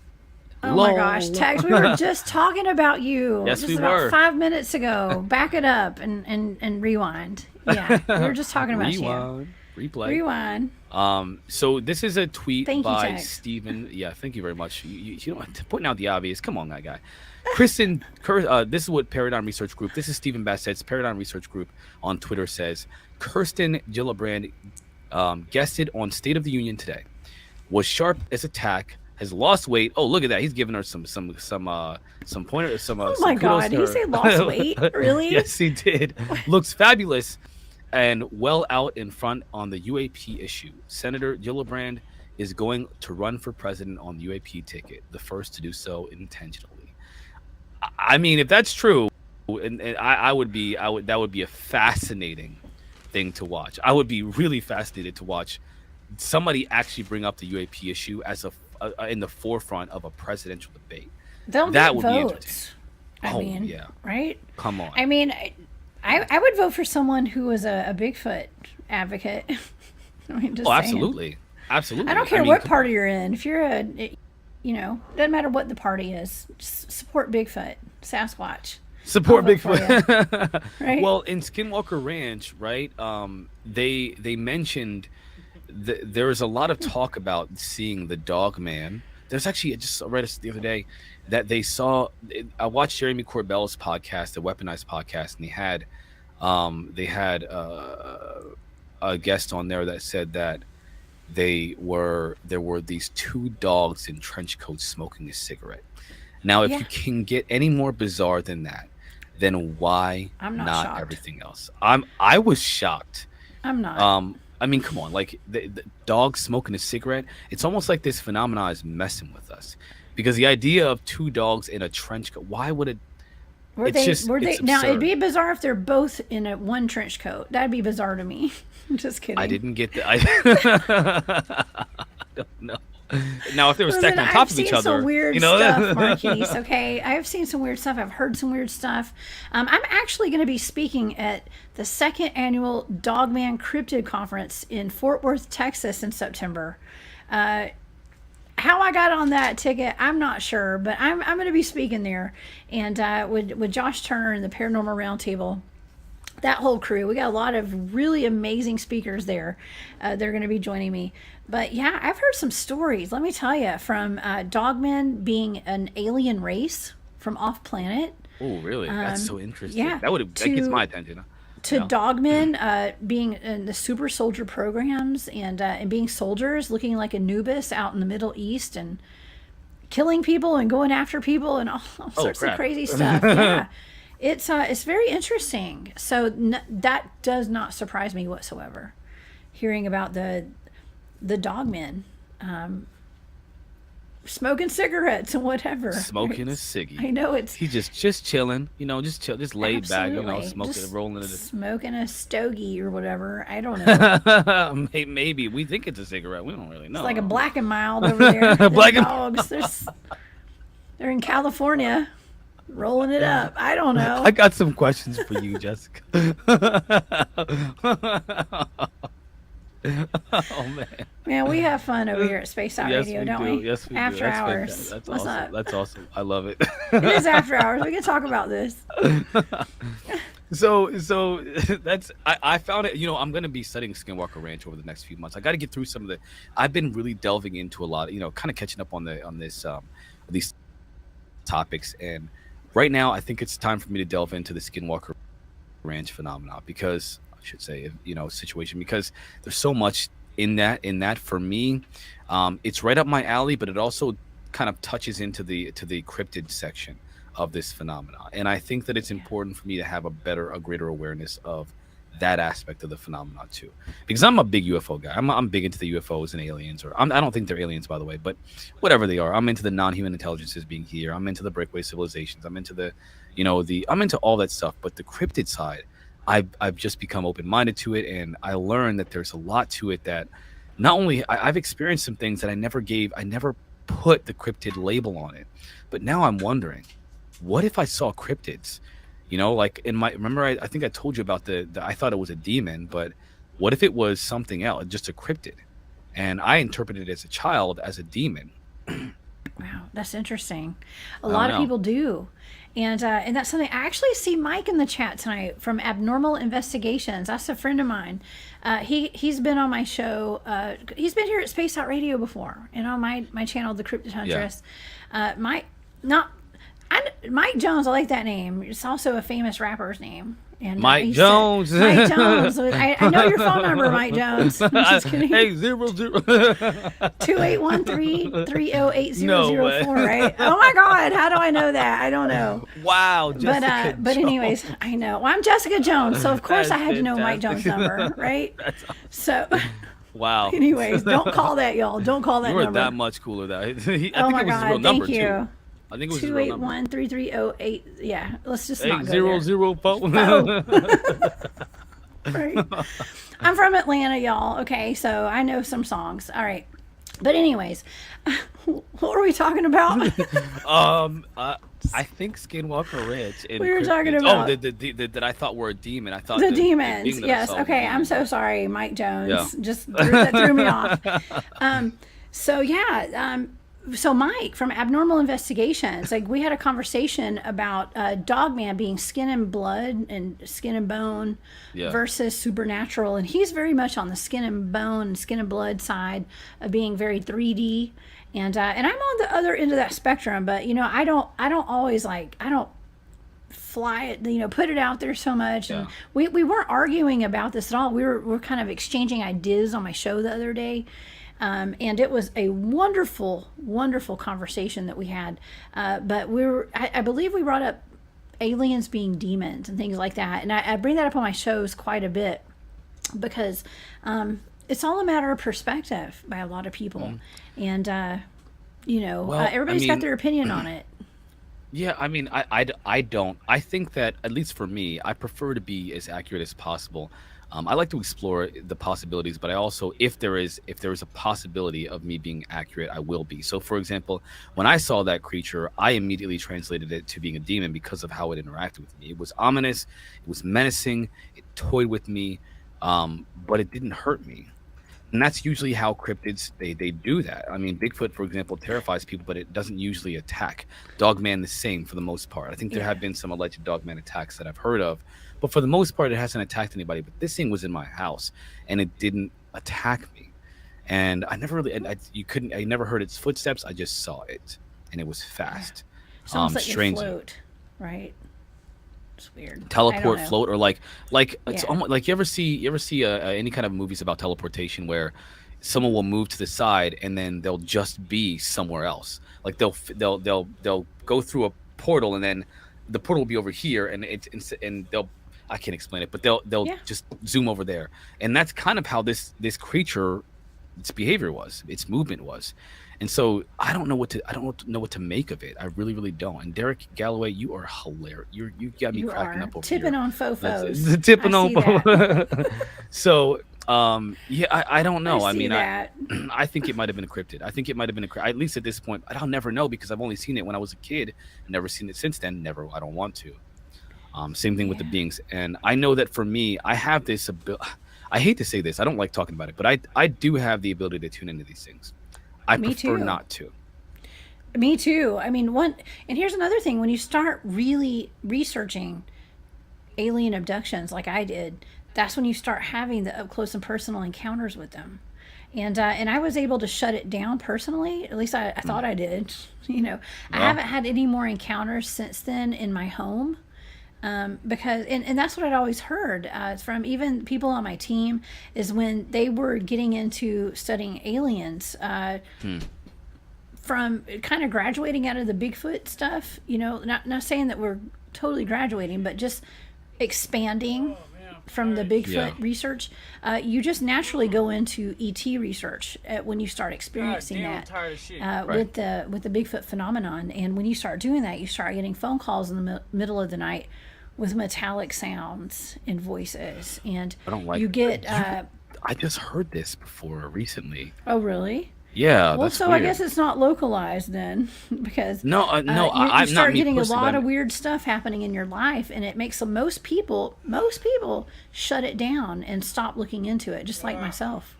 Oh my gosh, Tex, we were just talking about you Yes, just we about were. 5 minutes ago. Back it up and rewind. Yeah, we were just talking about Rewind, you. replay. Rewind. So this is a tweet Thank you, by Tex. Stephen. Yeah, thank you very much. You know, pointing out the obvious. Come on, that guy. Kristen, this is what Paradigm Research Group. This is Stephen Bassett's Paradigm Research Group on Twitter says. Kirsten Gillibrand guested on State of the Union today. Was sharp as attack. Has lost weight. Oh, look at that. He's giving her some pointers. Oh my God, did he say lost weight? Really? Yes, he did. Looks fabulous and well out in front on the UAP issue. Senator Gillibrand is going to run for president on the UAP ticket, the first to do so intentionally. I mean, if that's true, and that would be a fascinating thing to watch. I would be really fascinated to watch somebody actually bring up the UAP issue as in the forefront of a presidential debate. They'll that get would votes. be entertaining. I mean, yeah, right? Come on. I mean, I would vote for someone who was a Bigfoot advocate. I mean, just saying. Absolutely. Absolutely. I don't care what party you're in. If you're doesn't matter what the party is, just support Bigfoot, Sasquatch. Support I'll vote for Bigfoot. you. Right? Well, in Skinwalker Ranch, right? They mentioned there is a lot of talk about seeing the dog man. There's actually, I just read it the other day that they saw. I watched Jeremy Corbell's podcast, the Weaponized podcast, and they had a guest on there that said that there were these two dogs in trench coats smoking a cigarette. Now, if you can get any more bizarre than that, then why I'm not not shocked. everything else? I was shocked. I'm not. I mean, come on, like the dog smoking a cigarette. It's almost like this phenomenon is messing with us, because the idea of two dogs in a trench coat. Why would it? It's Now it'd be bizarre if they're both in one trench coat. That'd be bizarre to me. I'm just kidding. I didn't get that. I don't know. Now, if they were stacked on top of each other, I've seen some weird you know, stuff, Marquise. Okay, I've seen some weird stuff. I've heard some weird stuff. I'm actually going to be speaking at the 2nd annual Dogman Cryptid Conference in Fort Worth, Texas, in September. How I got on that ticket, I'm not sure, but I'm going to be speaking there, and with Josh Turner and the Paranormal Roundtable. That whole crew. We got a lot of really amazing speakers there. They're going to be joining me. But yeah, I've heard some stories, let me tell you, from dogmen being an alien race from off planet. Oh, really? That's so interesting. Yeah. That gets my attention. To dogmen being in the super soldier programs and being soldiers, looking like Anubis out in the Middle East and killing people and going after people and all sorts of crazy stuff. Yeah. It's very interesting. So that does not surprise me whatsoever. Hearing about the dogmen smoking cigarettes and whatever. Smoking a ciggy. I know it's. He's just chilling, just chill, just laid back, smoking, just rolling it. Smoking a stogie or whatever. I don't know. Maybe we think it's a cigarette. We don't really know. It's like a Black and Mild over there. Black and dogs. They're in California. Rolling it up. I don't know. I got some questions for you, Jessica. Oh man. Man, we have fun over here at Space Out Radio, don't we? Yes, we after do. hours. That's What's awesome. up? That's awesome. I love it. It is after hours. We can talk about this. So that's I found it. I'm going to be studying Skinwalker Ranch over the next few months. I got to get through some of the. I've been really delving into a lot. Kind of catching up on these topics, and right now I think it's time for me to delve into the Skinwalker Ranch phenomena, because I should say situation, because there's so much in that for me. It's right up my alley, but it also kind of touches into the cryptid section of this phenomena, and I think that it's important for me to have a greater awareness of that aspect of the phenomenon too, because I'm a big UFO guy. I'm big into the UFOs and aliens, I don't think they're aliens, by the way, but whatever they are. I'm into the non-human intelligences being here. I'm into the breakaway civilizations. I'm into I'm into all that stuff. But the cryptid side, I've just become open-minded to it, and I learned that there's a lot to it that not only I've experienced some things that I never put the cryptid label on it, but now I'm wondering, what if I saw cryptids? Like remember I think I told you about the I thought it was a demon, but what if it was something else, just a cryptid? And I interpreted it as a child as a demon. Wow, that's interesting. A lot of people do. And that's something. I actually see Mike in the chat tonight from Abnormal Investigations. That's a friend of mine. He's been on my show. He's been here at Space Out Radio before, and on my channel, The Cryptid Huntress. Mike Jones. I like that name. It's also a famous rapper's name. And Mike Jones. Mike Jones. I know your phone number, Mike Jones. I'm just kidding. Hey, 00. 2813-308-004, right? Oh my God, how do I know that? I don't know. Wow, Jessica but anyways, I know. Well, I'm Jessica Jones, so of course I had to know Mike Jones' number, right? So. Wow. Anyways, don't call that, y'all. Don't call that number. You were that much cooler. I think oh my it was God, his real number thank you. too. I think it was 281-3308. Yeah, let's just not go 8004. Right. I'm from Atlanta, y'all. Okay, so I know some songs. All right, but anyways, what were we talking about? I think Skinwalker Ridge. We were talking about that I thought were a demon. I thought the demons. Yes. Okay, I'm so sorry, Mike Jones. Just threw me off. So Mike from Abnormal Investigations, like we had a conversation about Dogman being skin and blood and skin and bone versus supernatural, and he's very much on the skin and bone, skin and blood side of being very 3D, and I'm on the other end of that spectrum. But I don't always fly it, put it out there so much. And we weren't arguing about this at all. We're kind of exchanging ideas on my show the other day. And it was a wonderful, wonderful conversation that we had. But I believe we brought up aliens being demons and things like that. And I bring that up on my shows quite a bit because it's all a matter of perspective by a lot of people. And, everybody's got their opinion on it. Yeah, I mean, I don't. I think that, at least for me, I prefer to be as accurate as possible. I like to explore the possibilities, but I also, if there is a possibility of me being accurate, I will be. So, for example, when I saw that creature, I immediately translated it to being a demon because of how it interacted with me. It was ominous, it was menacing, it toyed with me, but it didn't hurt me. And that's usually how cryptids, they do that. I mean, Bigfoot, for example, terrifies people, but it doesn't usually attack. Dogman the same for the most part. I think there have been some alleged Dogman attacks that I've heard of, but for the most part, it hasn't attacked anybody. But this thing was in my house, and it didn't attack me. And I never really, I never heard its footsteps. I just saw it, and it was fast. It's almost like you float, right? It's weird. Teleport, float, or like it's almost like you ever see any kind of movies about teleportation where someone will move to the side and then they'll just be somewhere else. Like they'll go through a portal and then the portal will be over here and they'll, I can't explain it, but they'll just zoom over there. And that's kind of how this creature, its behavior was, its movement was. And so I don't know what to make of it. I really, really don't. And Derek Galloway, you are hilarious. You got me cracking up over tipping on fofos. Tipping on. So I don't know. I mean, I think it might have been a cryptid. I think it might have been at least at this point. I'll never know because I've only seen it when I was a kid. Never seen it since then. Never. I don't want to. Same thing with the beings. And I know that for me, I have this ability. I hate to say this. I don't like talking about it, but I do have the ability to tune into these things. I prefer not to. Me too. I mean, and here's another thing. When you start really researching alien abductions like I did, that's when you start having the up close and personal encounters with them. And I was able to shut it down personally. At least I thought I did. I haven't had any more encounters since then in my home. Because and that's what I'd always heard from even people on my team is when they were getting into studying aliens from kind of graduating out of the Bigfoot stuff, not saying that we're totally graduating, but just expanding from the Bigfoot research. You just naturally go into ET research when you start experiencing that with the Bigfoot phenomenon. And when you start doing that, you start getting phone calls in the middle of the night with metallic sounds and voices, and I don't like you get. I just heard this before recently. Oh, really? Yeah. Well, so weird. I guess it's not localized then, because you start getting a lot of weird stuff happening in your life, and it makes most people shut it down and stop looking into it, just like myself.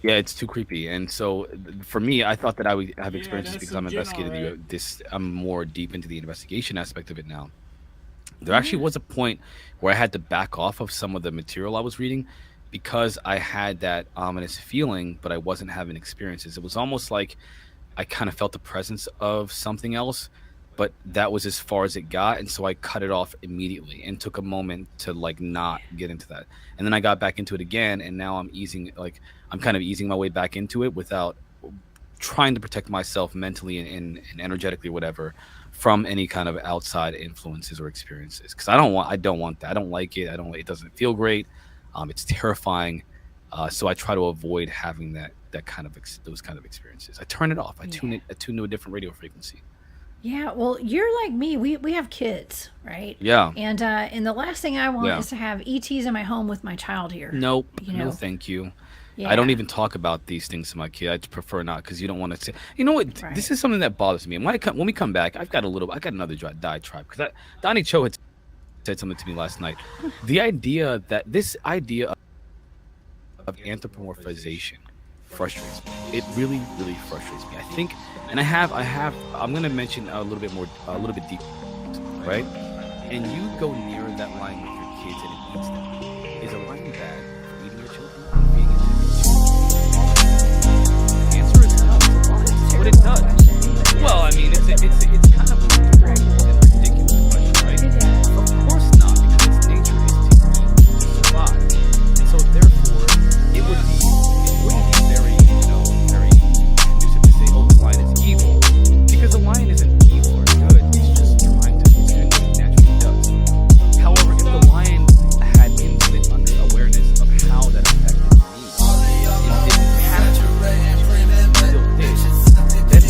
Yeah, it's too creepy. And so for me, I thought that I would have experiences because I'm investigating I'm more deep into the investigation aspect of it now. There actually was a point where I had to back off of some of the material I was reading because I had that ominous feeling, but I wasn't having experiences. It was almost like I kind of felt the presence of something else, but that was as far as it got. And so I cut it off immediately and took a moment to like not get into that. And then I got back into it again. And now I'm kind of easing my way back into it without trying to protect myself mentally and energetically or whatever from any kind of outside influences or experiences. Cause I don't want that. I don't like it. It doesn't feel great. It's terrifying. So I try to avoid having those kind of experiences. I turn it off. I tune to a different radio frequency. Yeah, well, you're like me. We have kids, right? Yeah. And the last thing I want is to have ETs in my home with my child here. Nope. No, thank you. Yeah. I don't even talk about these things to my kid. I prefer not because you don't want to say. You know what? Right. This is something that bothers me. When we come back, I got another diatribe because Donnie Cho had said something to me last night. This idea of anthropomorphization frustrates me. It really, really frustrates me. I think, and I'm going to mention a little bit deeper, right? And you go near that line with your kids and it eats them. Is a line bad for eating your children or being The answer is no. But it does. Well, I mean, it's kind of a ridiculous question, right? Of course not, because its nature is to survive. And so therefore, it wouldn't be very conducive to say, oh, the lion is evil. Because the lion isn't evil or good, it's just trying to do what it naturally does. However, if the lion had infinite awareness of how that affected me, it didn't have to, it still did.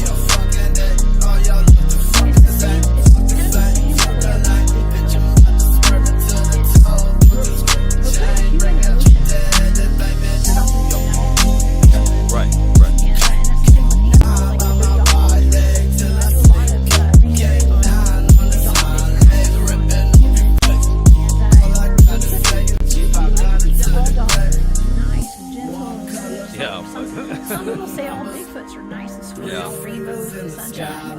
Some people say all Bigfoots are nice and sweet, rainbows and sunshine,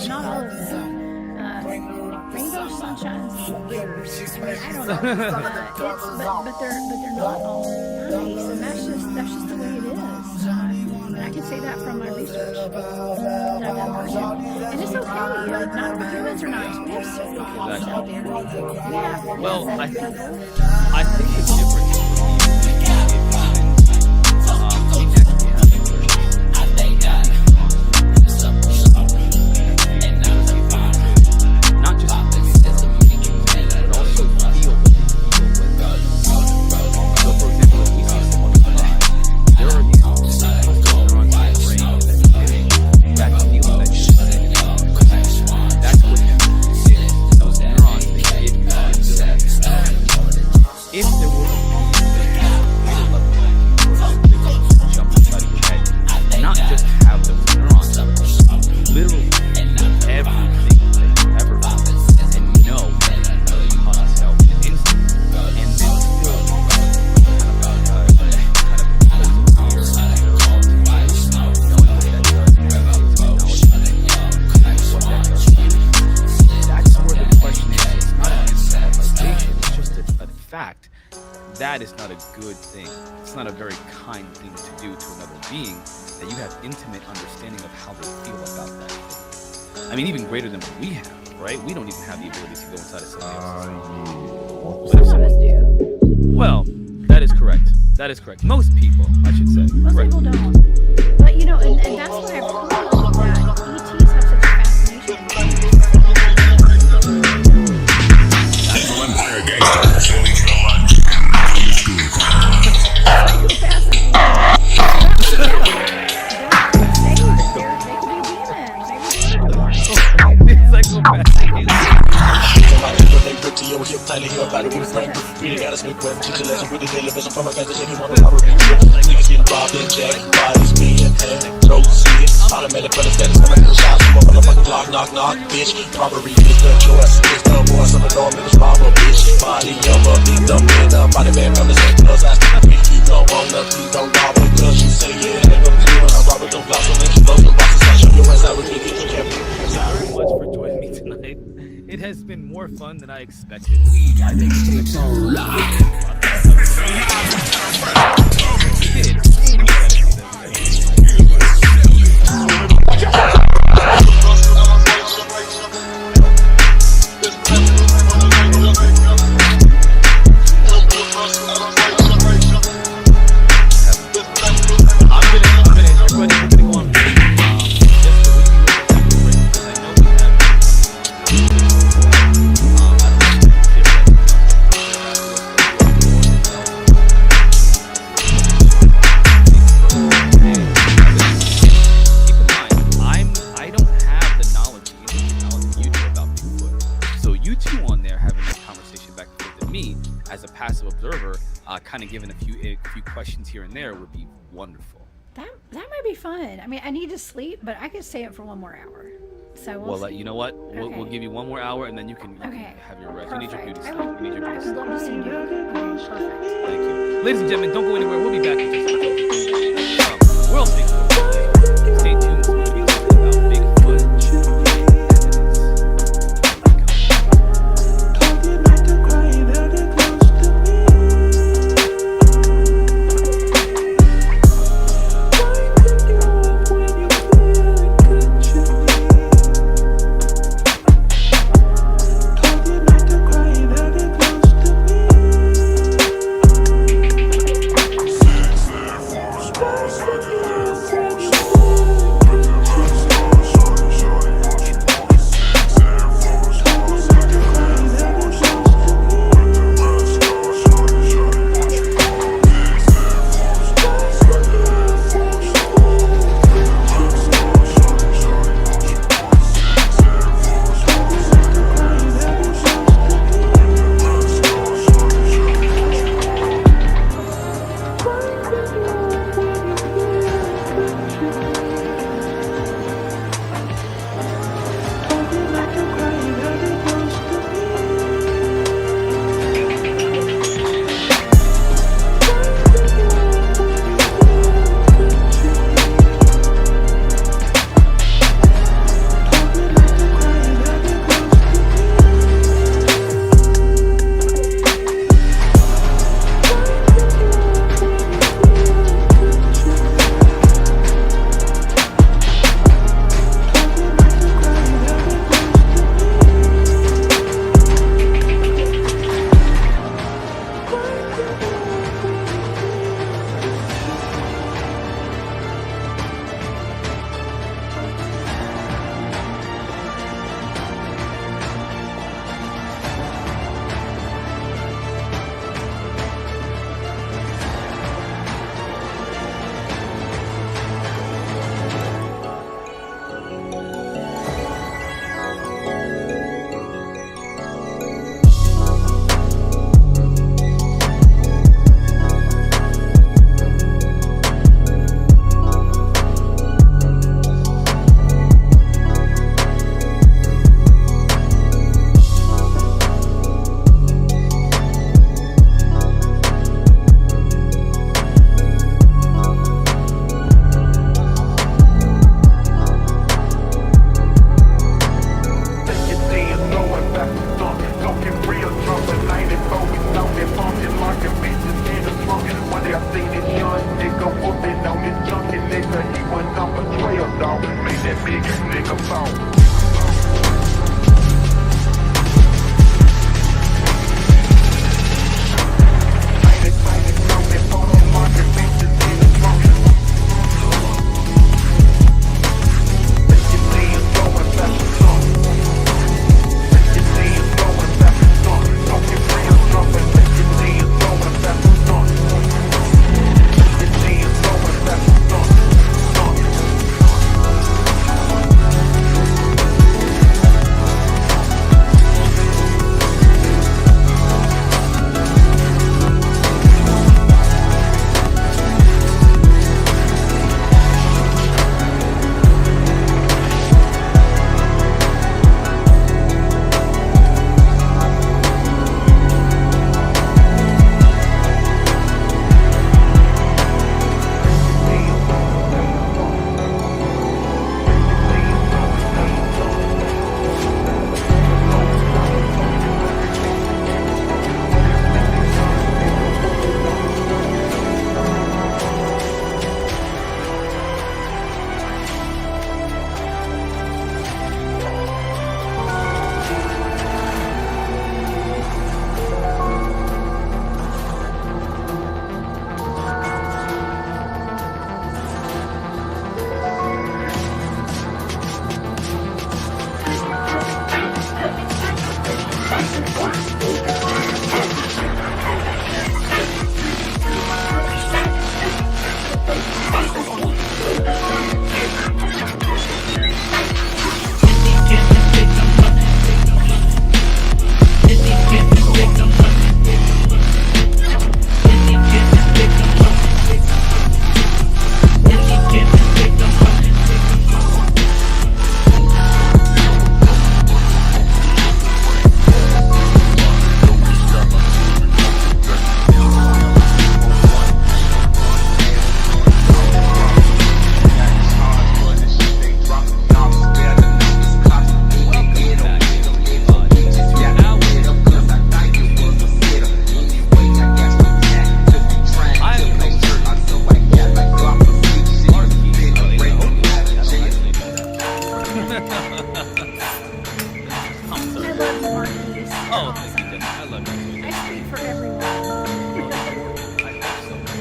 not all of them. Rainbows, sunshine, I don't know. But they're not all nice, and that's just the way it is. And I can say that from my research that I've done personally. And it's okay. Not all humans are nice. We have serial killers out there. Yeah. Well, I think it's different. That is not a good thing. It's not a very kind thing to do to another being, that you have intimate understanding of how they feel about that thing. I mean, even greater than what we have, right? We don't even have the ability to go inside of somebody else's. Some of us do. Well, that is correct. That is correct. Most people, I should say. Most people don't. But, and that's what I've heard, that ETs have such a fascination. Central Empire Gangster. Tightly here, body with a friend. Really got a sneak web, teach a lesson with the daily vision from a fantasy. If you want to power reach, niggas getting robbed and jacked, bodies being paid, no see it. Automatic for the status, never get a shot. Some motherfucking block, knock, knock, bitch. Robbery is the choice. It's the boss of a dog, niggas rob a bitch. Body of a victim, man, body man from the same plus I still don't wanna be the robber, cause you say yeah, nigga, please. I rob it, don't blossom, and you blow some boxes, I show your ass out, get your cap. Thank you very much for joining me tonight. It has been more fun than I expected. I think it's kind of giving a few questions here and there would be wonderful. That might be fun. I mean, I need to sleep, but I could stay up for 1 more hour. So well, you know what? We'll give you 1 more hour, and then you can have your rest. You need your beauty sleep. You need your beauty sleep. I would love to see you. Okay, perfect. Thank you, ladies and gentlemen. Don't go anywhere. We'll be back in just a second. World State. Stay tuned. We're going to be talking about Bigfoot. Oh, thank you, Dennis. I love you. I speak for everyone.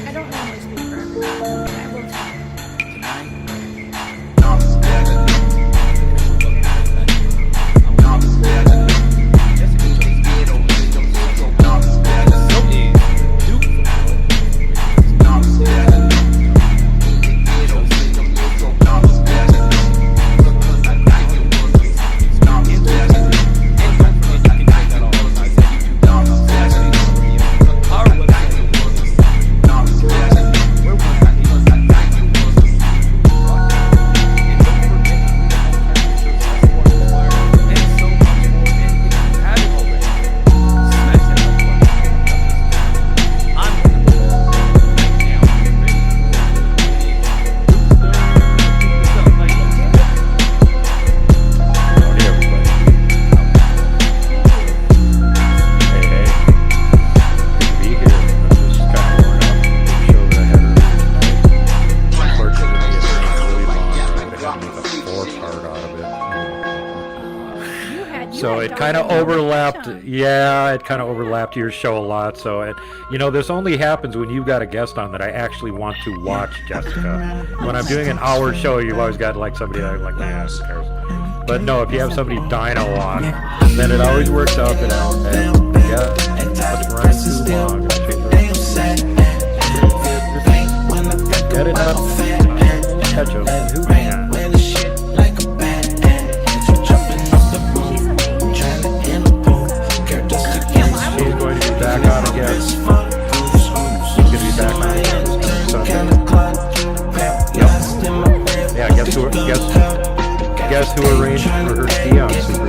I don't normally speak for everyone, but I will So it kind of overlapped. Yeah, it kind of overlapped your show a lot. So it, you know, this only happens when you've got a guest on that I actually want to watch, Jessica. When I'm doing an hour show, you've always got like somebody that like, man, who cares? But no, if you have somebody dino on, then it always works out that let's run too long. Get it up. Catch him. Who can? She's going to be back on again. She's going to be back on again Sunday. Yep. Yeah, guess who arranged for her ski on Super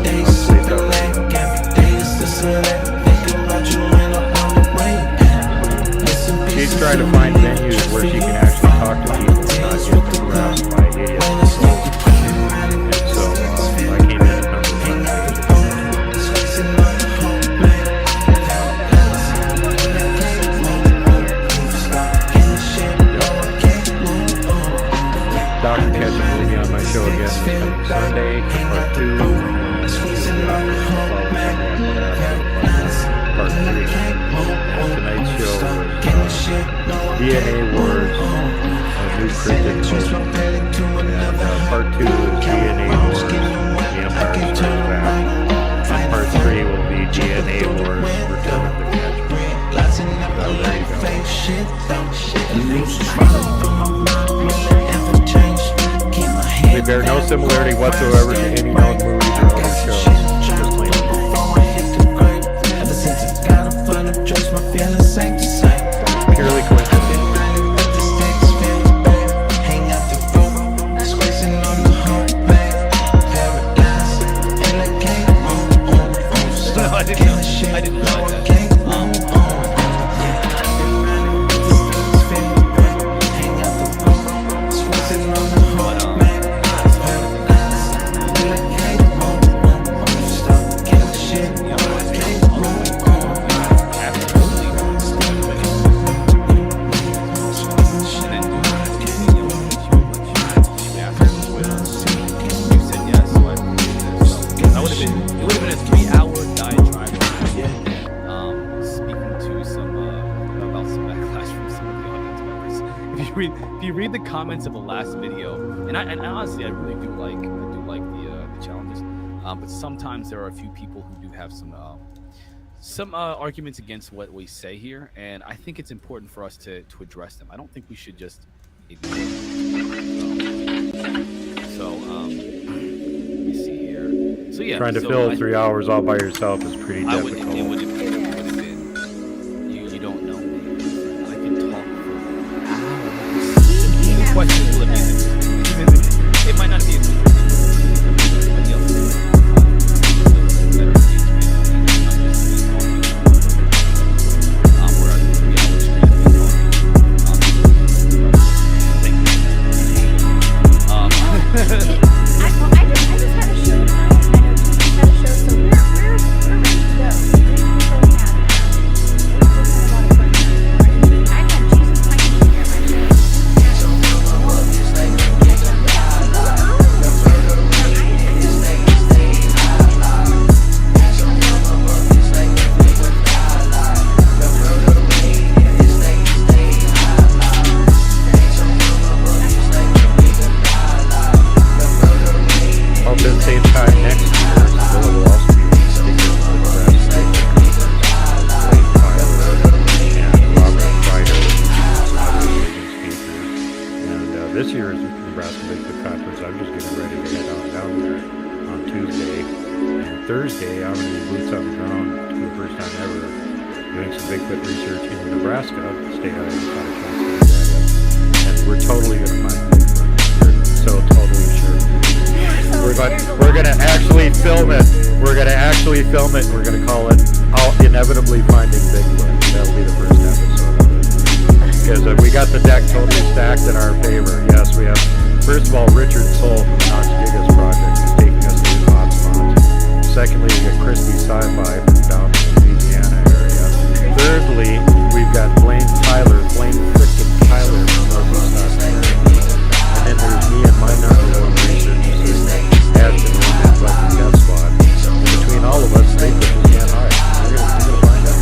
She's trying to find venues where she can actually talk to people and not get harassed by idiots. And so I came in at number 1. Dr. Catch will be on my show again Sunday, part 2, and part 3. And tonight's show was DNA Wars, a new cryptid code. And part 2 is DNA Wars, The Empire Strikes Back. And part 3 will be DNA Wars, Return of the Catcher. There you go. They bear no similarity whatsoever to any known movies or other shows. Just plain purely coincidental. No, I didn't realize that. If you read the comments of the last video, and honestly, I really do like the challenges, but sometimes there are a few people who do have some arguments against what we say here, and I think it's important for us to address them. I don't think we should just ignore them. So let me see here. So yeah, trying to fill 3 hours all by yourself is pretty difficult. It would have been. You don't know me. I can talk for hours. The question will be it might not be as interesting as everybody else. Thursday, I'm going to be boots on the ground for the first time ever, doing some Bigfoot research in Nebraska, state I haven't had a chance to do that yet. And we're totally going to find Bigfoot. We're so totally sure. We're going to actually film it. We're going to actually film it, and we're going to call it Inevitably Finding Bigfoot. That'll be the first episode of it. Because we got the deck totally stacked in our favor. Yes, we have, first of all, Richard Soul from the Knox Gigas Project is taking us to his hotspot. Secondly, we got Crispy Sci-Fi from down in the Louisiana area. Thirdly, we've got Blaine Tyler from Northeast Australia. And then there's me and my number one research assistant, Ashton Roman, Collecting Death Squad. And between all of us, they put this can't hide. We're gonna find out.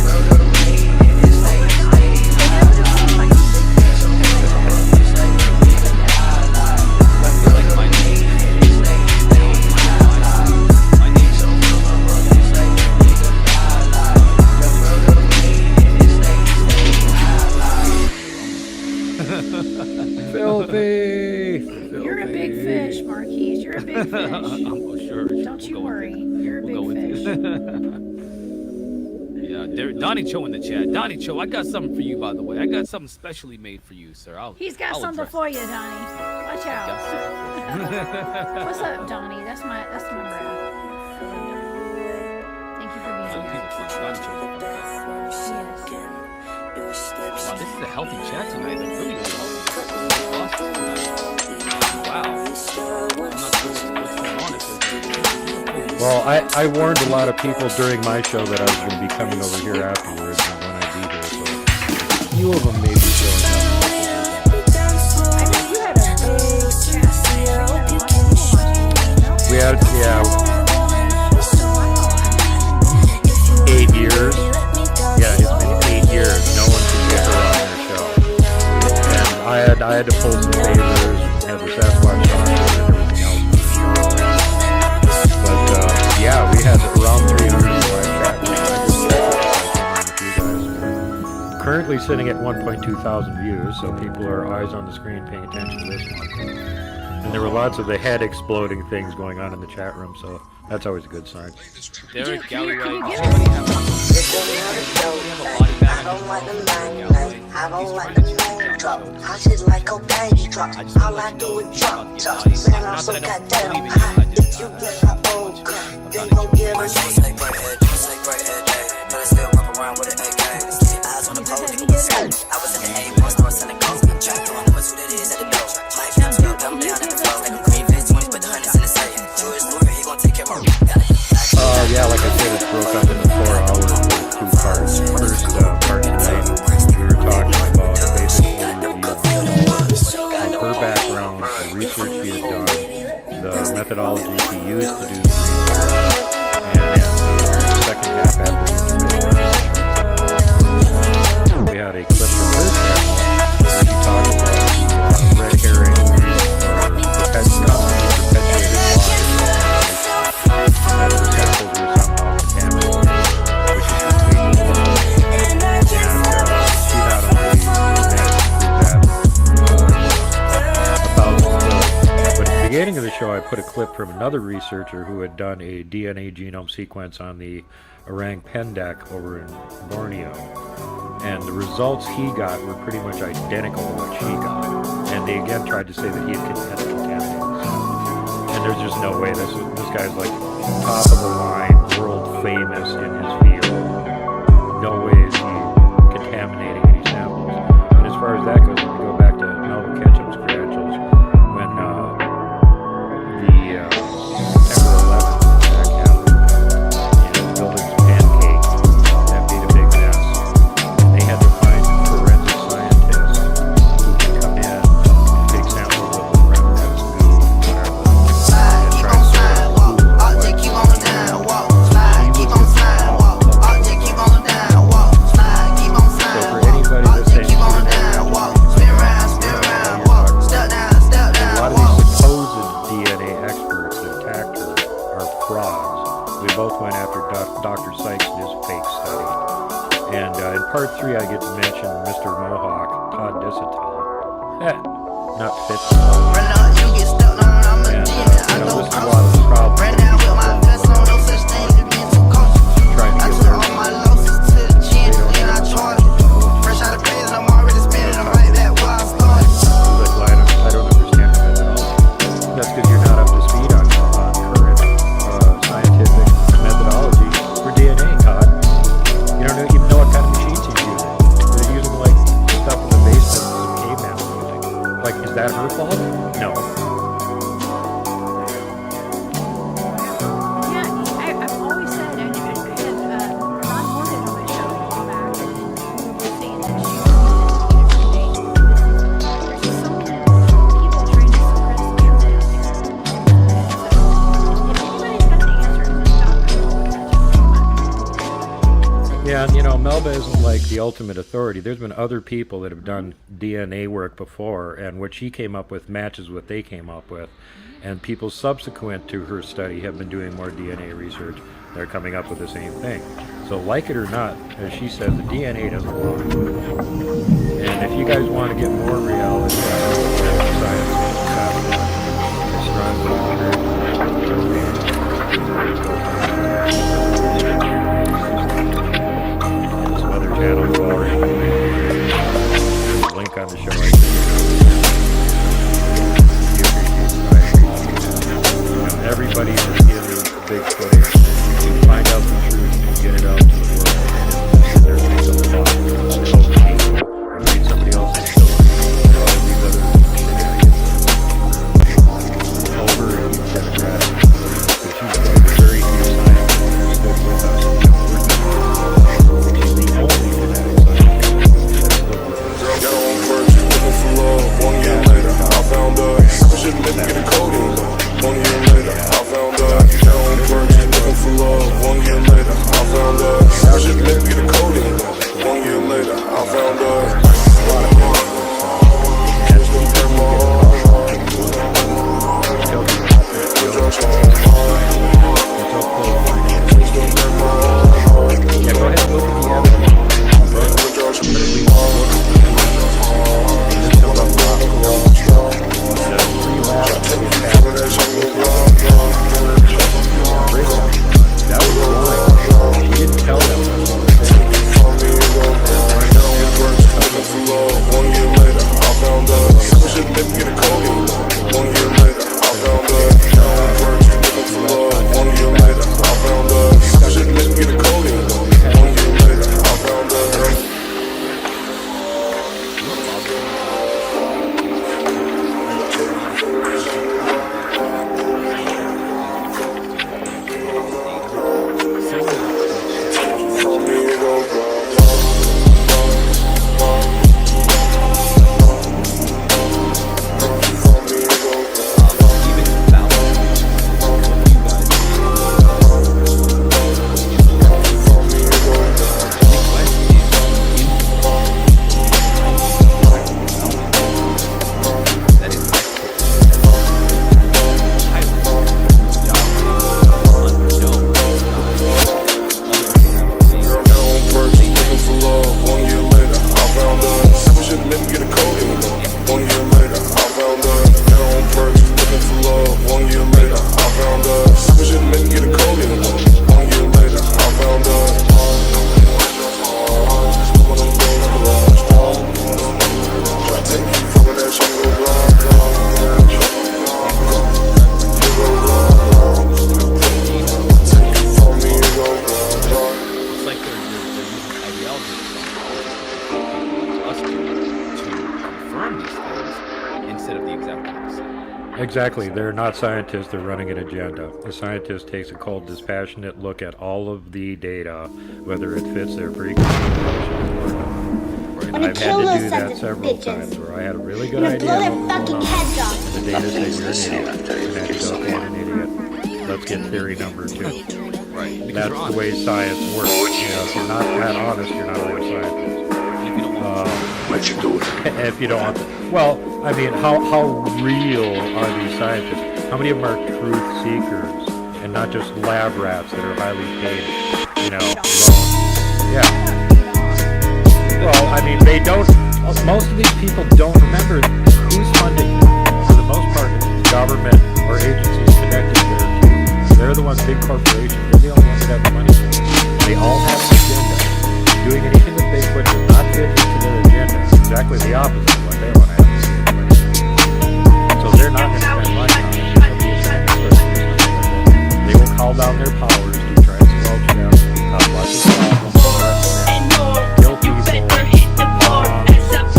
You're a big fish, Marquise. You're a big fish. Sure. Don't you worry. You're a big fish. Yeah, Donnie Cho in the chat. Donnie Cho, I got something for you, by the way. I got something specially made for you, sir. He's got something for you, Donnie. Watch out. What's up, Donnie? That's my brother. Thank you for being here. Wow, this is a healthy chat tonight. Like, really healthy. Wow. I'm not sure what's going on. Well, I warned a lot of people during my show that I was going to be coming over here afterwards and when I'd be here, so a few of them may be showing up. We had, 8 years. Yeah, it's been 8 years. No one could get her on their show. And I had to pull some favors, have the Sasquatch on and everything else. But yeah, we had around 300 live chat. Currently sitting at 1.2 thousand views, so people are eyes on the screen paying attention to this one. And there were lots of the head exploding things going on in the chat room, so that's always a good sign. Derek Galloway. I don't like the limelight, I don't like the name drop. I just like cocaine drop. All I do is drop. Man, I'm so goddamn hot. If you get my old gun, then go get a shake right head, but I still walk around with an AK. Eyes on the pole, I was in the A1 store selling coke. I'm trying to know who it is at the door. Mike comes up, come down at the floor. Like a green fish, 20 with the hundreds in the safe. True story, he gon' take care of me. Yeah, like I said, it's broke up into 4 hours with 2 parts. First part tonight, we were talking about basically her background, the research she had done, the methodology she used to do the research, and the second half after we had a clip from her channel where she talked about red herring or perpetuated lies. That her samples were somehow contaminated, which is completely wrong. And she not only managed to do that 1,000 times, but at the beginning of the show I put a clip from another researcher who had done a DNA genome sequence on the orang pendek over in Borneo. And the results he got were pretty much identical to what she got. And they again tried to say that he had contaminated stuff. And there's just no way. This guy's like top of the line, world famous in his field. No way is he contaminating any samples. And as far as that goes, if we go back to Melvin Ketchum's credentials, when the September 11th attack happened, and the building's pancaked, that made a big mess. They had to find forensic scientists who could come in, take samples of the remnants, whatever, and try to sort out who So for anybody that's saying a lot of these supposed DNA experts that attacked her are frauds. We both went after Dr. Sykes and his fake study. And in part 3 I get to mention Mr. Mohawk, Todd Dissetal. Not fit. And this is a lot of the problems. Yeah, and you know, Melba isn't like the ultimate authority. There's been other people that have done DNA work before, and what she came up with matches what they came up with. And people subsequent to her study have been doing more DNA research. They're coming up with the same thing. So like it or not, as she says, the DNA doesn't lie. And if you guys want to get more reality science, I strongly some other channels already. There's a link on the show. Everybody is in Bigfoot to find out the truth and get it out to the world. And there's some thought to help people or read somebody else's story. All these other shenanigans over and democratic. But she's one of the very few scientists who stood with us. She's the only genetic scientist that stood with us. Got on first, looking for love. 1 year later, I found us. Shouldn't let me get a coding. 1 year later, I found us. Got on first, looking for love. 1 year later, I found us. Shouldn't let me get a coding. 1 year later, I found us. Yeah, go ahead and look at the evidence. That was wrong. He didn't tell them. 1 year later, I found us. Shouldn't let me get a coding. 1 year later, I found us. Looking for love. 1 year later, I found us. Shouldn't let me get a coding. 1 year later, I found us. Exactly. They're not scientists. They're running an agenda. A scientist takes a cold, dispassionate look at all of the data, whether it fits their preconceived notions or not. And I've had to do that several times where I had a really good idea about what's going on, and the data said you're an idiot. And I had to go, okay, I'm an idiot. Let's get theory number 2. Right. That's the way science works. You know, if you're not that honest, you're not a real scientist. What you doing? If you don't want to. Well, I mean, how real are these scientists? How many of them are truth seekers and not just lab rats that are highly paid? You know, yeah. Well, I mean, they don't. Most of these people don't remember who's funding. For the most part, it's government or agencies connected there too. They're the ones, big corporations. They're the only ones that have the money. They all have an agenda. Doing anything with Bigfoot does not fit into their agenda. It's exactly the opposite of what they want to have. So they're not going to spend money on it. They will call down their powers to try and squelch them, cause lots of problems, kill people, the bomb attempt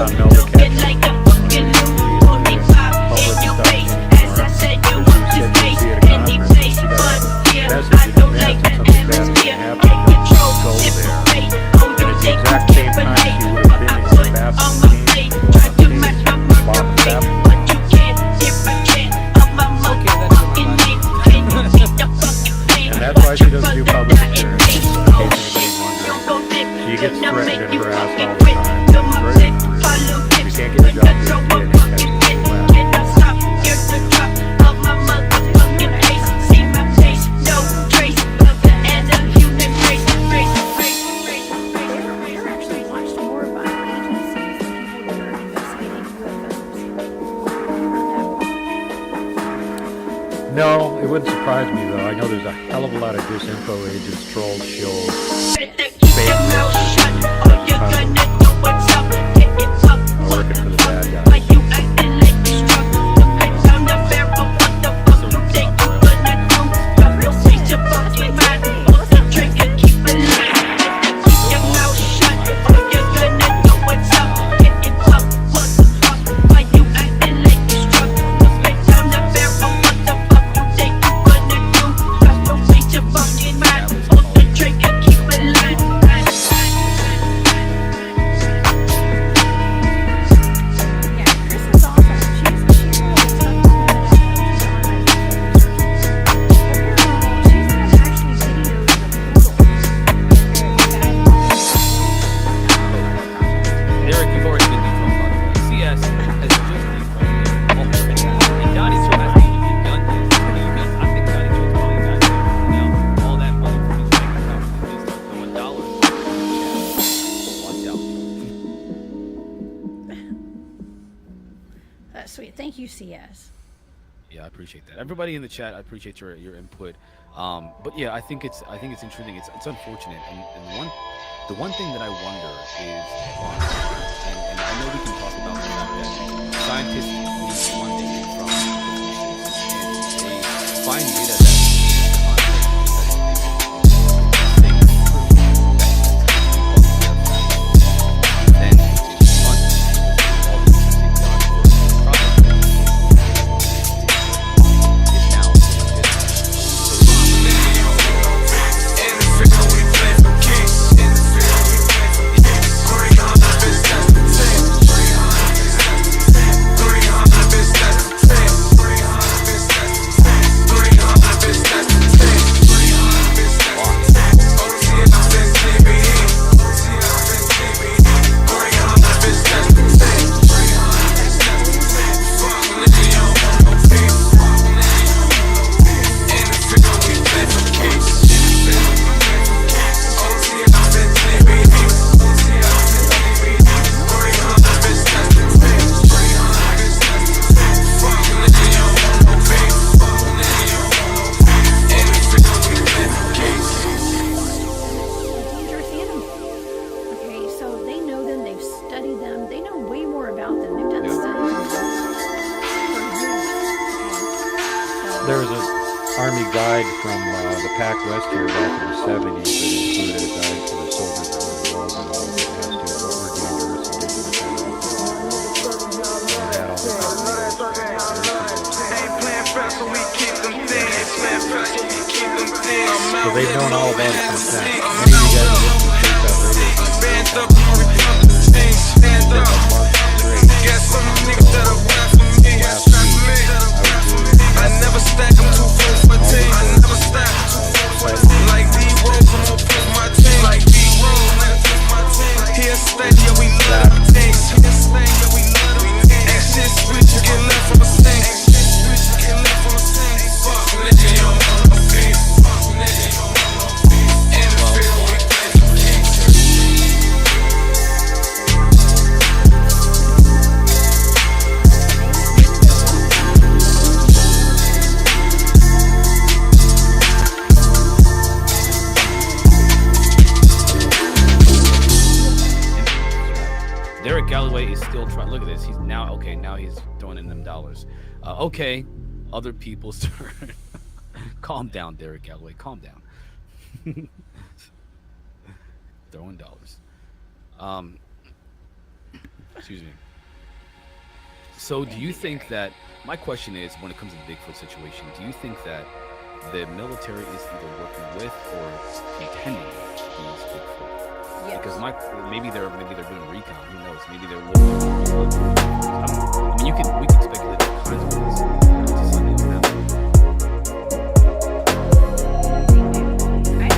on Melba Catch. And that's why she doesn't do public appearances. he gets threatened and harassed all the time. Great. You can't get a job doing No, it wouldn't surprise me though. I know there's a hell of a lot of disinfo agents, trolls, shills, working for the bad guys. Sweet. Thank you, CS. Yeah, I appreciate that. Everybody in the chat, I appreciate your input. But yeah, I think it's interesting. It's unfortunate. And the one thing that I wonder is, and I know we can talk about the fact that scientists need one thing from and they find data that There was an Army guide from the Pac West here back in the 70s that included a guide for the soldiers that were involved in all of it as to what were dangerous and dangerous animals. And had all the so they've known all about it since then. Many of you guys have listened to Stand up. Got some niggas that'll ride for me. I never stack them 2 for my team. I never stack them 2 for like D-Rose, I'm gonna put my team. Like D-Rose, my team. Here stay, yeah, we love the things. Here stay, yeah, we love the things. Ain't shit sweet, you get left from a sting. Ain't shit sweet, you get left from a sting. Fuck, nigga, you don't want no peace. Fuck, nigga, you don't want no peace. In the field, we play for kings. Derek Galloway is still trying. Look at this. He's now okay. Now he's throwing in them dollars. Okay, other people's turn. Calm down, Derek Galloway. Calm down. Throwing dollars. Excuse me. So, do you think that? My question is, when it comes to the Bigfoot situation, do you think that the military is either working with or contending with these Bigfoot? Yes. Because maybe they're doing recon. Who knows? Maybe they're looking. I mean, we can speculate all kinds of things.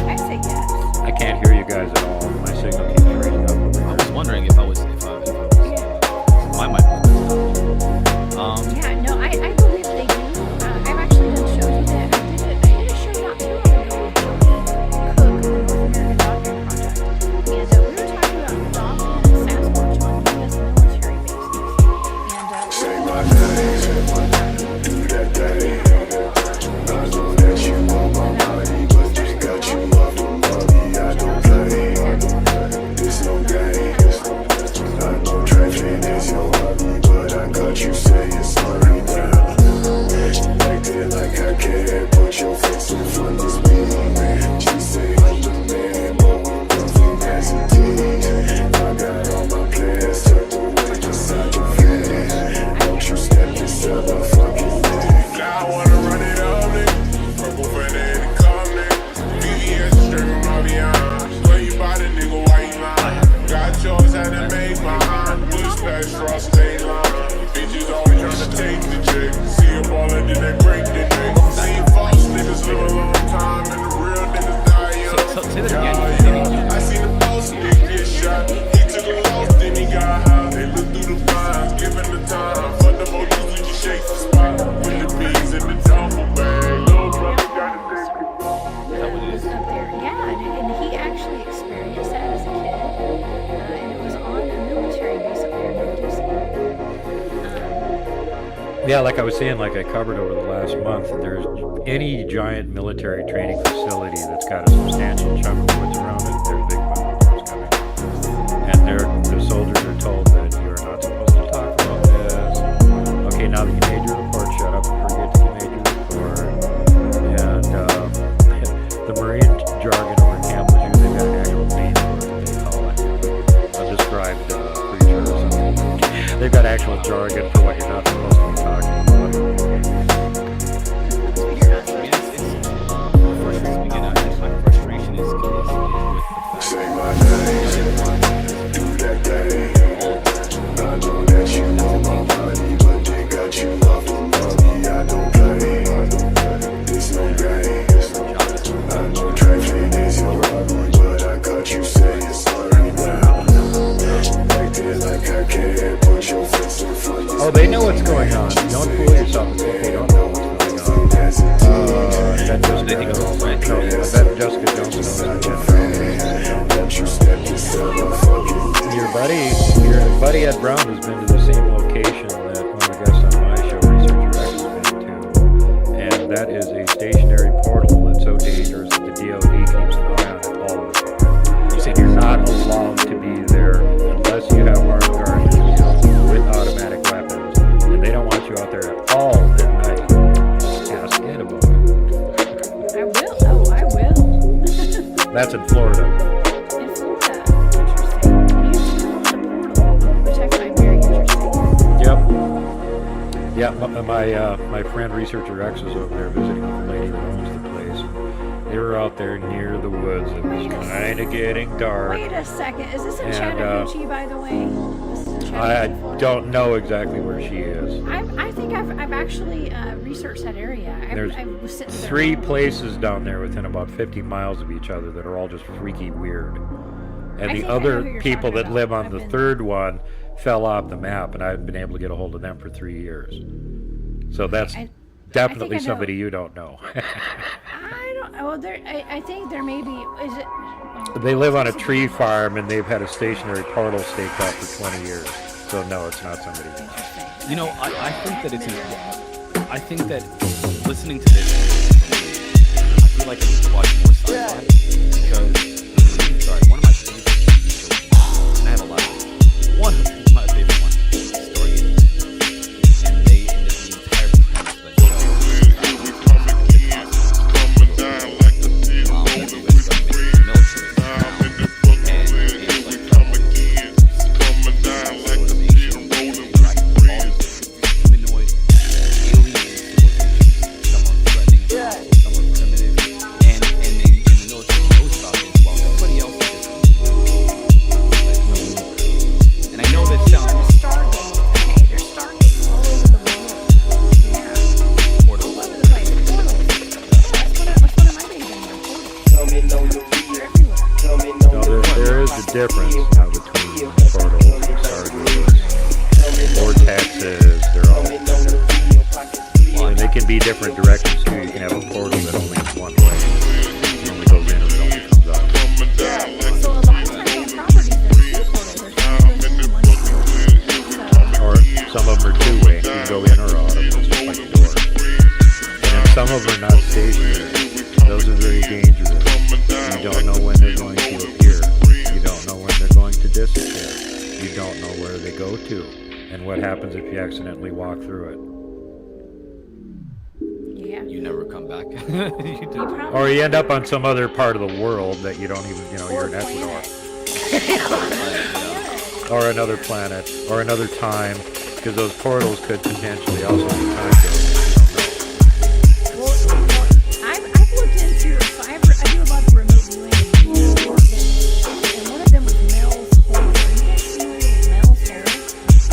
I say yes. I can't hear you guys at all. My signal keeps Yeah, like I was saying, like I covered over the last month, there's any giant military training facility that's got a substantial chunk of woods around it, there's big bombs coming. And the soldiers are told that you're not supposed to talk about this. Okay, now that you made your report, shut up and forget that you made your report. And the Marine jargon over camp was usually got an actual name for it, they call it. Undescribed creature or something. They've got actual jargon for what you're not supposed to be talking about. Say my name, do that thing. I know that you want my money, but they got you off the money. I don't play, it's no game. I know traffic is your hobby, but I got you saying sorry now. Right there like I can't put your face in front of. Oh, they know what's going on. Don't fool yourself and think they don't know what's going on. That Jessica Jones knows that. Your buddy Ed Brown has been to the same location that one of the guests on my show, Researcher X, has been to, and that is a stationary portal that's so dangerous that the DOD keeps an eye on it all the time. You said you're not allowed to be there unless you have armed guards with automatic weapons, and they don't want you out there at all at night. Ask Ed about it. I will. Oh, I will. That's in Florida. Yeah, my friend Researcher X was over there visiting with the lady that owns the place. They were out there near the woods. It was kind of getting dark. Wait a second. Is this in Chattahoochee, by the way? This is in I don't know exactly where she is. I think I've actually researched that area. There's I was sitting there 3 places down there within about 50 miles of each other that are all just freaky weird. And the other people that live on the third one fell off the map, and I haven't been able to get a hold of them for 3 years. So that's definitely somebody you don't know. I don't. Well, I think there may be. Is it? They live on a tree farm, and they've had a stationary portal staked out for 20 years. So no, it's not somebody you know. You know, I think that it's. I think that listening to this, I feel like I need to watch more sci-fi because. Sorry, one of my favorite TV shows. And I have a lot of them. One of my favorite ones, Stargate. And they ended the entire premise of that show. Difference between portals and stargates, vortexes, they're all different. And they can be different directions too. You can have a portal that only is one way. It only goes in or it only comes out. So a lot of times on properties there's 2 portals. Or some of them are 2-way. You can go in or out of them, just like a door. And then some of them are not stationary. Those are very dangerous. You don't know when they're going to appear. You don't know when they're going to disappear. You don't know where they go to. And what happens if you accidentally walk through it. Yeah. You never come back. Or you end up on some other part of the world that you don't even, you're in Ecuador. Or another planet. Or another time. Because those portals could potentially also be time zones. I've looked into it. So I do a lot of remote viewing. And one of them was Mel's Horror. Mel's Horror.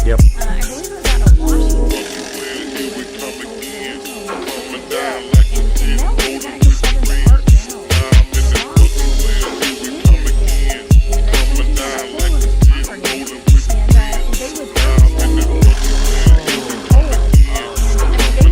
Yep. I believe it was out of Washington. And Mel was actually selling the art now. And they would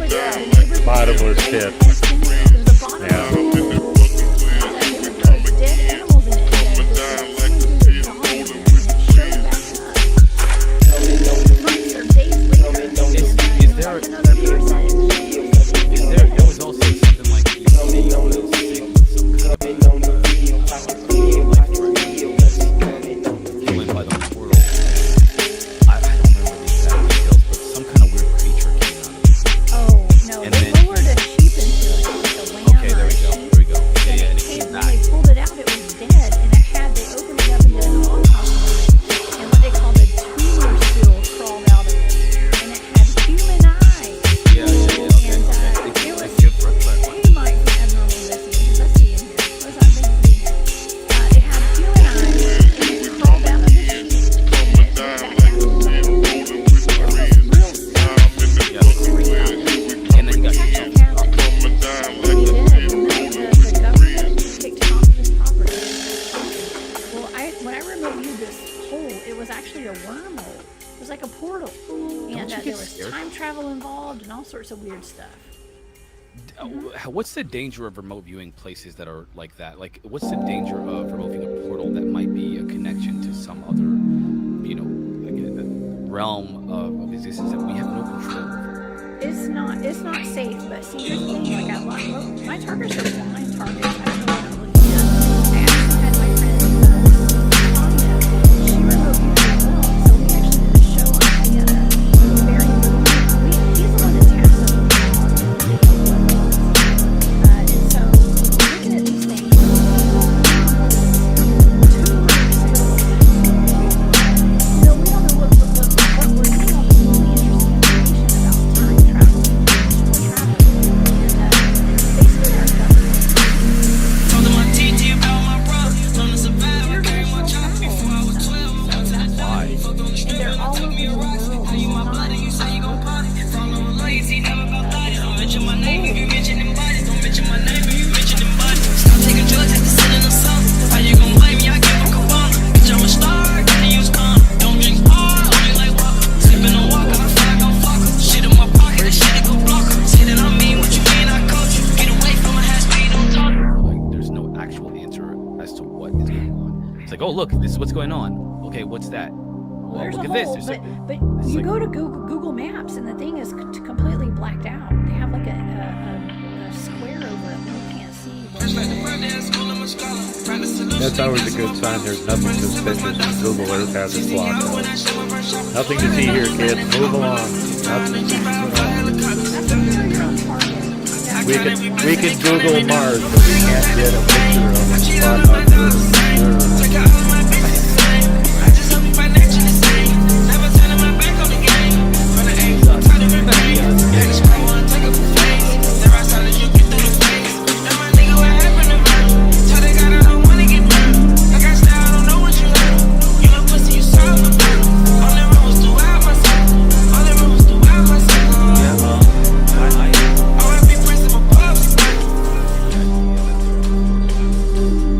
scared? time travel involved and all sorts of weird stuff. What's the danger of remote viewing places that are like that? Like, what's the danger of remote viewing a portal that might be a connection to some other, you know, like a realm of existence that we have no control over? It's not safe, but see, here's the thing, like my targets are blind targets. I don't know what I'm looking at. I actually had my friend, Tanya, she remote viewed as well, so we actually did a show on the very he's the one that taps us. And so, looking at these things, 2 weeks ago, so we don't know what we're getting all this really interesting information about time travel, basically our government. Why? And they're all over the world. There's no actual answer as to what is going on. It's like, oh look, this is what's going on. Okay, what's that? Well, There's look a at this. hole, There's but it's you like- go to Google Maps and the thing is completely blacked out. They have like a square over it that you can't see. That's always a good sign there's nothing suspicious when Google Earth has it blocked out. Nothing to see here, kids. Move along. Nothing to see at all. We can Google Mars, but we can't get a picture of a spot on Earth.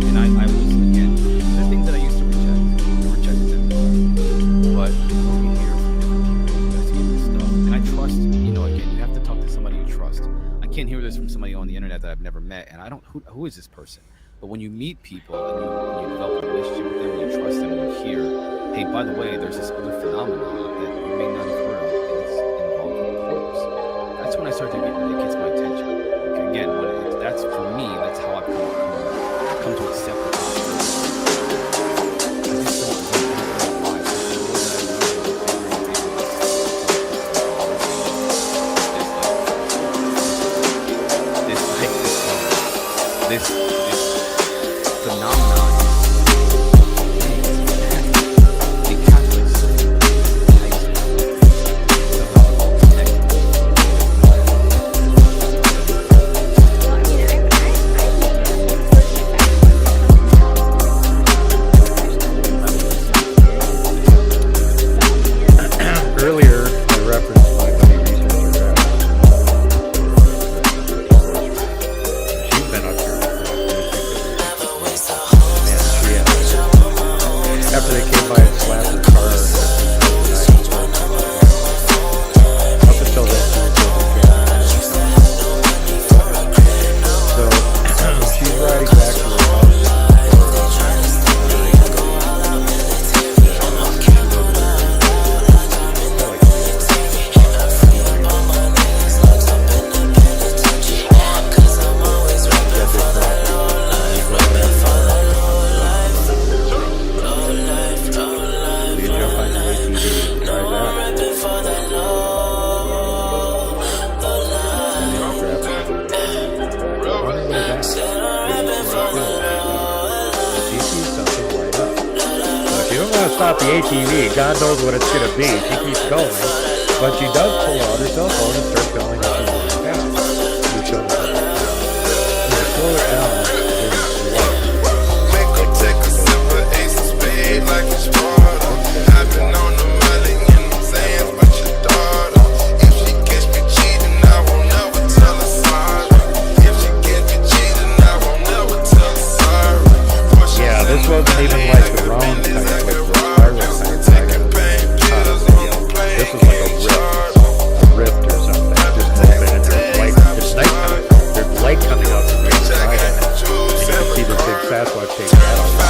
And I was, again, there are things that I used to reject. I rejected them. But we hear from different people investigate this stuff. And I trust, you know, again, you have to talk to somebody you trust. I can't hear this from somebody on the internet that I've never met, and I don't, who is this person? But when you meet people and you develop a relationship with them and you trust them and you hear, hey, by the way, there's this other phenomenon that you may not have heard of, and it's involved with portals. That's when I start to get, it gets my attention. Again, that's for me, that's how I've come to accept the possibility. I just don't know why. This phenomenon encapsulates so many types of somehow all connected. Earlier, I referenced my buddy researcher. She's been up here. After they came by and slammed her car, up until then, so she's riding back to her house. Stop the ATV. God knows what it's going to be. She keeps going, but she does pull out her cell phone and start filming as she's going down. You show her. You slow it down. Make her take a sip of Ace of Spades like it's water. I've been on the money in the sands, but your daughter. If she catch me cheating, I won't never tell her sorry. If she catch me cheating, I won't never tell her sorry. Yeah, this wasn't even like the round type, like the spiral type. This is like a rip. that's why I've taken that a lot.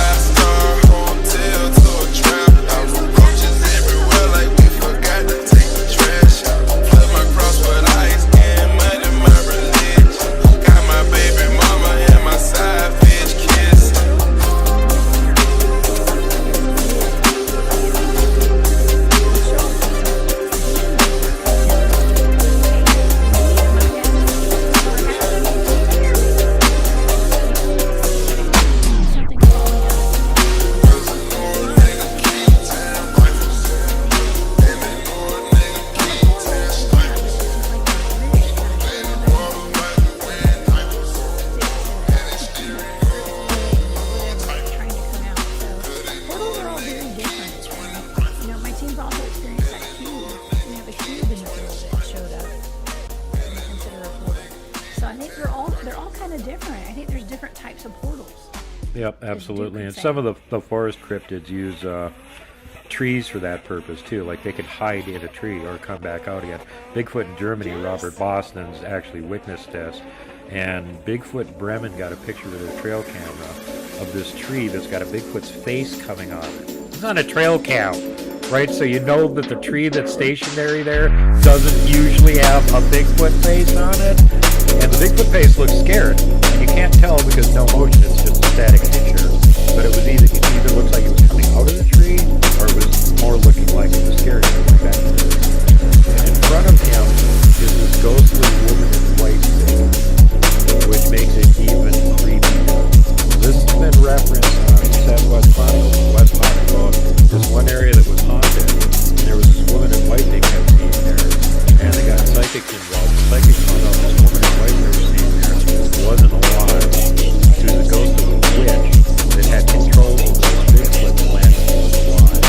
Yep, absolutely. And some of the forest cryptids use trees for that purpose too. Like they could hide in a tree or come back out again. Bigfoot in Germany, Robert Boston's actually witnessed this. And Bigfoot Bremen got a picture with a trail camera of this tree that's got a Bigfoot's face coming on it. It's on a trail cam, right? So you know that the tree that's stationary there doesn't usually have a Bigfoot face on it. And the Bigfoot face looks scared. And you can't tell because no motion, it's just a static picture. But it either looks like it was coming out of the tree or it was more looking like it was scared. Like that. And in front of him is this ghostly woman in white thing, which makes it even creepier. This has been referenced in Seven West Chronicles. West talking about this one area that was haunted. And there was this woman in white they kept seeing there. And they got psychics involved. The psychics found out this woman in white they were seeing there wasn't alive. She was the ghost of a witch that had control over this Bigfoot planet that was alive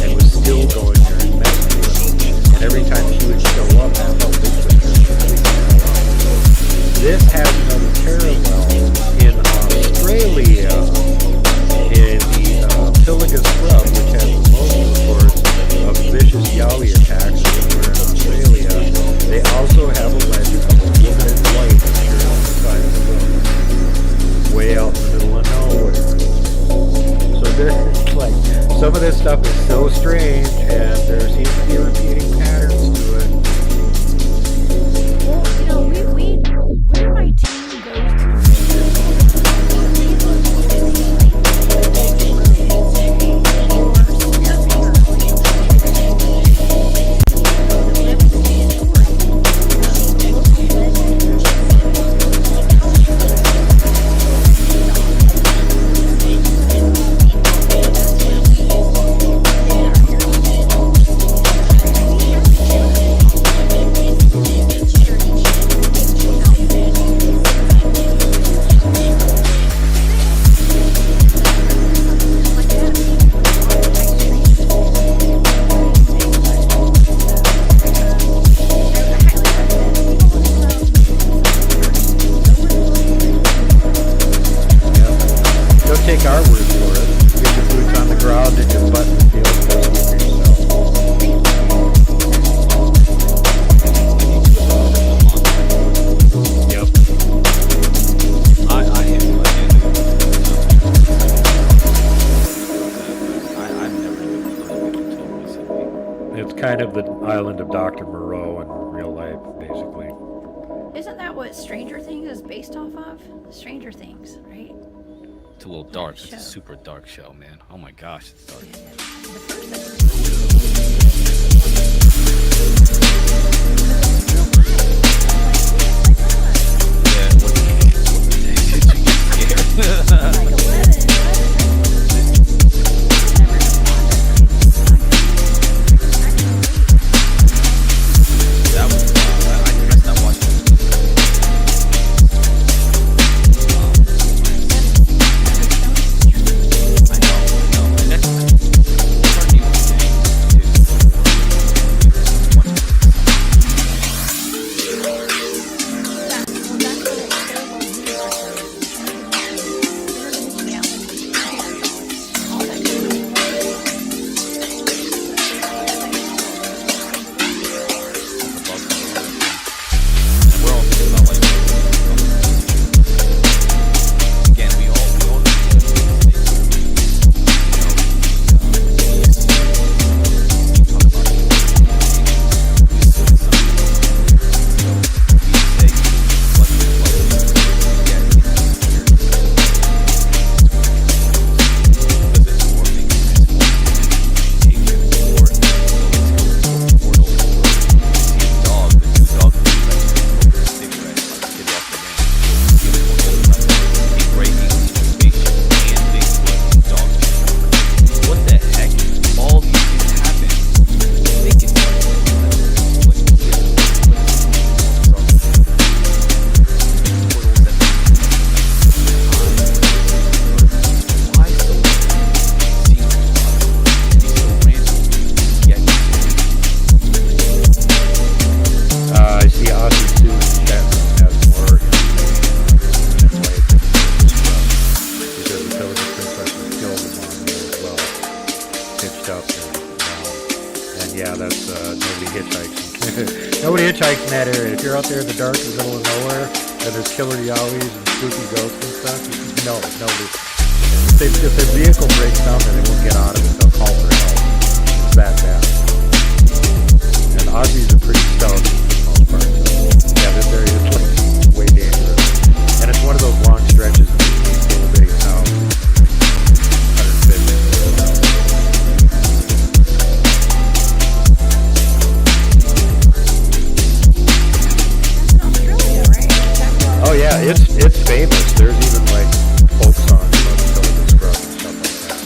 and was still going there and messing with them. And every time she would show up, that's how Bigfoot was really going on. This has another parallel in Australia, in the Pilliga Scrub, which has the most reports of vicious yowie attacks everywhere in Australia. They also have a legend of a woman in white appearing on the side of the road, way out in the middle of nowhere. So there's like, some of this stuff is so strange, and there seems to be repeating patterns to it. Well, you know, where my team goes to. Take our word for it. Get your boots on the ground and your butt in the field and go see for yourself. Yep. I've never been recently. It's kind of the island of Dr. Moreau in real life, basically. Isn't that what Stranger Things is based off of? Stranger Things, right? It's a little dark. It's a super dark show, man. Oh my gosh, it's dark. that's nobody hitchhikes. Nobody hitchhikes in that area. If you're out there in the dark, in the middle of nowhere, and there's killer yowies and spooky ghosts and stuff, no, nobody. If their vehicle breaks down, then they won't get out of it. They'll call for help. It's that bad. And Aussies are pretty stout for the most part. So, yeah, this area is like way dangerous. And it's one of those long stretches in between little bitty towns. 150. Oh yeah, it's famous. There's even like folk songs about the Silicon Scrub and stuff like that.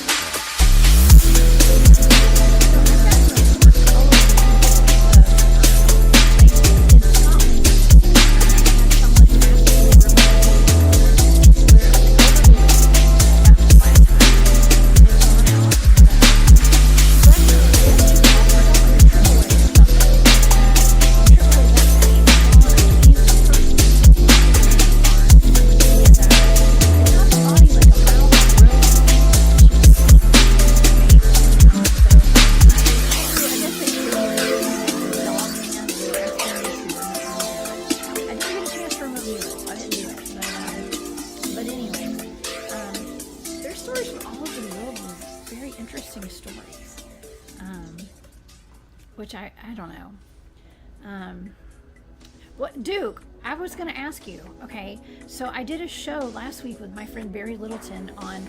Which I don't know. What, Duke, I was going to ask you, okay, so I did a show last week with my friend Barry Littleton on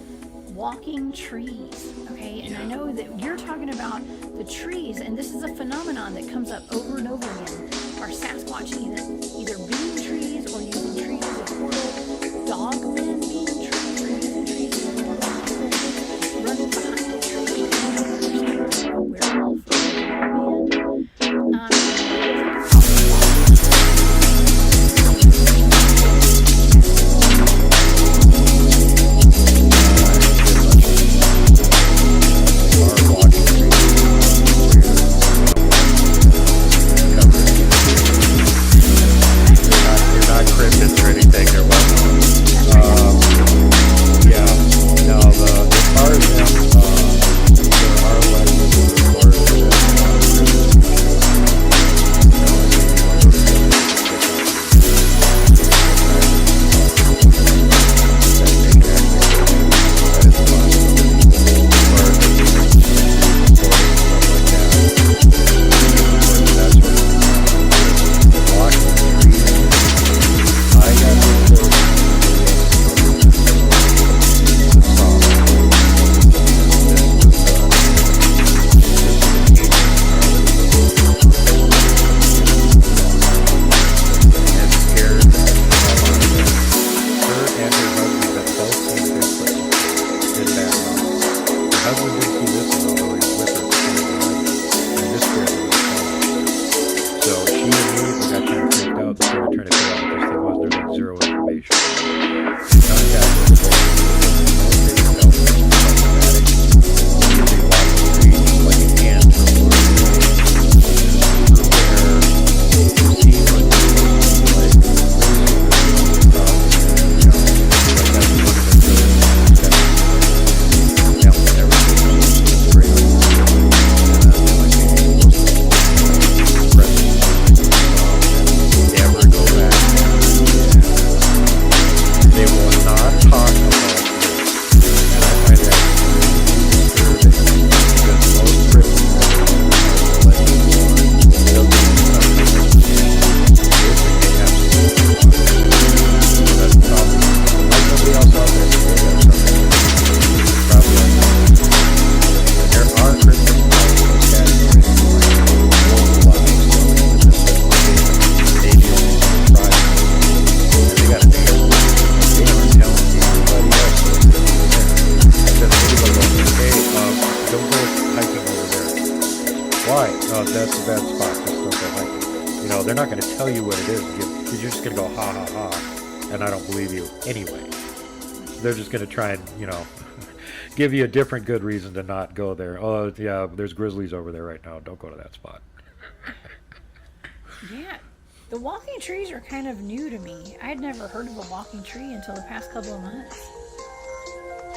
walking trees, okay, and I know that you're talking about the trees, and this is a phenomenon that comes up over and over again. Are Sasquatch either being trees or using trees as a portal, dogmen being trees or using trees as a portal, running behind the trees, werewolf, going to try and, give you a different good reason to not go there. Oh, yeah, there's grizzlies over there right now. Don't go to that spot. Yeah, the walking trees are kind of new to me. I'd never heard of a walking tree until the past couple of months.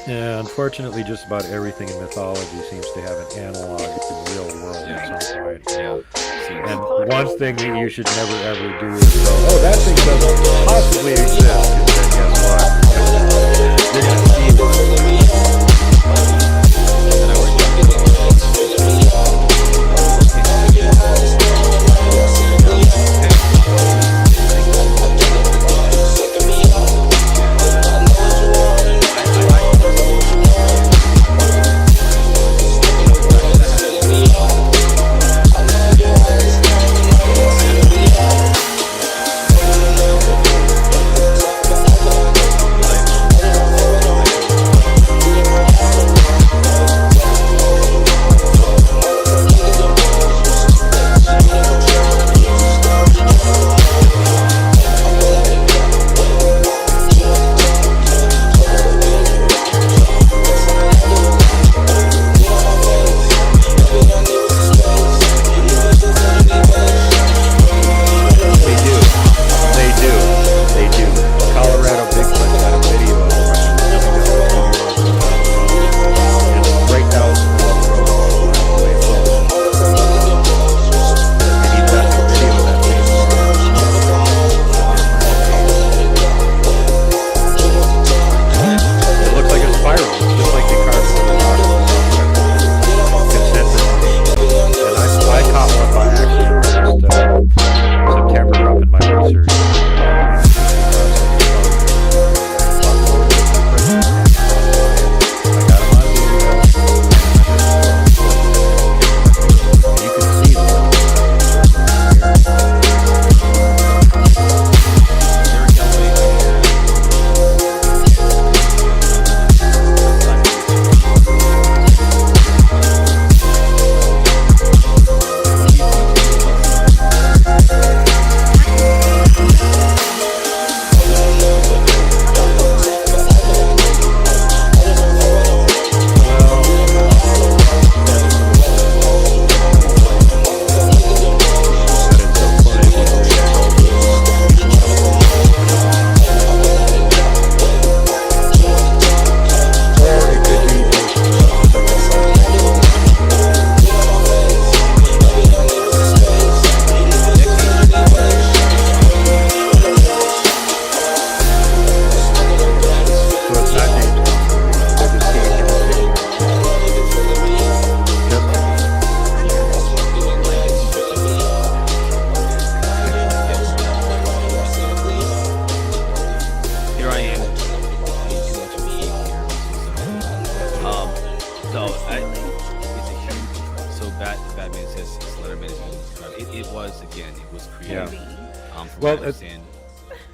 Yeah, unfortunately, just about everything in mythology seems to have an analog in the real world at some point. And one thing that you should never ever do is go, oh, that thing doesn't possibly exist. And then guess what? You're going to see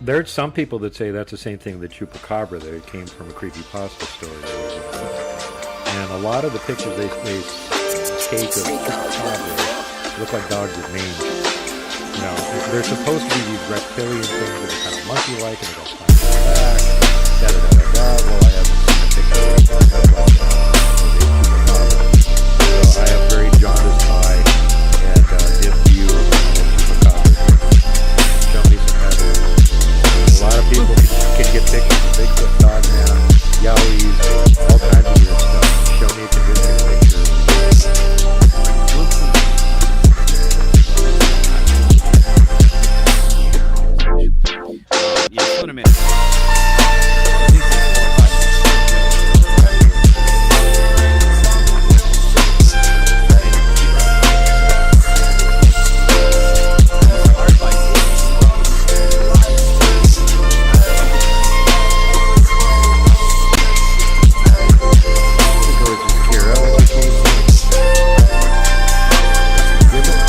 There's some people that say that's the same thing, the chupacabra, that it came from a creepypasta story. And a lot of the pictures they take of chupacabras look like dogs with mange. You know, they're supposed to be these reptilian things that are kind of monkey-like, and they go flying back, da-da-da-da-da. Well, I haven't seen a picture of chupacabra. So I have very jaundiced eye and dim view of chupacabra. Show me some evidence. A lot of people can get pictures of Bigfoot, Dogman, Yowies, all kinds of weird stuff. Show me a convincing picture. Yeah, in a minute.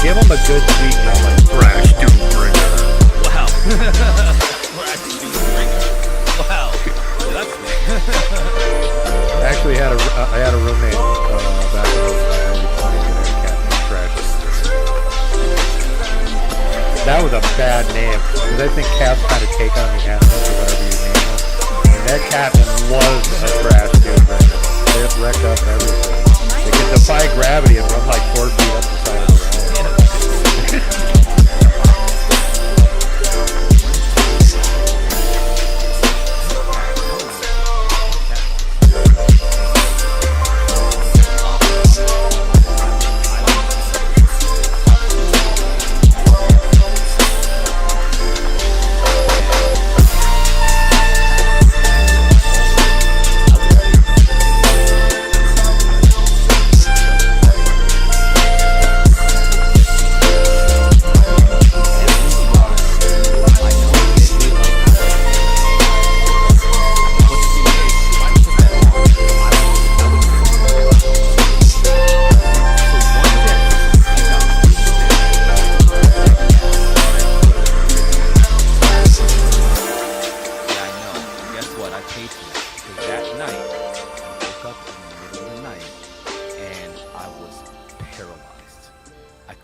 Give him a good sweet name like Thrash Doom Bringer. Wow. Thrash Doom Bringer. Wow. Yeah, that's big. I actually had a roommate back in the early 20s who had a cat named Thrash Doom Bringer. That was a bad name, because I think cats kind of take on the animals or whatever you name them. And that cat was a Thrash Doom Bringer. It wrecked up everything. It could defy gravity and run like 4 feet up the side of the wall.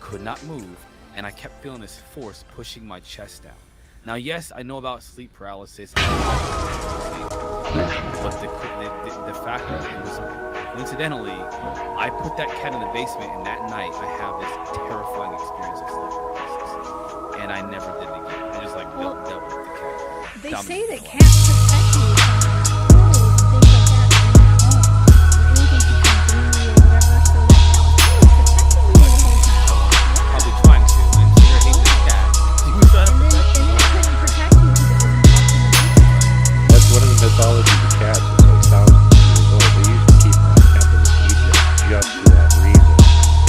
could not move, and I kept feeling this force pushing my chest down. Now, yes, I know about sleep paralysis, but the fact that it was, coincidentally, I put that cat in the basement, and that night I have this terrifying experience of sleep paralysis, and I never did it again. I just like dealt with the cat. They say that cats protect you from things like that in your home, or anything can come through or whatever. So that cat was protecting you the whole time. Probably trying to, and Peter hates this cat. He was trying to protect you. And it couldn't protect you because it wasn't locked in the basement. That's one of the mythologies of cats. It's like thousands of years old. They used to keep them in temples in Egypt just for that reason,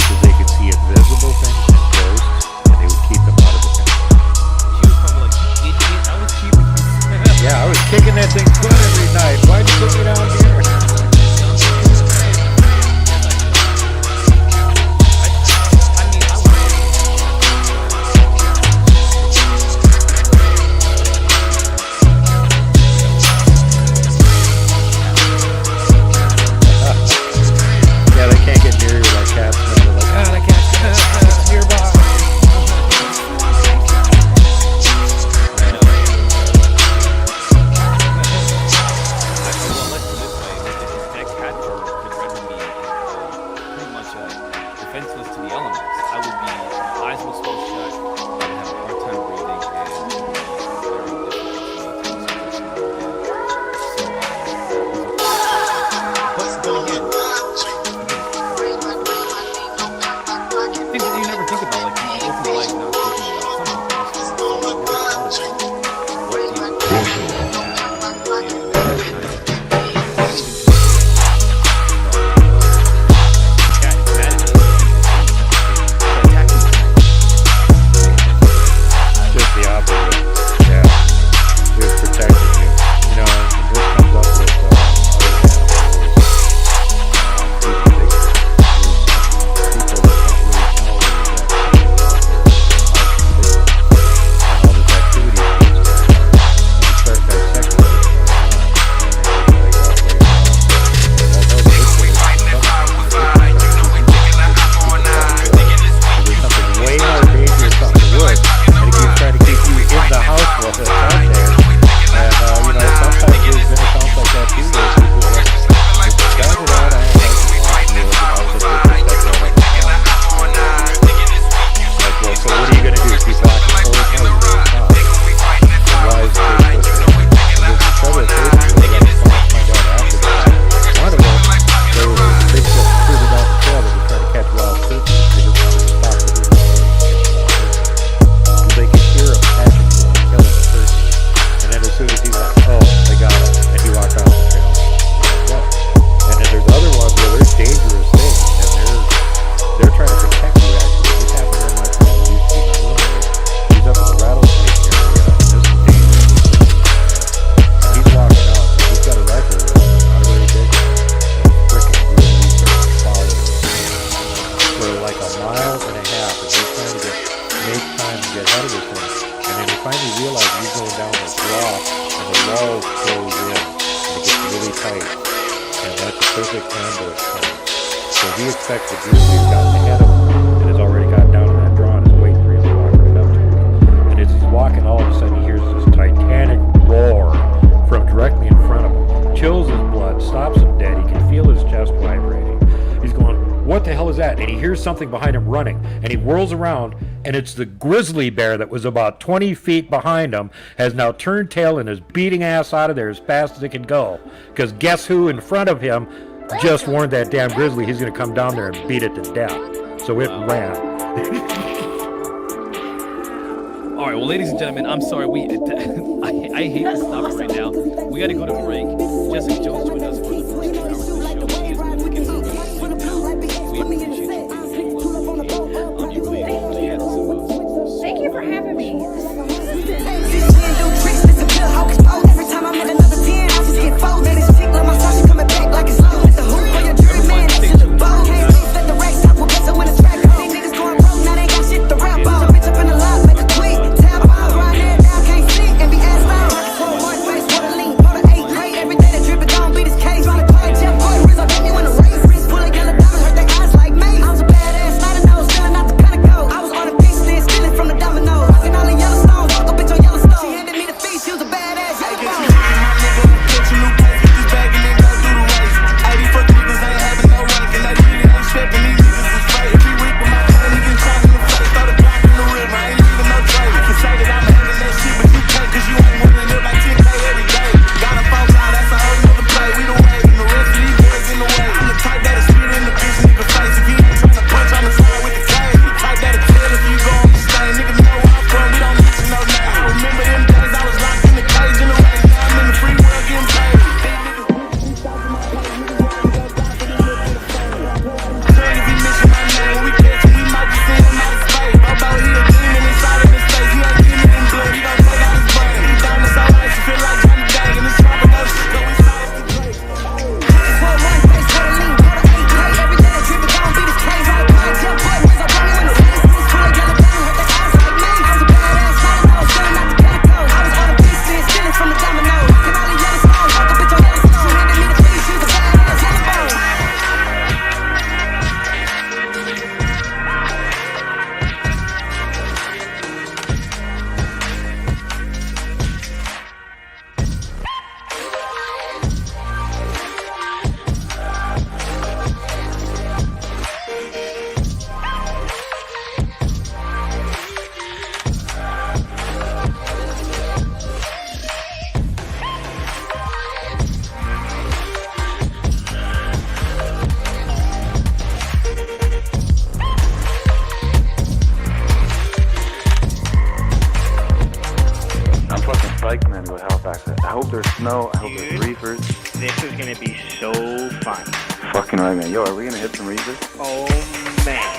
because they could see invisible things and ghosts, and they would keep them out of the temple. She was probably like, you idiot, I was keeping you. Yeah, I was kicking that thing foot every night. Why'd you put me down here? Yeah, they can't get near you like cats. They're like, ah, that cat's nearby. Defenseless to the elements. I would be eyes will still shut. I would have a hard time breathing, and it would be things that you never think about, like you go through life not thinking about Just the opposite. Yeah. She was protecting you. You know, and this comes up with other animals. People that don't really know and all this activity and you start dissecting what's there's something way more dangerous on the wood, and it keeps trying to keep you in the house while it's out there. And you know, sometimes there's been accounts like that too, where people are like, started out, I had like a long meal, like, well, so what are you gonna do? Keep walking forward? No, you're gonna stop. So why is it so and there's several cases where I find out after the fact. One of them, there was a big ship cruising down the trail that was trying to catch wild turkeys. They just wanted to stop the because they could hear him catching them and killing the turkey. And then as soon as he's like, oh, they got him, and he walked off the trail. Yeah. And then there's other ones where there's dangerous things, and they're trying to protect you. Actually, this happened in my friend who used to be my roommate. He's up in the rattlesnake area, and there's some dangerous things. And he's walking out, and he's got a rifle with him, not a very big one, and he's freaking grizzlies are following him for like a mile and a half, and he's trying to make time to get ahead of this thing. And then he finally realized he's going down this rock, and the walls close in, and it gets really tight. And that's a perfect ambush point. So he expects the grizzly's gotten ahead of him, and has already got down in that draw and is waiting for him to walk right up to him. And as he's walking, all of a sudden he hears this titanic roar from directly in front of him. Chills his blood, stops him dead. He can feel his chest vibrating. He's going, what the hell is that? And he hears something behind him running, and he whirls around, and it's the grizzly bear that was about 20 feet behind him, has now turned tail and is beating ass out of there as fast as it can go. Because guess who in front of him just warned that damn grizzly he's going to come down there and beat it to death. So it ran. All right, well, ladies and gentlemen, I'm sorry. I hate to stop it right now. We got to go to break. Jessica Jones joined us for the first 2 hours of the show. She is looking at us right now. We appreciate you. Thank you for having me. Every time I'm in another 10, I just get fold. Let it stick like my sauce coming back like it's slow. At the hoop for your dream, man, that's in the boat. Can't lose, let the race stop. We'll get to win a track. These niggas going broke, now they got shit to rap about. Bitch up in the lot, make a tweet. Tap out, right there, down, can't see. And be ass out. Rocket 21, face, water lean. Water 8, every day the drip is gon' beat his case. snow. I hope there's reefers. This is gonna be so fun. Fucking right, man. Yo, are we gonna hit some reefers? Oh man.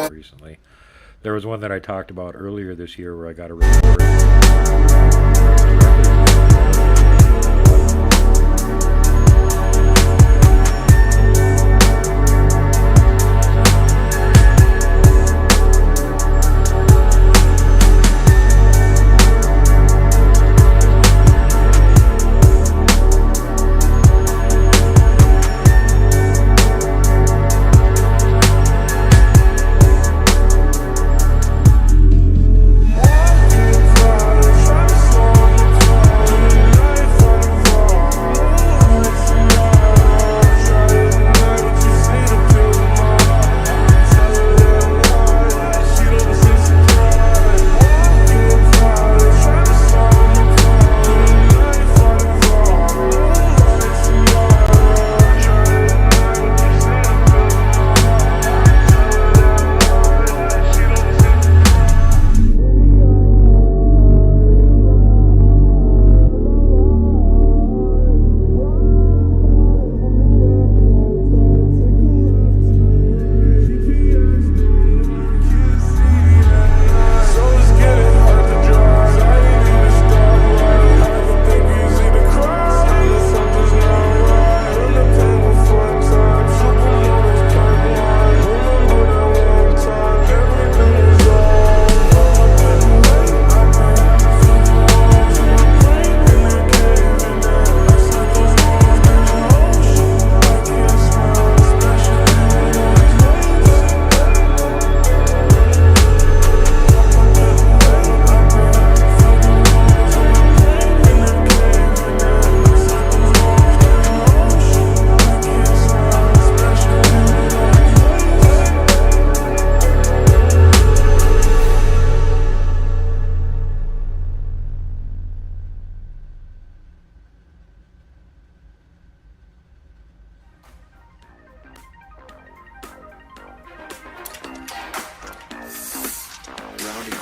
Recently, there was one that I talked about earlier this year where I got a report.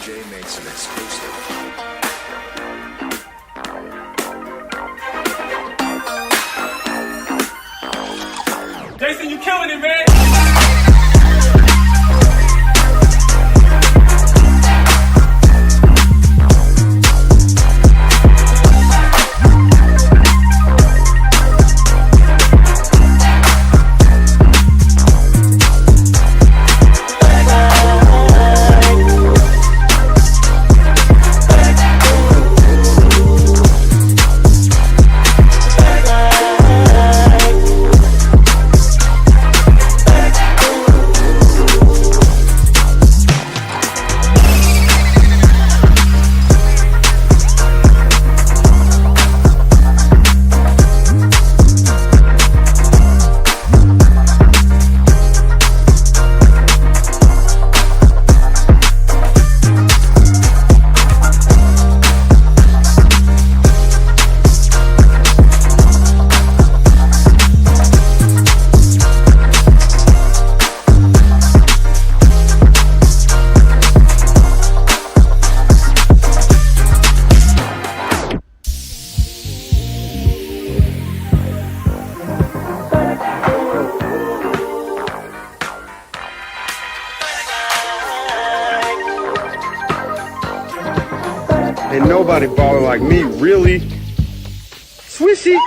DJ makes it exclusive. Jason, you killing it, man. Ain't nobody balling like me, really. Swishy.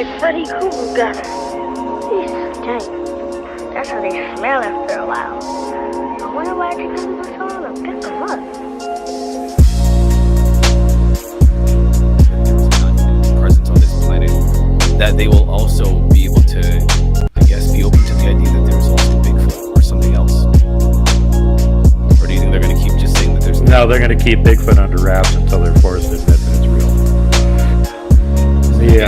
like Freddy Krueger got him. He's dang. That's how they smell after a while. I wonder why I take them so long to pick them up. Presence on this planet, that they will also be able to, I guess, be open to the idea that there's also Bigfoot or something else. Or do you think they're going to keep just saying that there's no? They're going to keep Bigfoot under wraps until they're forced to admit that it's real. The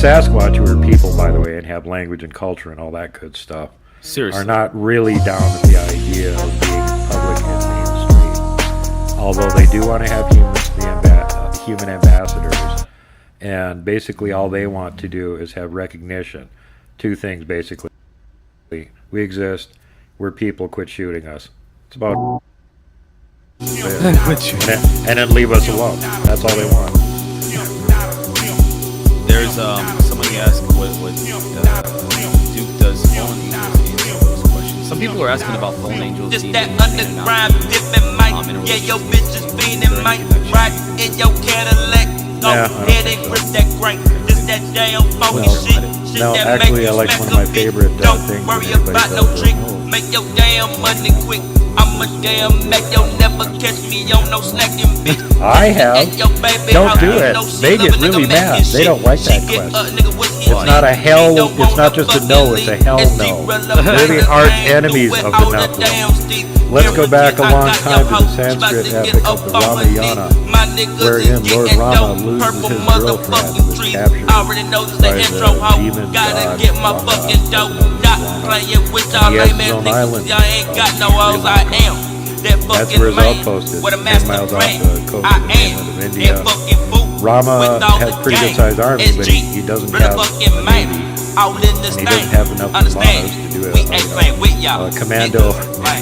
Sasquatch, who are people, by the way, and have language and culture and all that good stuff, seriously, are not really down with the idea of being public and mainstream. Although they do want to have human ambassadors, and basically all they want to do is have recognition. Two things, basically. We exist, we're people, quit shooting us. It's about and then leave us alone. That's all they want. There's somebody asked what Duke does fallen angels answer those questions. Some people are asking about fallen angels. Just that underground dipping mic. Yeah, your bitch is fiending mic. Right in your Cadillac. Go ahead and grip that crank. Just that damn funky shit. No, actually, I like one of my favorite things. Don't worry about no trick. Make your damn money quick. I'm a damn Mac. You'll never catch me on no slacking bitch. I have. Don't do it. They get really mad. They don't like that question. It's not a hell. It's not just a no. It's a hell no. They're the arch enemies of the no. Let's go back a long time to the Sanskrit epic of the Ramayana, wherein Lord Rama loses his girlfriend and is captured by the demon god Rama. He has his own island. That's where his outpost is, 10 miles off the coast of the mainland of India. Rama has pretty good sized army, but he doesn't have a navy. And he doesn't have enough Manas to do a commando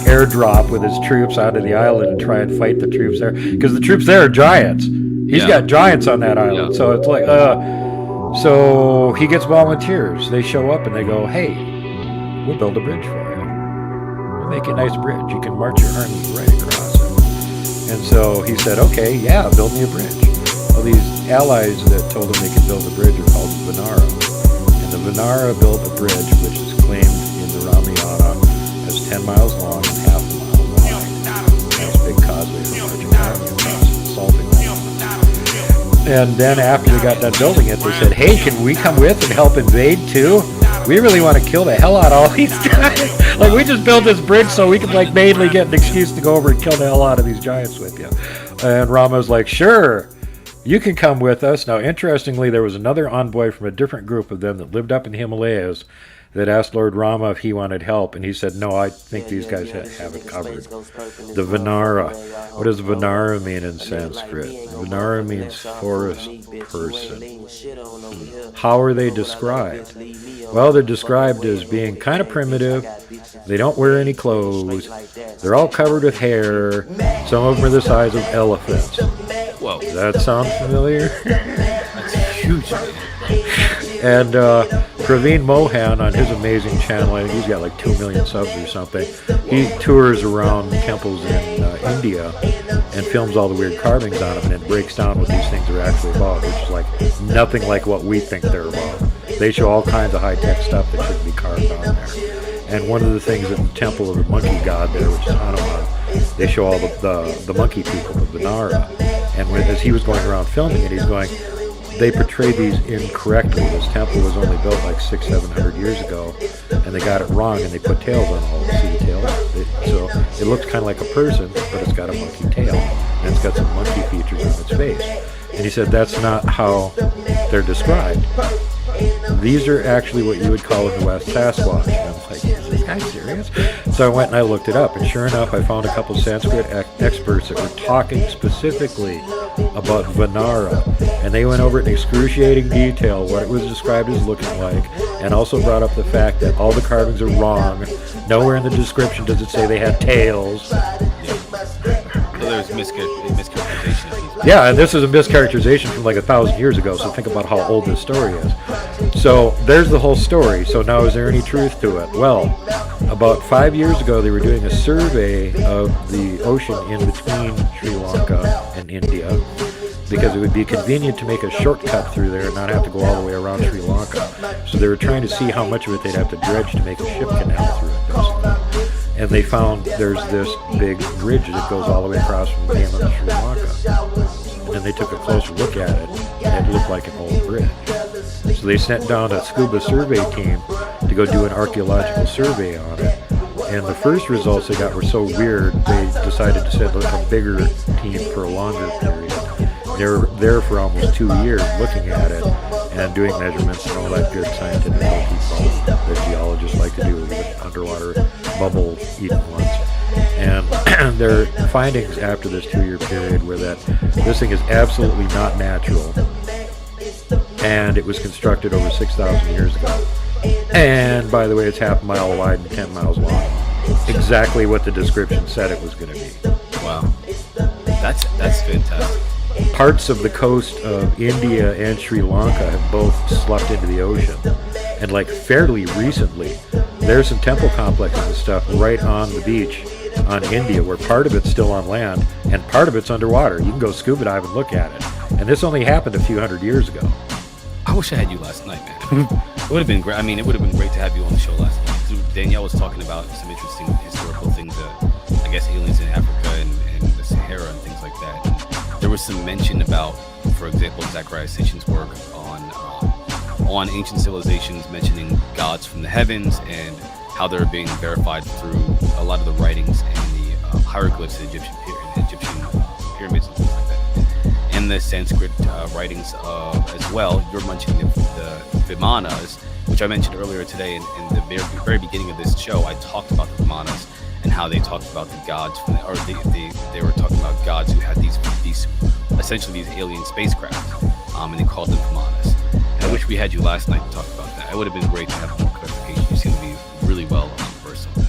airdrop with his troops out of the island and try and fight the troops there. Because the troops there are giants. He's got giants on that island. So it's like, so he gets volunteers. They show up and they go, hey, we'll build a bridge for you. We'll make a nice bridge. You can march your army right across it. And so he said, okay, yeah, build me a bridge. Well, these allies that told him they could build a bridge are called the Vanara. The Vanara built a bridge which is claimed in the Ramayana as 10 miles long and half a mile wide. That's a big causeway for marching army across assaulting land. And then after they got done building it, they said, hey, can we come with and help invade too? We really want to kill the hell out of all these guys. Like, we just built this bridge so we could, like, mainly get an excuse to go over and kill the hell out of these giants with you. And Rama's like, sure. You can come with us. Now, interestingly, there was another envoy from a different group of them that lived up in the Himalayas that asked Lord Rama if he wanted help, and he said, no, I think these guys have it covered. The Vanara. What does Vanara mean in Sanskrit? Vanara means forest person. How are they described? Well, they're described as being kind of primitive. They don't wear any clothes. They're all covered with hair. Some of them are the size of elephants. Whoa. Does that sound familiar? That's huge. And Praveen Mohan on his amazing channel, I think he's got like 2 million subs or something. He tours around temples in India and films all the weird carvings on them and then breaks down what these things are actually about, which is like nothing like what we think they're about. They show all kinds of high-tech stuff that shouldn't be carved on there. And one of the things in the temple of the monkey god there, which is Hanuman, they show all the monkey people, the Venara. And as he was going around filming it, he's going, they portrayed these incorrectly. This temple was only built like 600-700 years ago, and they got it wrong, and they put tails on all the sea tails. So it looks kind of like a person, but it's got a monkey tail, and it's got some monkey features on its face. And he said that's not how they're described. These are actually what you would call in the West Sasquatch. And I was like, is this guy serious? So I went and I looked it up, and sure enough, I found a couple Sanskrit experts that were talking specifically about Venara, and they went over it in excruciating detail what it was described as looking like, and also brought up the fact that all the carvings are wrong. Nowhere in the description does it say they had tails. So there's mischaracterization of these. Yeah, and this is a mischaracterization from like 1,000 years ago, so think about how old this story is. So there's the whole story. So now is there any truth to it? Well, about 5 years ago they were doing a survey of the ocean in between Sri Lanka and India, because it would be convenient to make a shortcut through there and not have to go all the way around Sri Lanka. So they were trying to see how much of it they'd have to dredge to make a ship canal through it, basically. And they found there's this big bridge that goes all the way across from the mainland of Sri Lanka. And then they took a closer look at it, and it looked like an old bridge. So they sent down a scuba survey team to go do an archaeological survey on it. And the first results they got were so weird, they decided to send a bigger team for a longer period. They were there for almost 2 years looking at it and doing measurements and all that good scientific stuff that geologists like to do with underwater bubble eating ones. And their findings after this 2-year period were that this thing is absolutely not natural, and it was constructed over 6,000 years ago. And by the way, it's half a mile wide and 10 miles long. Exactly what the description said it was going to be. Wow, that's fantastic. Parts of the coast of India and Sri Lanka have both sloughed into the ocean. And like fairly recently, there's some temple complexes and stuff right on the beach on India where part of it's still on land and part of it's underwater. You can go scuba dive and look at it. And this only happened a few hundred years ago. I wish I had you last night, man. It would have been great. I mean, it would have been great to have you on the show last night. Danielle was talking about some interesting historical things, I guess aliens in Africa and the Sahara and things like that. And there was some mention about, for example, Zachariah Sitchin's work on ancient civilizations, mentioning gods from the heavens and how they're being verified through a lot of the writings and the hieroglyphs in Egyptian pyramids and things like that. And the Sanskrit writings as well. You're mentioning the Vimanas, which I mentioned earlier today in the very beginning of this show. I talked about the Vimanas and how they talked about the gods from they were talking about gods who had these essentially these alien spacecraft, and they called them Vimanas. And I wish we had you last night to talk about that. It would have been great to have more clarification. You seem to be really well versed on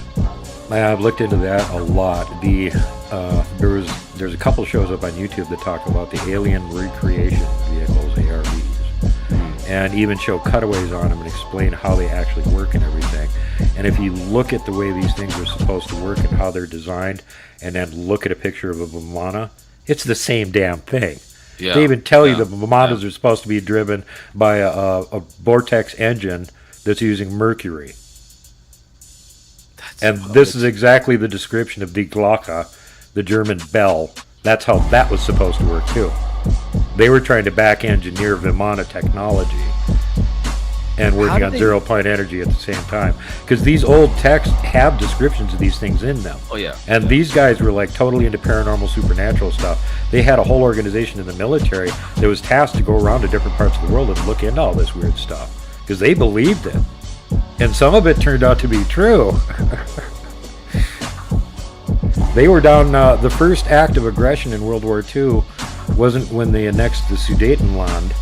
that. I've looked into that a lot. There's a couple shows up on YouTube that talk about the alien recreation vehicles, ARVs, and even show cutaways on them and explain how they actually work and everything. And if you look at the way these things are supposed to work and how they're designed, and then look at a picture of a Vimana, it's the same damn thing. Yeah, they even tell you the Vimanas are supposed to be driven by a vortex engine that's using mercury. This is exactly the description of the Glocke, the German bell. That's how that was supposed to work too. They were trying to back engineer Vimana technology and working on zero-point energy at the same time, because these old texts have descriptions of these things in them. Oh yeah. And these guys were like totally into paranormal, supernatural stuff. They had a whole organization in the military that was tasked to go around to different parts of the world and look into all this weird stuff, because they believed it. And some of it turned out to be true. They were down, the first act of aggression in World War II wasn't when they annexed the Sudetenland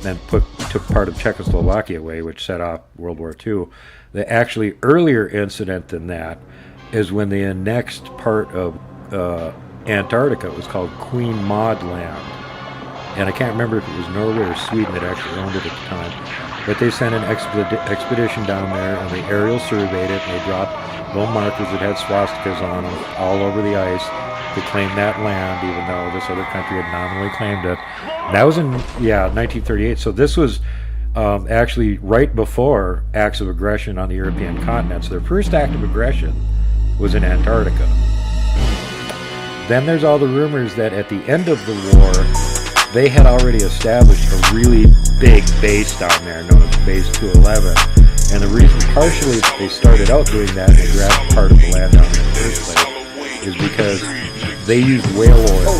and took part of Czechoslovakia away, which set off World War II. The actually earlier incident than that is when they annexed part of Antarctica. It was called Queen Maud Land. And I can't remember if it was Norway or Sweden that actually owned it at the time. But they sent an expedition down there, and they aerial surveyed it, and they dropped little markers that had swastikas on them all over the ice to claim that land, even though this other country had nominally claimed it. And that was in 1938. So this was actually right before acts of aggression on the European continent. So their first act of aggression was in Antarctica. Then there's all the rumors that at the end of the war, they had already established a really big base down there known as Base 211. And the reason partially that they started out doing that and they grabbed part of the land down there in the first place is because they used whale oil.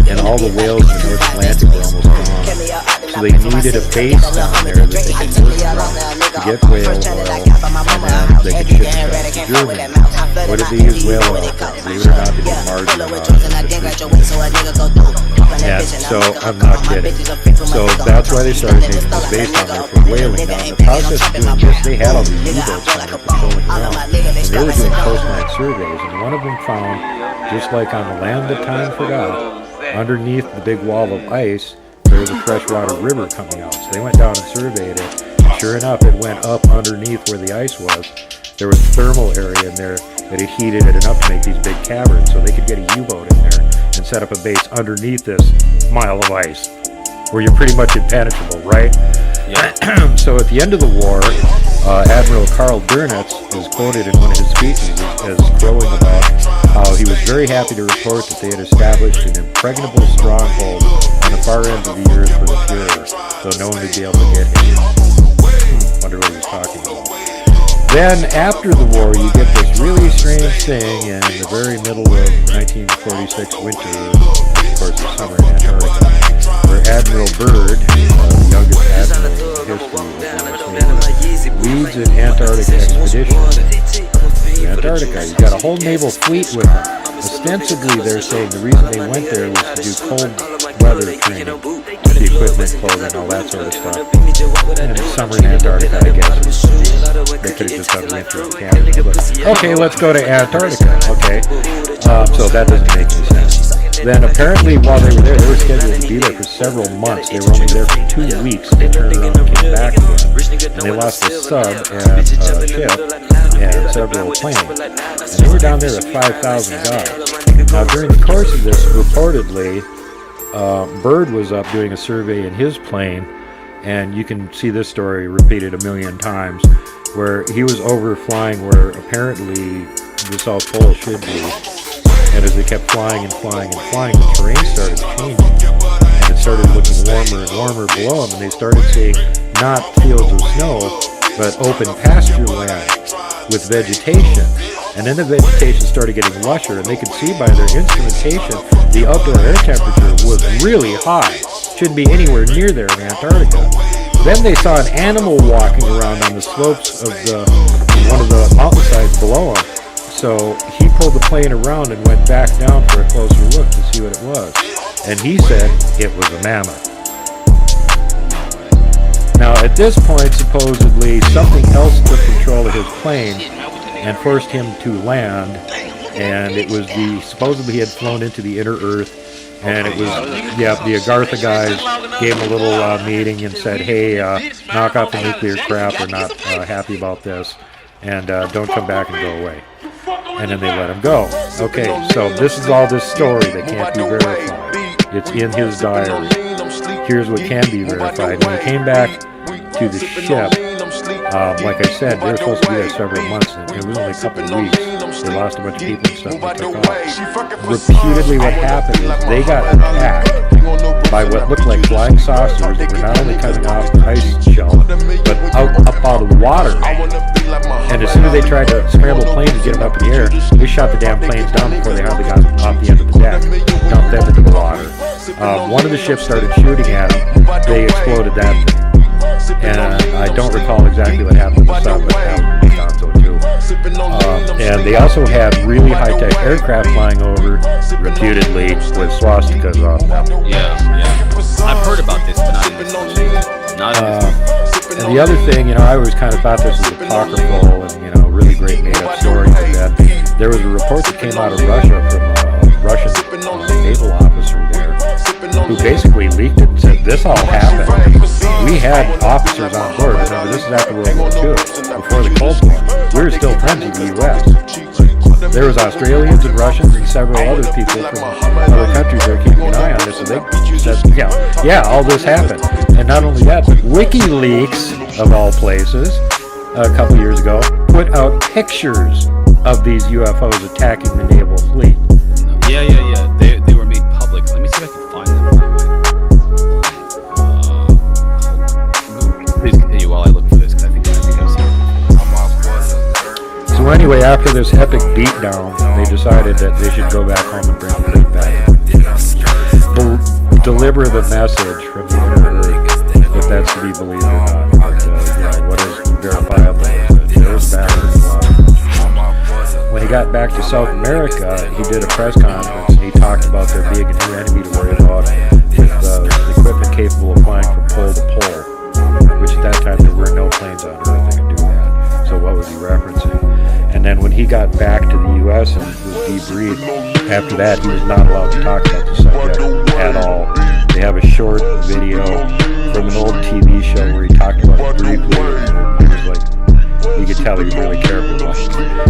And all the whales in the North Atlantic were almost gone. So they needed a base down there that they could work from to get whale oil, and then they could ship it back to Germany. What did they use whale oil for? Believe it or not, they did margarine on it. And so, I'm not kidding. So that's why they started making this base down there for whaling. Now, in the process of doing this, they had all these U-boats down there patrolling around. And they were doing coastline surveys, and one of them found, just like on the land that time forgot, underneath the big wall of ice, there was a freshwater river coming out. So they went down and surveyed it. Sure enough, it went up underneath where the ice was. There was a thermal area in there that had heated it enough to make these big caverns, so they could get a U-boat in there and set up a base underneath this mile of ice, where you're pretty much impenetrable, right? Yeah. So at the end of the war, Admiral Karl Dönitz is quoted in one of his speeches as crowing about how he was very happy to report that they had established an impregnable stronghold on the far end of the earth for the Fuhrer, so no one would be able to get him. Wonder what he was talking about. Then, after the war, you get this really strange thing in the very middle of 1946 winter, of course it's summer in Antarctica, where Admiral Byrd, the youngest admiral in history, leads an Antarctic expedition to Antarctica. You've got a whole naval fleet with them. Ostensibly, they're saying the reason they went there was to do cold weather training, with the equipment, clothing, all that sort of stuff. And it's summer in Antarctica, I guess. They could have just done winter in Canada. But, okay, let's go to Antarctica. Okay, so that doesn't make any sense. Then apparently, while they were there, they were scheduled to be there for several months. They were only there for 2 weeks. They turned around and came back again. And they lost a sub and a ship and several planes. And they were down there with 5,000 guys. Now, during the course of this, reportedly, Byrd was up doing a survey in his plane, and you can see this story repeated a million times, where he was overflying where apparently the South Pole should be. And as they kept flying and flying and flying, the terrain started changing. And it started looking warmer and warmer below them. And they started seeing not fields of snow, but open pasture land with vegetation. And then the vegetation started getting lusher, and they could see by their instrumentation the outdoor air temperature was really high. Shouldn't be anywhere near there in Antarctica. Then they saw an animal walking around on the slopes of one of the mountainsides below them. So he pulled the plane around and went back down for a closer look to see what it was. And he said it was a mammoth. Now at this point, supposedly, something else took control of his plane and forced him to land. And it was supposedly he had flown into the inner earth. And it was, the Agartha guys gave him a little meeting and said, hey, knock off the nuclear crap, we're not happy about this. And don't come back and go away. And then they let him go. Okay, so this is all this story that can't be verified. It's in his diary. Here's what can be verified. When he came back to the ship, like I said, they were supposed to be there several months, and it was only a couple of weeks. They lost a bunch of people and stuff and took off. Reputedly what happened is they got attacked by what looked like flying saucers that were not only coming off the ice shelf, but up out of the water. And as soon as they tried to scramble planes and get them up in the air, they shot the damn planes down before they hardly got off the end of the deck, dumped them into the water. One of the ships started shooting at them. They exploded that thing. And I don't recall exactly what happened to the sub, but that was Gonzo too. And they also had really high-tech aircraft flying over, reputedly, with swastikas on them. Yeah. I've heard about this, but not in this. And the other thing, I always kind of thought this was apocryphal and, really great made-up story, but then there was a report that came out of Russia from a Russian naval officer there who basically leaked it and said, this all happened. We had officers on board. Remember, this is after World War II, before the Cold War. We were still friends with the U.S. There was Australians and Russians and several other people from other countries that were keeping an eye on this, and they said, yeah, all this happened. And not only that, but WikiLeaks, of all places, a couple years ago, put out pictures of these UFOs attacking the naval fleet. Yeah. They were made public. Let me see if I can find them. Please continue while I look for this, because I think I've seen it. So anyway, after this epic beatdown, they decided that they should go back home and bring the fleet back. Deliver the message from the inner Earth, if that's to be believed or not. But, what is verifiable is that there was backwards. When he got back to South America, he did a press conference and he talked about there being a new enemy to worry about with equipment capable of flying from pole to pole, which at that time there were no planes on Earth that could do that. So what was he referencing? And then when he got back to the U.S. and was debriefed, after that he was not allowed to talk about the subject at all. They have a short video from an old TV show where he talked about it briefly. He was like, you could tell he was really careful about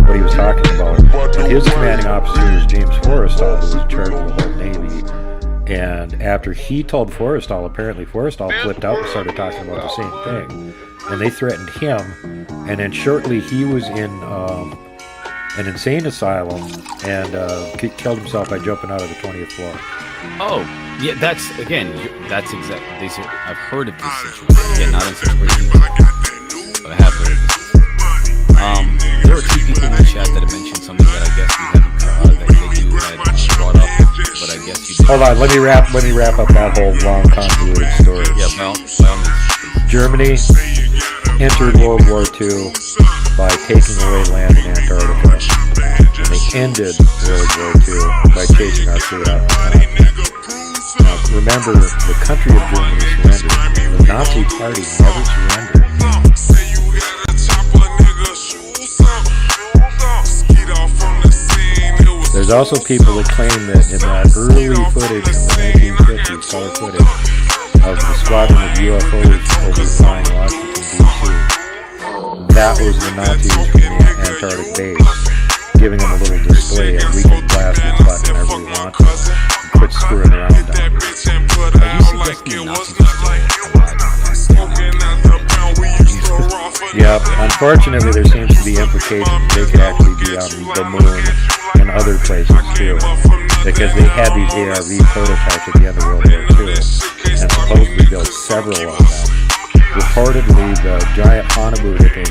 what he was talking about. And his commanding officer was James Forrestal, who was in charge of the whole Navy. And after he told Forrestal, apparently Forrestal flipped out and started talking about the same thing. And they threatened him. And then shortly he was in an insane asylum and killed himself by jumping out of the 20th floor. Oh, yeah, that's exactly. I've heard of this situation. Yeah, not in such great detail, but I have heard of this. There were two people in the chat that have mentioned something that I guess we haven't that they had brought up, but I guess you did. Hold on, let me wrap up that whole long convoluted story. Yeah, by all means. Germany entered World War II by taking away land in Antarctica, and they ended World War II by chasing our fleet out of the continent. Now, remember, the country of Germany surrendered. The Nazi Party never surrendered. There's also people that claim that in that early footage from the 1950s, color footage, of the squadron of UFOs overflying Washington, D.C., that was the Nazis from the Antarctic base, giving them a little display and we can blast this button whenever we want to and quit screwing around down here. Are you suggesting Nazis are still alive? Yep, unfortunately there seems to be implications they could actually be on the moon and other places too, because they had these ARV prototypes at the end of World War II and supposedly built several of them. Reportedly, the giant Hanabu that they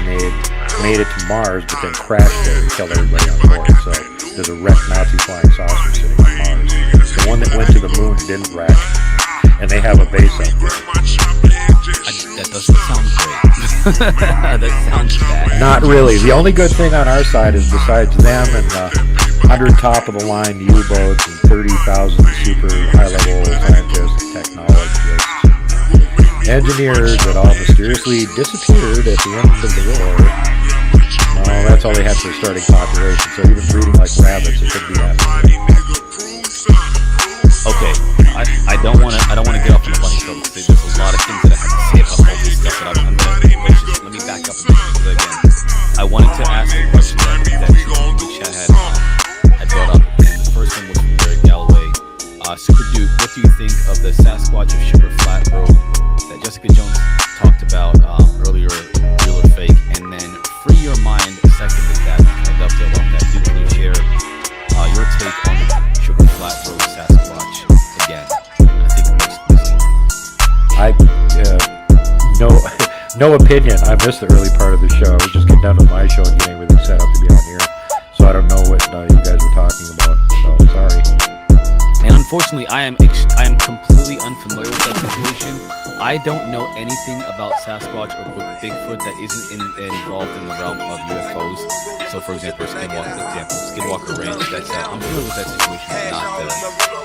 made it to Mars, but then crashed it and killed everybody on board. So there's a wrecked Nazi flying saucer sitting on Mars. The one that went to the moon didn't wreck, and they have a base up there. That doesn't sound great. That sounds bad. Not really. The only good thing on our side is besides them and 100 top-of-the-line U-boats and 30,000 super high-level scientists and technologists, engineers that all mysteriously disappeared at the end of the war. No, that's all they had for a starting population, so even breeding like rabbits, it could be that. Okay, I don't want to get off on a bunny trail because there's a lot of things that I have to say about all this stuff, but I'm gonna let me back up a bit because again, I wanted to ask a question that two people in the chat had brought up, and the first one was from Greg Galloway. Super Duke, what do you think of the Sasquatch of Sugar Flat Road that Jessica Jones talked about earlier, real or fake? And then Free Your Mind, second is that, I dovetail off that. Duke, can you share your take on the Sugar Flat Road Sasquatch again? I think no opinion. I missed the early part of the show. I was just getting done with my show and getting everything set up to be on here, so I don't know what you guys were talking about. So sorry. And unfortunately, I am completely unfamiliar with that situation. I don't know anything about Sasquatch or Bigfoot that isn't involved in the realm of UFOs. So, for example, Skinwalker Ranch. I'm familiar with that situation,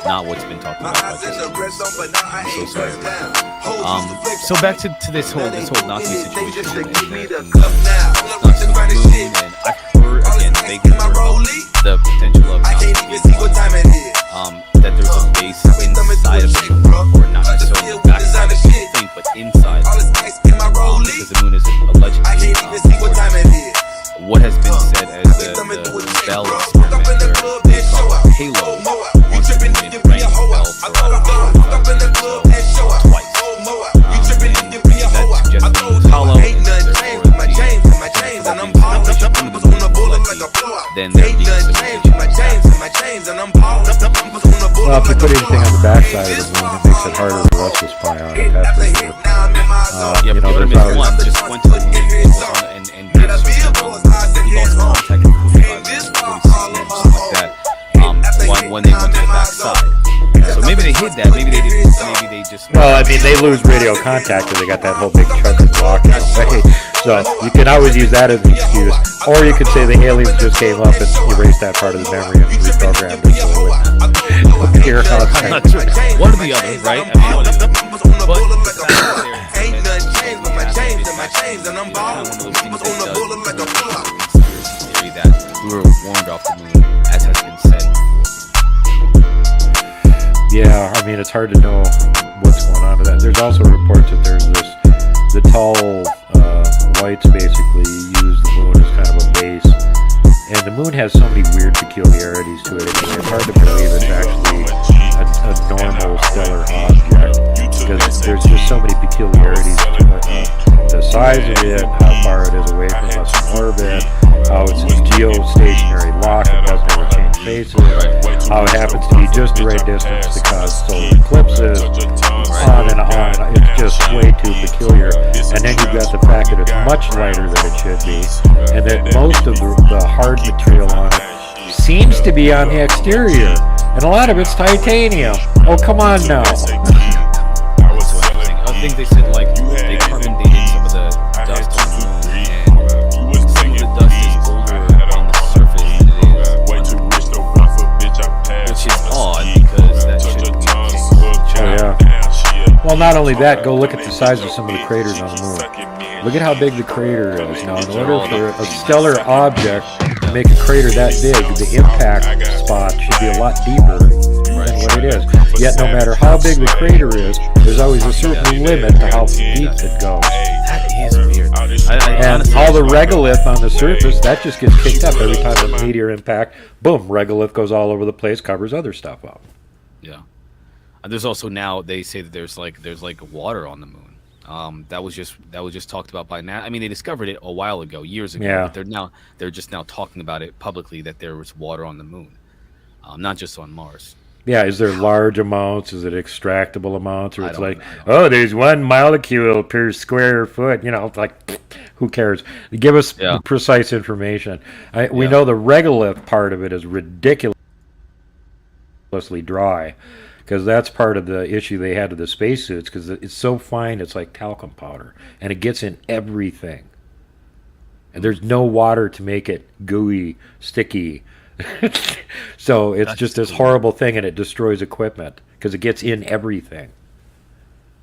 not what's been talked about. I'm so sorry. So back to this whole Nazi situation and I've heard again vaguely about the potential of Nazi that there's a base inside of the moon, or not necessarily the backside of the thing, but inside, because the moon is allegedly what has been said as the Bell experiment, where they saw a halo onto the moon and rang the bell for twice. And that suggests the moon is hollow, and therefore then there being a civilization. Well, if you put anything on the backside of the moon, it makes it harder for us to spy on it. That's for sure. Yeah, you know, but there's always... one just went to the moon and did a search of he lost contact in 45 minutes, 46 minutes, something like that. When they went to the backside. So maybe they hid that. Maybe they didn't. Maybe they just. Well, I mean, they lose radio contact because they got that whole big chunk of rock in the way. So you can always use that as an excuse. Or you could say the aliens just came up and erased that part of the memory and reprogrammed it so it would appear on time. One or the other, right? I mean, but ain't nothing changed but my chains and my chains, and I'm ballin'. On the bullet like a block. Theory that we were warned off the moon, as has been said. Yeah, I mean, it's hard to know what's going on with that. There's also reports that there's the tall whites basically use the moon as kind of a base. And the moon has so many weird peculiarities to it. I mean, it's hard to believe it's actually a normal stellar object. Because there's just so many peculiarities to it. The size of it, how far it is away from us in orbit, how it's a geostationary lock, it doesn't ever change faces, how it happens to be just the right distance to cause solar eclipses, on and on. It's just way too peculiar. And then you've got the fact that it's much lighter than it should be, and that most of the hard material on it seems to be on the exterior, and a lot of it's titanium. Oh, come on now. I think they said like they carbon dated some of the dust on the moon, and some of the dust is older on the surface than it is on the moon, which is odd because that shouldn't be the case. Oh yeah. Well, not only that, go look at the size of some of the craters on the moon. Look at how big the crater is. Now, in order for a stellar object to make a crater that big, the impact spot should be a lot deeper than what it is. Yet, no matter how big the crater is, there's always a certain limit to how deep it goes. That is weird. And all the regolith on the surface, that just gets kicked up every time a meteor impact. Boom, regolith goes all over the place, covers other stuff up. Yeah. And there's also now they say that there's like water on the moon. That was just talked about by NASA. I mean, they discovered it a while ago, years ago. Yeah. But they're just now talking about it publicly that there was water on the moon, not just on Mars. Yeah, is there large amounts? Is it extractable amounts? Or it's like, oh, there's 1 molecule per square foot. You know, it's like, who cares? Give us precise information. We know the regolith part of it is ridiculously dry, because that's part of the issue they had with the spacesuits, because it's so fine, it's like talcum powder, and it gets in everything. And there's no water to make it gooey, sticky. So it's just this horrible thing, and it destroys equipment because it gets in everything.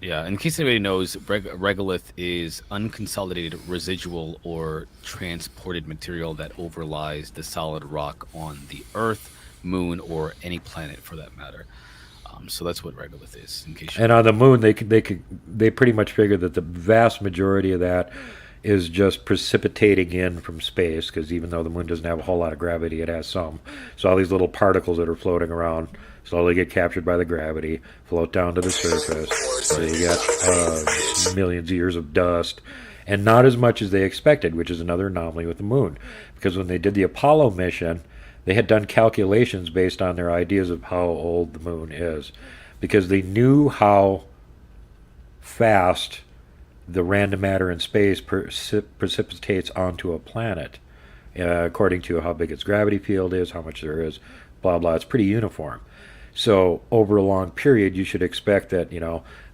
Yeah, in case anybody knows, regolith is unconsolidated residual or transported material that overlies the solid rock on the Earth, moon, or any planet for that matter. So that's what regolith is. In case. And on the moon, they pretty much figure that the vast majority of that is just precipitating in from space, because even though the moon doesn't have a whole lot of gravity, it has some. So all these little particles that are floating around slowly get captured by the gravity, float down to the surface. So you get millions of years of dust, and not as much as they expected, which is another anomaly with the moon. Because when they did the Apollo mission, they had done calculations based on their ideas of how old the moon is, because they knew how fast the random matter in space precipitates onto a planet, according to how big its gravity field is, how much there is, blah, blah. It's pretty uniform. So over a long period, you should expect that,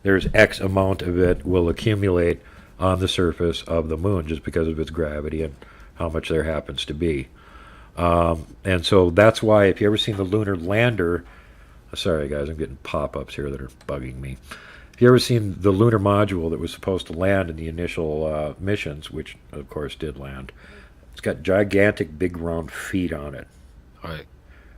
there's X amount of it will accumulate on the surface of the moon just because of its gravity and how much there happens to be. And so that's why, if you ever seen the lunar lander, sorry guys, I'm getting pop-ups here that are bugging me. If you ever seen the lunar module that was supposed to land in the initial missions, which of course did land, it's got gigantic big round feet on it. Right.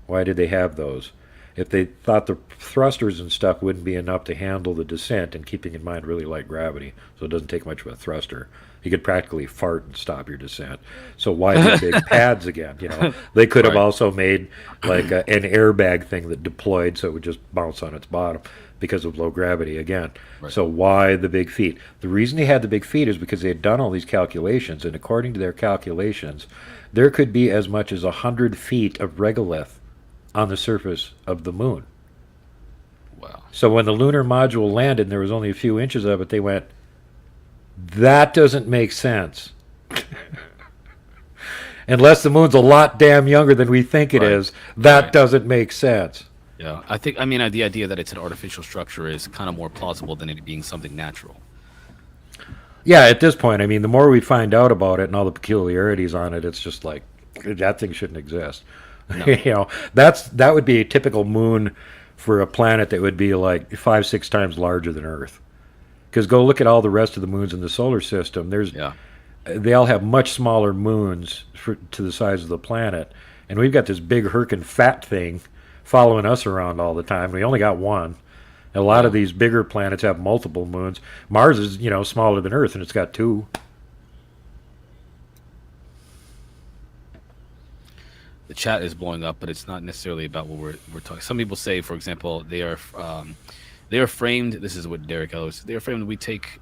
Why did they have those? If they thought the thrusters and stuff wouldn't be enough to handle the descent, and keeping in mind really light gravity, so it doesn't take much of a thruster. You could practically fart and stop your descent. So why the big pads again? They could have also made like an airbag thing that deployed so it would just bounce on its bottom because of low gravity again. Right. So why the big feet? The reason they had the big feet is because they had done all these calculations, and according to their calculations, there could be as much as 100 feet of regolith on the surface of the moon. Wow. So when the lunar module landed and there was only a few inches of it, they went, that doesn't make sense. Unless the moon's a lot damn younger than we think it is, that doesn't make sense. Yeah, I mean, the idea that it's an artificial structure is kind of more plausible than it being something natural. Yeah, at this point, I mean, the more we find out about it and all the peculiarities on it, it's just like, that thing shouldn't exist. No. You know, that would be a typical moon for a planet that would be like 5-6 times larger than Earth. Because go look at all the rest of the moons in the solar system. They all have much smaller moons to the size of the planet, and we've got this big herkin fat thing following us around all the time. We only got one. A lot of these bigger planets have multiple moons. Mars is, smaller than Earth, and it's got 2. The chat is blowing up, but it's not necessarily about what we're talking. Some people say, for example, they are framed. This is what Derek Ellis. They are framed.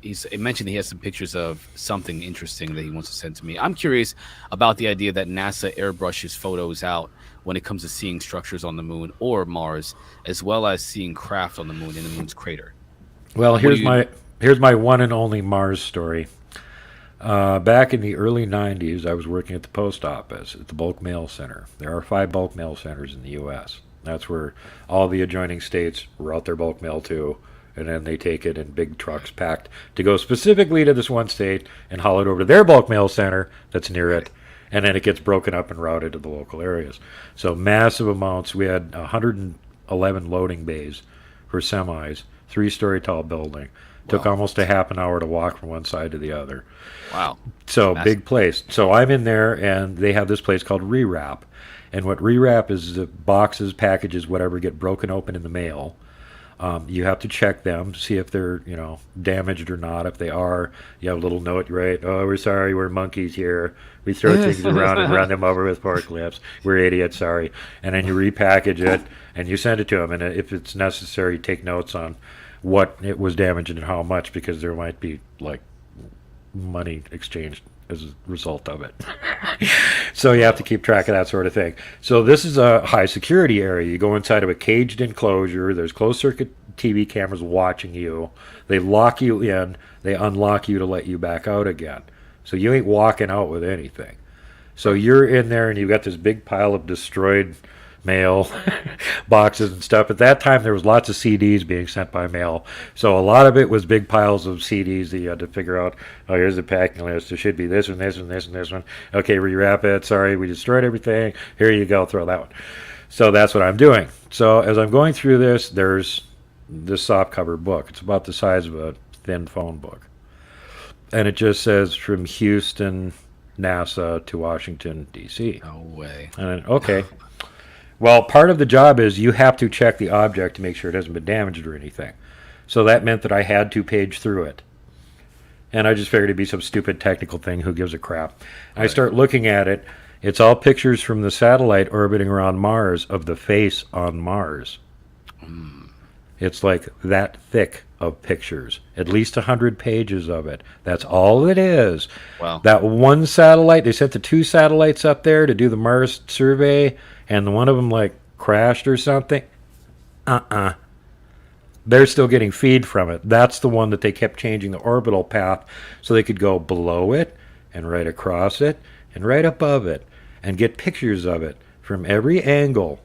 He mentioned he has some pictures of something interesting that he wants to send to me. I'm curious about the idea that NASA airbrushes photos out when it comes to seeing structures on the moon or Mars, as well as seeing craft on the moon in the moon's crater. Well, here's my one and only Mars story. Back in the early 90s, I was working at the post office at the bulk mail center. There are 5 bulk mail centers in the U.S. That's where all the adjoining states route their bulk mail to, and then they take it in big trucks packed to go specifically to this one state and haul it over to their bulk mail center that's near it, and then it gets broken up and routed to the local areas. So massive amounts. We had 111 loading bays for semis, 3-story tall building. Took almost a half an hour to walk from one side to the other. Wow. So big place. So I'm in there, and they have this place called rewrap. And what rewrap is the boxes, packages, whatever, get broken open in the mail. You have to check them, see if they're, damaged or not. If they are, you have a little note, right? Oh, we're sorry, we're monkeys here. We throw things around and run them over with forklifts. We're idiots, sorry. And then you repackage it, and you send it to them. And if it's necessary, take notes on what it was damaged and how much, because there might be, like, money exchanged as a result of it. So you have to keep track of that sort of thing. So this is a high security area. You go inside of a caged enclosure. There's closed circuit TV cameras watching you. They lock you in. They unlock you to let you back out again. So you ain't walking out with anything. So you're in there, and you've got this big pile of destroyed mail boxes and stuff. At that time, there was lots of CDs being sent by mail, so a lot of it was big piles of CDs that you had to figure out. Oh, here's the packing list. There should be this one, this one, this one, this one. Okay, rewrap it. Sorry, we destroyed everything. Here you go. Throw that one. So that's what I'm doing. So as I'm going through this, there's this softcover book. It's about the size of a thin phone book, and it just says from Houston, NASA to Washington, D.C. No way. And okay. Well, part of the job is you have to check the object to make sure it hasn't been damaged or anything. So that meant that I had to page through it. And I just figured it'd be some stupid technical thing. Who gives a crap? I start looking at it. It's all pictures from the satellite orbiting around Mars of the face on Mars. It's like that thick of pictures. At least 100 pages of it. That's all it is. Wow. That one satellite, they sent the 2 satellites up there to do the Mars survey, and one of them, like, crashed or something. They're still getting feed from it. That's the one that they kept changing the orbital path so they could go below it and right across it and right above it and get pictures of it from every angle.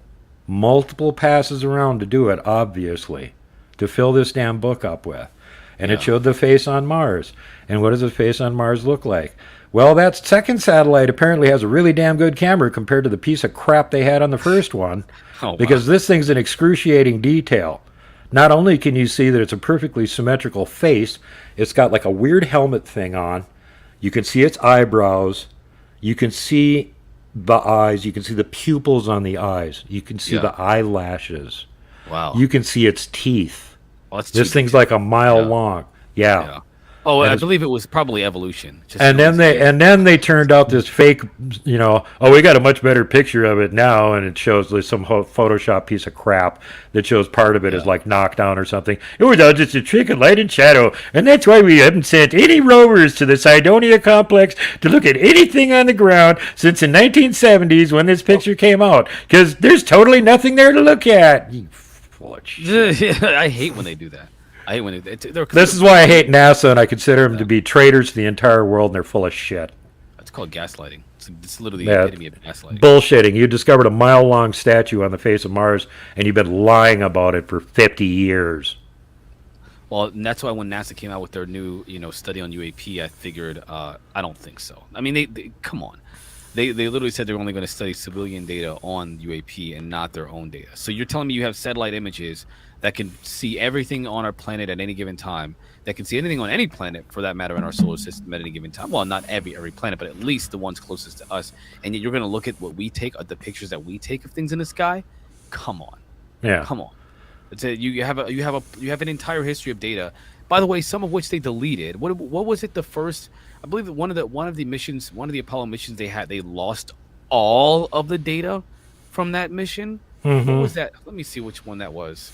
Multiple passes around to do it, obviously, to fill this damn book up with. And it showed the face on Mars. And what does the face on Mars look like? Well, that second satellite apparently has a really damn good camera compared to the piece of crap they had on the first one. Because this thing's an excruciating detail. Not only can you see that it's a perfectly symmetrical face, it's got like a weird helmet thing on. You can see its eyebrows. You can see the eyes. You can see the pupils on the eyes. You can see the eyelashes. Wow. You can see its teeth. Well, that's this thing's like a mile long. Yeah. Oh, And I it's- believe it was probably evolution. And then they turned out this fake, oh, we got a much better picture of it now, and it shows like some Photoshop piece of crap that shows part of it is like knocked down or something. It was all just a trick of light and shadow, and that's why we haven't sent any rovers to the Cydonia complex to look at anything on the ground since the 1970s when this picture came out, because there's totally nothing there to look at. You full of shit. I hate when they do that. I hate when This is why I hate NASA, and I consider them to be traitors to the entire world, and they're full of shit. It's called gaslighting. It's literally the epitome of gaslighting. Bullshitting. You discovered a mile-long statue on the face of Mars, and you've been lying about it for 50 years. Well, and that's why when NASA came out with their new, study on UAP, I figured, I don't think so. I mean, they come on. They literally said they're only going to study civilian data on UAP and not their own data. So you're telling me you have satellite images that can see everything on our planet at any given time, that can see anything on any planet, for that matter, in our solar system at any given time. Well, not every planet, but at least the ones closest to us. And yet you're going to look at what we take, the pictures that we take of things in the sky? Come on. Yeah. Come on. You have an entire history of data. By the way, some of which they deleted. What was it? The first, I believe that one of the missions, one of the Apollo missions they lost all of the data from that mission. Mm-hmm. What was that? Let me see which one that was.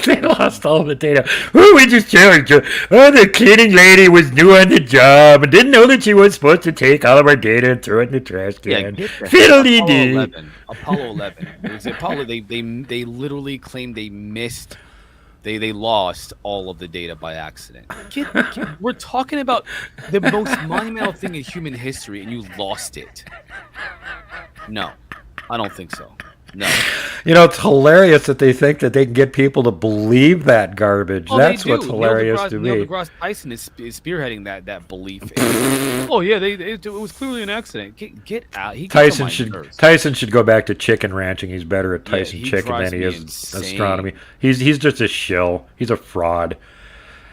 They lost all the data. Oh, we just challenged her. Oh, the cleaning lady was new on the job and didn't know that she was supposed to take all of our data and throw it in the trash can. Fiddly-dee. Apollo 11. It was Apollo. They literally claimed they missed. They lost all of the data by accident. We're talking about the most monumental thing in human history, and you lost it. No, I don't think so. No. It's hilarious that they think that they can get people to believe that garbage. Oh, That's what's hilarious to me. Neil deGrasse Tyson is spearheading that belief. Oh yeah, it was clearly an accident. Get out. Tyson should go back to chicken ranching. He's better at Tyson chicken than he is astronomy. He's just a shill. He's a fraud.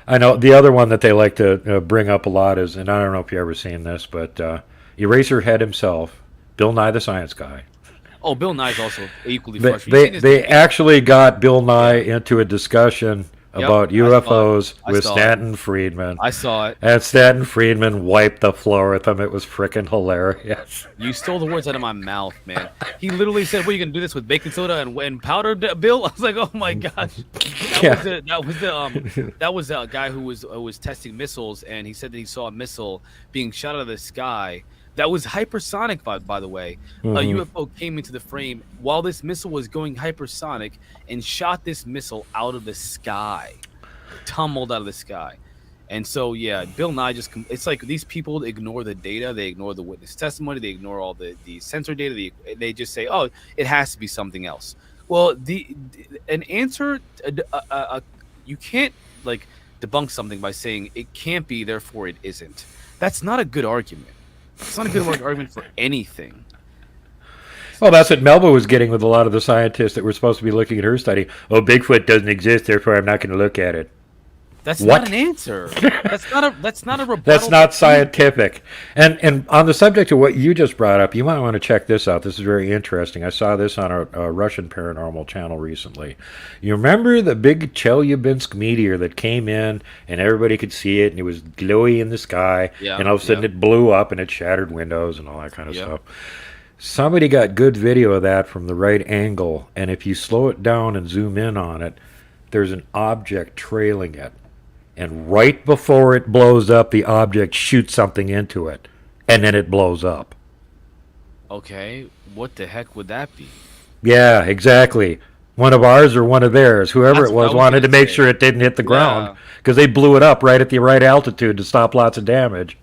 I know the other one that they like to bring up a lot is, and I don't know if you've ever seen this, but Eraserhead himself, Bill Nye the Science Guy. Oh, Bill Nye's also equally frustrating. They actually got Bill Nye into a discussion about UFOs with Stanton Friedman. I saw it. And Stanton Friedman wiped the floor with him. It was freaking hilarious. You stole the words out of my mouth, man. He literally said, "What, are you going to do this with baking soda and powder, Bill?" I was like, "Oh my gosh." That was a guy who was testing missiles, and he said that he saw a missile being shot out of the sky. That was hypersonic, by the way. Mm-hmm. A UFO came into the frame while this missile was going hypersonic and shot this missile out of the sky, tumbled out of the sky. And so, yeah, Bill Nye it's like these people ignore the data. They ignore the witness testimony. They ignore all the sensor data. They just say, oh, it has to be something else. Well, an answer, you can't debunk something by saying it can't be, therefore it isn't. That's not a good argument. It's not a good argument for anything. Well, that's what Melba was getting with a lot of the scientists that were supposed to be looking at her study. Oh, Bigfoot doesn't exist, therefore I'm not going to look at it. That's not an answer. That's not a rebuttal. That's not scientific. And on the subject of what you just brought up, you might want to check this out. This is very interesting. I saw this on a Russian paranormal channel recently. You remember the big Chelyabinsk meteor that came in and everybody could see it and it was glowy in the sky, and all of a sudden it blew up and it shattered windows and all that kind of stuff. Somebody got good video of that from the right angle, and if you slow it down and zoom in on it, there's an object trailing it. And right before it blows up, the object shoots something into it, and then it blows up. Okay, what the heck would that be? Yeah, exactly. One of ours or one of theirs. Whoever it was wanted to make sure it didn't hit the ground, because they blew it up right at the right altitude to stop lots of damage.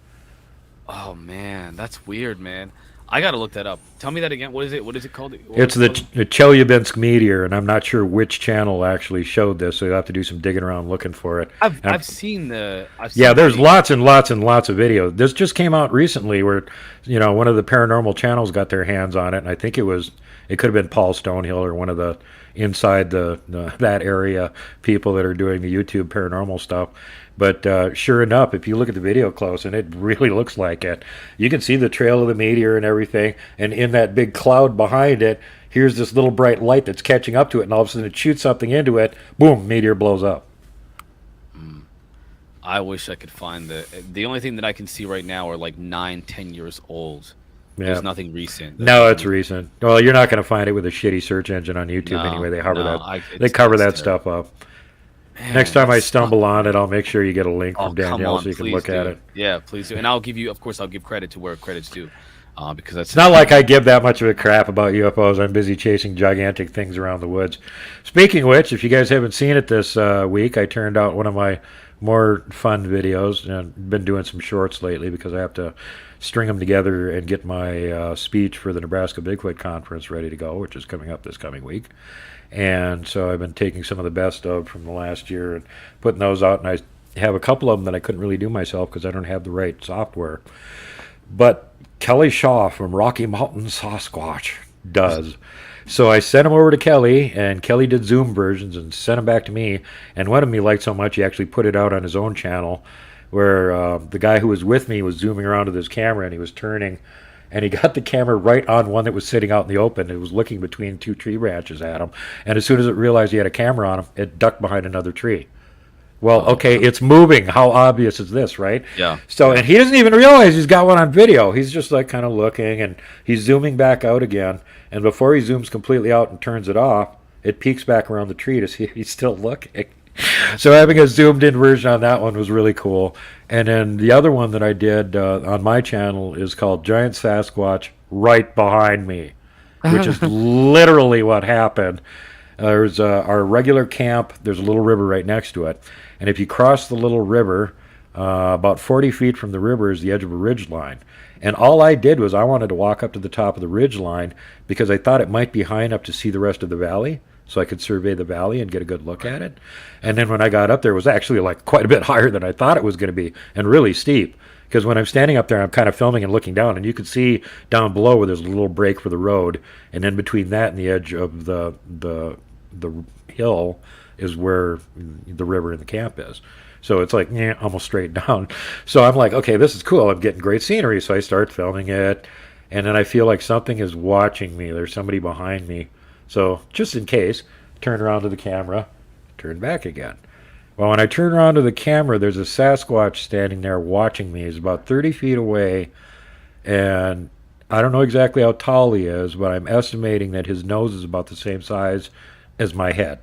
Oh, man, that's weird, man. I got to look that up. Tell me that again. What is it? What is it called? It's the Chelyabinsk meteor, and I'm not sure which channel actually showed this, so you'll have to do some digging around looking for it. I've seen the... there's lots and lots and lots of videos. This just came out recently where, one of the paranormal channels got their hands on it, and I think it could have been Paul Stonehill or one of the inside that area people that are doing the YouTube paranormal stuff. But sure enough, if you look at the video close, and it really looks like it, you can see the trail of the meteor and everything, and in that big cloud behind it, here's this little bright light that's catching up to it, and all of a sudden it shoots something into it, boom, meteor blows up. I wish I could find the only thing that I can see right now are 9-10 years old. Yeah. There's nothing recent. No, it's recent. Well, you're not going to find it with a shitty search engine on YouTube anyway. They cover that stuff up. Next time I stumble on it, I'll make sure you get a link from come Danielle on, so you can please look at do. it. Yeah, please do. And I'll give you, of course, I'll give credit to where credit's due, because that's It's not like I give that much of a crap about UFOs. I'm busy chasing gigantic things around the woods. Speaking of which, if you guys haven't seen it this week, I turned out one of my more fun videos. And been doing some shorts lately because I have to string them together and get my speech for the Nebraska Bigfoot Conference ready to go, which is coming up this coming week. And so I've been taking some of the best of from the last year and putting those out. And I have a couple of them that I couldn't really do myself because I don't have the right software. But Kelly Shaw from Rocky Mountain Sasquatch does. So I sent them over to Kelly, and Kelly did Zoom versions and sent them back to me. And one of them he liked so much, he actually put it out on his own channel, where the guy who was with me was zooming around with his camera, and he was turning, and he got the camera right on one that was sitting out in the open. It was looking between two tree branches at him. And as soon as it realized he had a camera on him, it ducked behind another tree. Well, okay, it's moving. How obvious is this, right? Yeah. So, and he doesn't even realize he's got one on video. He's just like kind of looking, and he's zooming back out again. And before he zooms completely out and turns it off, it peeks back around the tree to see if he's still looking. So having a zoomed-in version on that one was really cool. And then the other one that I did on my channel is called Giant Sasquatch Right Behind Me, which is literally what happened. There's our regular camp. There's a little river right next to it. And if you cross the little river, about 40 feet from the river is the edge of a ridge line. And all I did was I wanted to walk up to the top of the ridge line because I thought it might be high enough to see the rest of the valley, so I could survey the valley and get a good look at it. And then when I got up there, it was actually like quite a bit higher than I thought it was going to be, and really steep. Because when I'm standing up there, I'm kind of filming and looking down, and you can see down below where there's a little break for the road, and then between that and the edge of the hill is where the river and the camp is. So it's like, almost straight down. So I'm like, okay, this is cool. I'm getting great scenery. So I start filming it, and then I feel like something is watching me. There's somebody behind me. So just in case, turn around to the camera, turn back again. Well, when I turn around to the camera, there's a Sasquatch standing there watching me. He's about 30 feet away, and I don't know exactly how tall he is, but I'm estimating that his nose is about the same size as my head.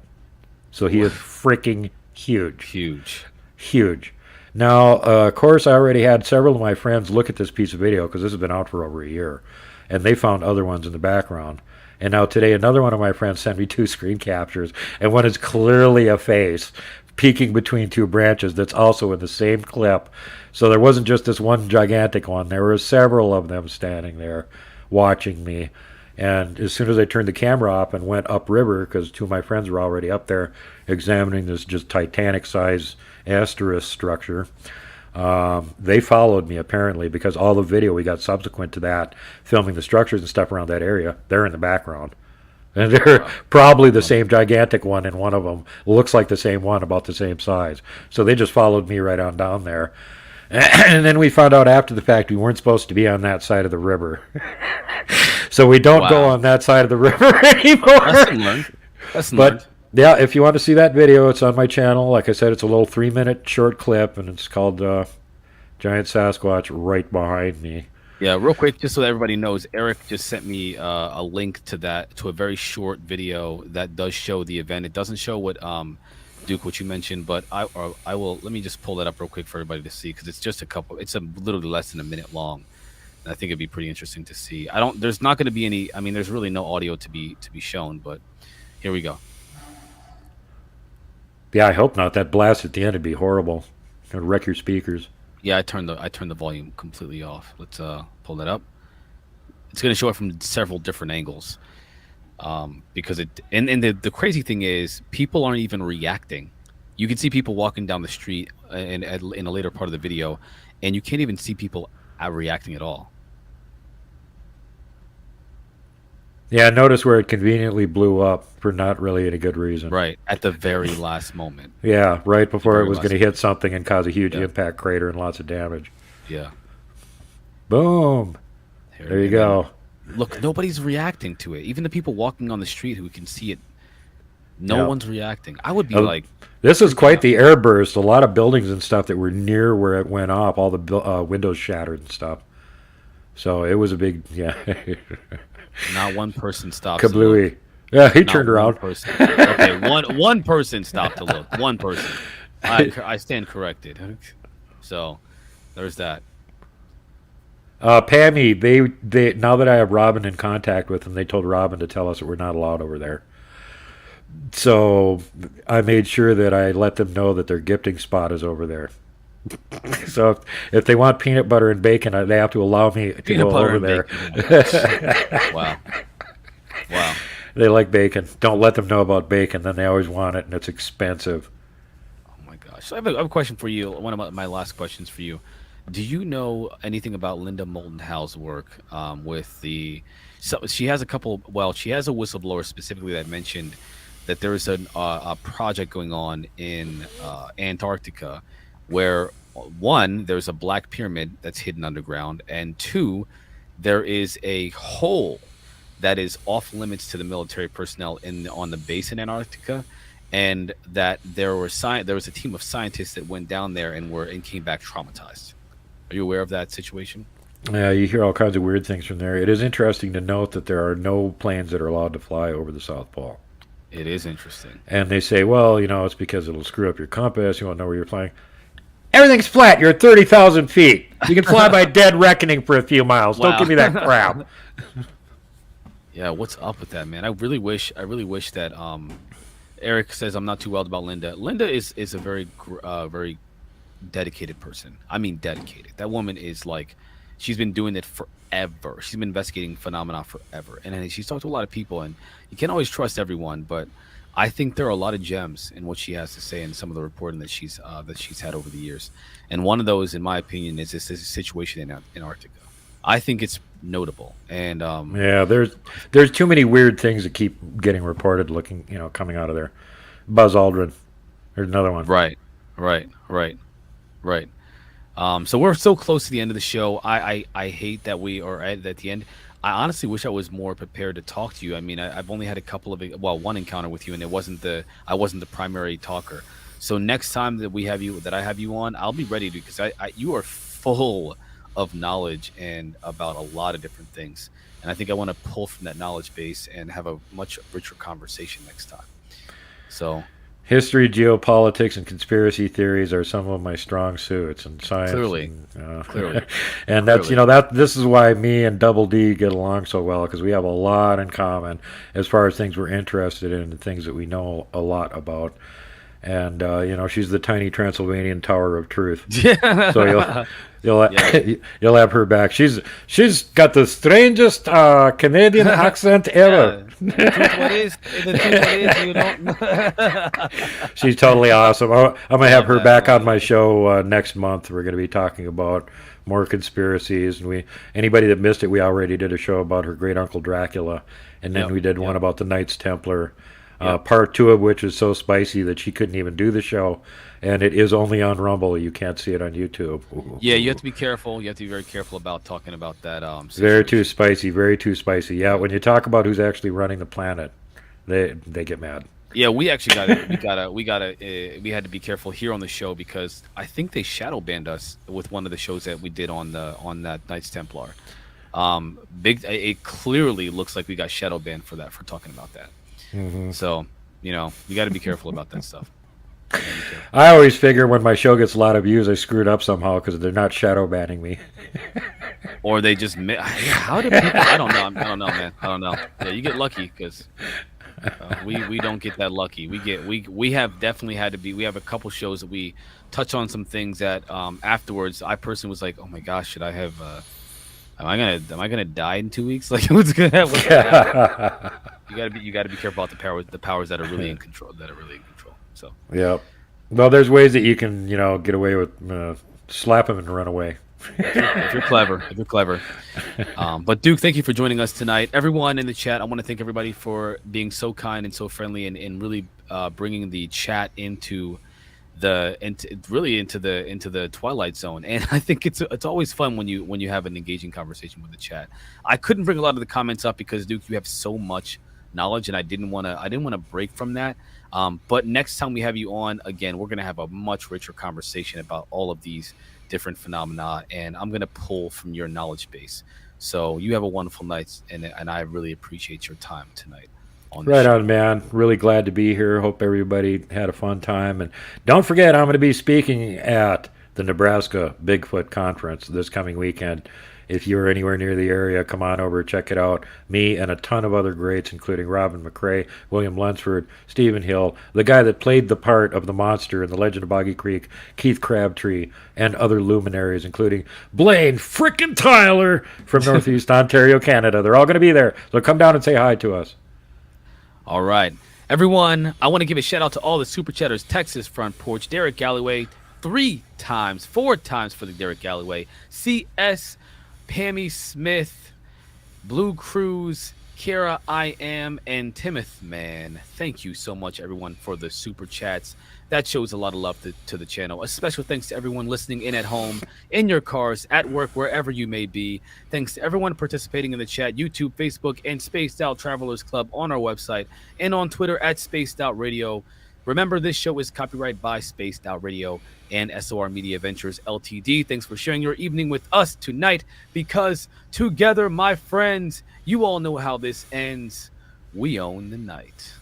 So he is freaking huge. Huge. Now, of course, I already had several of my friends look at this piece of video because this has been out for over a year, and they found other ones in the background. And now today, another one of my friends sent me 2 screen captures, and one is clearly a face peeking between 2 branches that's also in the same clip. So there wasn't just this one gigantic one. There were several of them standing there watching me. And as soon as I turned the camera off and went upriver, because 2 of my friends were already up there examining this just Titanic-sized asterisk structure, they followed me apparently because all the video we got subsequent to that, filming the structures and stuff around that area, they're in the background. And they're probably the same gigantic one, and one of them looks like the same one, about the same size. So they just followed me right on down there. And then we found out after the fact we weren't supposed to be on that side of the river. So we don't go on that side of the river anymore. But yeah, if you want to see that video, it's on my channel. Like I said, it's a little 3-minute short clip, and it's called Giant Sasquatch Right Behind Me. Yeah, real quick, just so that everybody knows, Eric just sent me a link to a very short video that does show the event. It doesn't show what Duke, what you mentioned, but I will. Let me just pull that up real quick for everybody to see, because it's just it's literally less than a minute long, and I think it'd be pretty interesting to see. There's not going to be any. I mean, there's really no audio to be shown, but here we go. Yeah, I hope not. That blast at the end would be horrible. It'd wreck your speakers. Yeah, I turned the volume completely off. Let's pull that up. It's going to show it from several different angles, because the crazy thing is people aren't even reacting. You can see people walking down the street in a later part of the video, and you can't even see people reacting at all. Yeah, notice where it conveniently blew up for not really any good reason. Right, at the very last moment. Yeah, right before it was going to hit something and cause a huge impact crater and lots of damage. Yeah. Boom. There you go. Look, nobody's reacting to it. Even the people walking on the street who can see it, no one's reacting. I would be like... This was quite the air burst. A lot of buildings and stuff that were near where it went off, all the windows shattered and stuff. So it was a big, Not one person stopped. Kablooey. Yeah, he Not turned one around. person. Okay, one person stopped to look. One person. I stand corrected. So there's that. Pammy, they now that I have Robin in contact with them, they told Robin to tell us that we're not allowed over there. So I made sure that I let them know that their gifting spot is over there. So if they want peanut butter and bacon, they have to allow me to Peanut go butter over there. and Wow. Wow. They like bacon. Don't let them know about bacon. Then they always want it, and it's expensive. Oh my gosh. So I have a question for you. One of my last questions for you. Do you know anything about Linda Moulton Howe's work with the? So she has a couple. Well, she has a whistleblower specifically that mentioned that there is a project going on in Antarctica, where one, there's a black pyramid that's hidden underground, and two, there is a hole that is off limits to the military personnel on the base in Antarctica, and that there was a team of scientists that went down there and came back traumatized. Are you aware of that situation? Yeah, you hear all kinds of weird things from there. It is interesting to note that there are no planes that are allowed to fly over the South Pole. It is interesting. And they say, well, it's because it'll screw up your compass. You won't know where you're flying. Everything's flat. You're at 30,000 feet. You can fly by dead reckoning for a few miles. Wow. Don't give me that crap. Yeah, what's up with that, man? I really wish that Eric says I'm not too wild about Linda. Linda is a very very dedicated person. I mean dedicated. That woman is like, she's been doing it forever. She's been investigating phenomena forever. And she's talked to a lot of people, and you can't always trust everyone, but I think there are a lot of gems in what she has to say and some of the reporting that she's had over the years. And one of those, in my opinion, is this situation in Antarctica. I think it's notable. And yeah, there's too many weird things that keep getting reported coming out of there. Buzz Aldrin. There's another one. Right. So we're so close to the end of the show. I hate that we are at the end. I honestly wish I was more prepared to talk to you. I mean, I've only had one encounter with you, and I wasn't the primary talker. So next time that I have you on, I'll be ready to, because you are full of knowledge and about a lot of different things. And I think I want to pull from that knowledge base and have a much richer conversation next time. So history, geopolitics, and conspiracy theories are some of my strong suits, and science. Clearly. And that's this is why me and Double D get along so well, because we have a lot in common as far as things we're interested in and things that we know a lot about. And she's the tiny Transylvanian Tower of Truth. So you'll have her back. She's got the strangest Canadian accent ever. The truth is, you don't. She's totally awesome. I'm gonna have her back on my show next month. We're gonna be talking about more conspiracies, and anybody that missed it, we already did a show about her great uncle Dracula, and then we did one about the Knights Templar. Part 2 of which is so spicy that she couldn't even do the show, and it is only on Rumble. You can't see it on YouTube. Yeah, you have to be careful. You have to be very careful about talking about that. Very too spicy. Yeah, when you talk about who's actually running the planet, they get mad. Yeah, we actually we had to be careful here on the show, because I think they shadow banned us with one of the shows that we did on that Knights Templar. It clearly looks like we got shadow banned for talking about that. Mm-hmm. So, you got to be careful about that stuff. I always figure when my show gets a lot of views, I screwed up somehow because they're not shadow banning me. Or they just how do people? I don't know, man. I don't know. Yeah, you get lucky, because we don't get that lucky. We have definitely had to be. We have a couple shows that we touch on some things that afterwards I personally was like, oh my gosh, should I have? Am I gonna die in 2 weeks? Like, what's gonna happen? You gotta be careful about the powers that are really in control. So yeah, well, there's ways that you can get away with slap them and run away. if you're clever. But Duke, thank you for joining us tonight. Everyone in the chat, I want to thank everybody for being so kind and so friendly, and really bringing the chat into the twilight zone. And I think it's always fun when you have an engaging conversation with the chat. I couldn't bring a lot of the comments up because, Duke, you have so much knowledge, and I didn't want to break from that. But next time we have you on again, we're going to have a much richer conversation about all of these different phenomena, and I'm going to pull from your knowledge base. So you have a wonderful night, and I really appreciate your time tonight. on the Right show. on, man. Really glad to be here. Hope everybody had a fun time. And don't forget, I'm going to be speaking at the Nebraska Bigfoot Conference this coming weekend. If you're anywhere near the area, come on over, check it out. Me and a ton of other greats, including Robin McRae, William Lunsford, Stephen Hill, the guy that played the part of the monster in The Legend of Boggy Creek, Keith Crabtree, and other luminaries, including Blaine frickin' Tyler from Northeast Ontario, Canada. They're all going to be there. So come down and say hi to us. All right. Everyone, I want to give a shout out to all the Super Chatters, Texas Front Porch, Derek Galloway, 4 times for the Derek Galloway, CS, Pammy Smith, Blue Cruise, Kara I Am, and Timoth, man. Thank you so much, everyone, for the Super Chats. That shows a lot of love to the channel. A special thanks to everyone listening in at home, in your cars, at work, wherever you may be. Thanks to everyone participating in the chat, YouTube, Facebook, and Spaced Out Travelers Club on our website, and on Twitter at Spaced Out Radio. Remember, this show is copyrighted by Spaced Out Radio and SOR Media Ventures LTD. Thanks for sharing your evening with us tonight, because together, my friends, you all know how this ends. We own the night.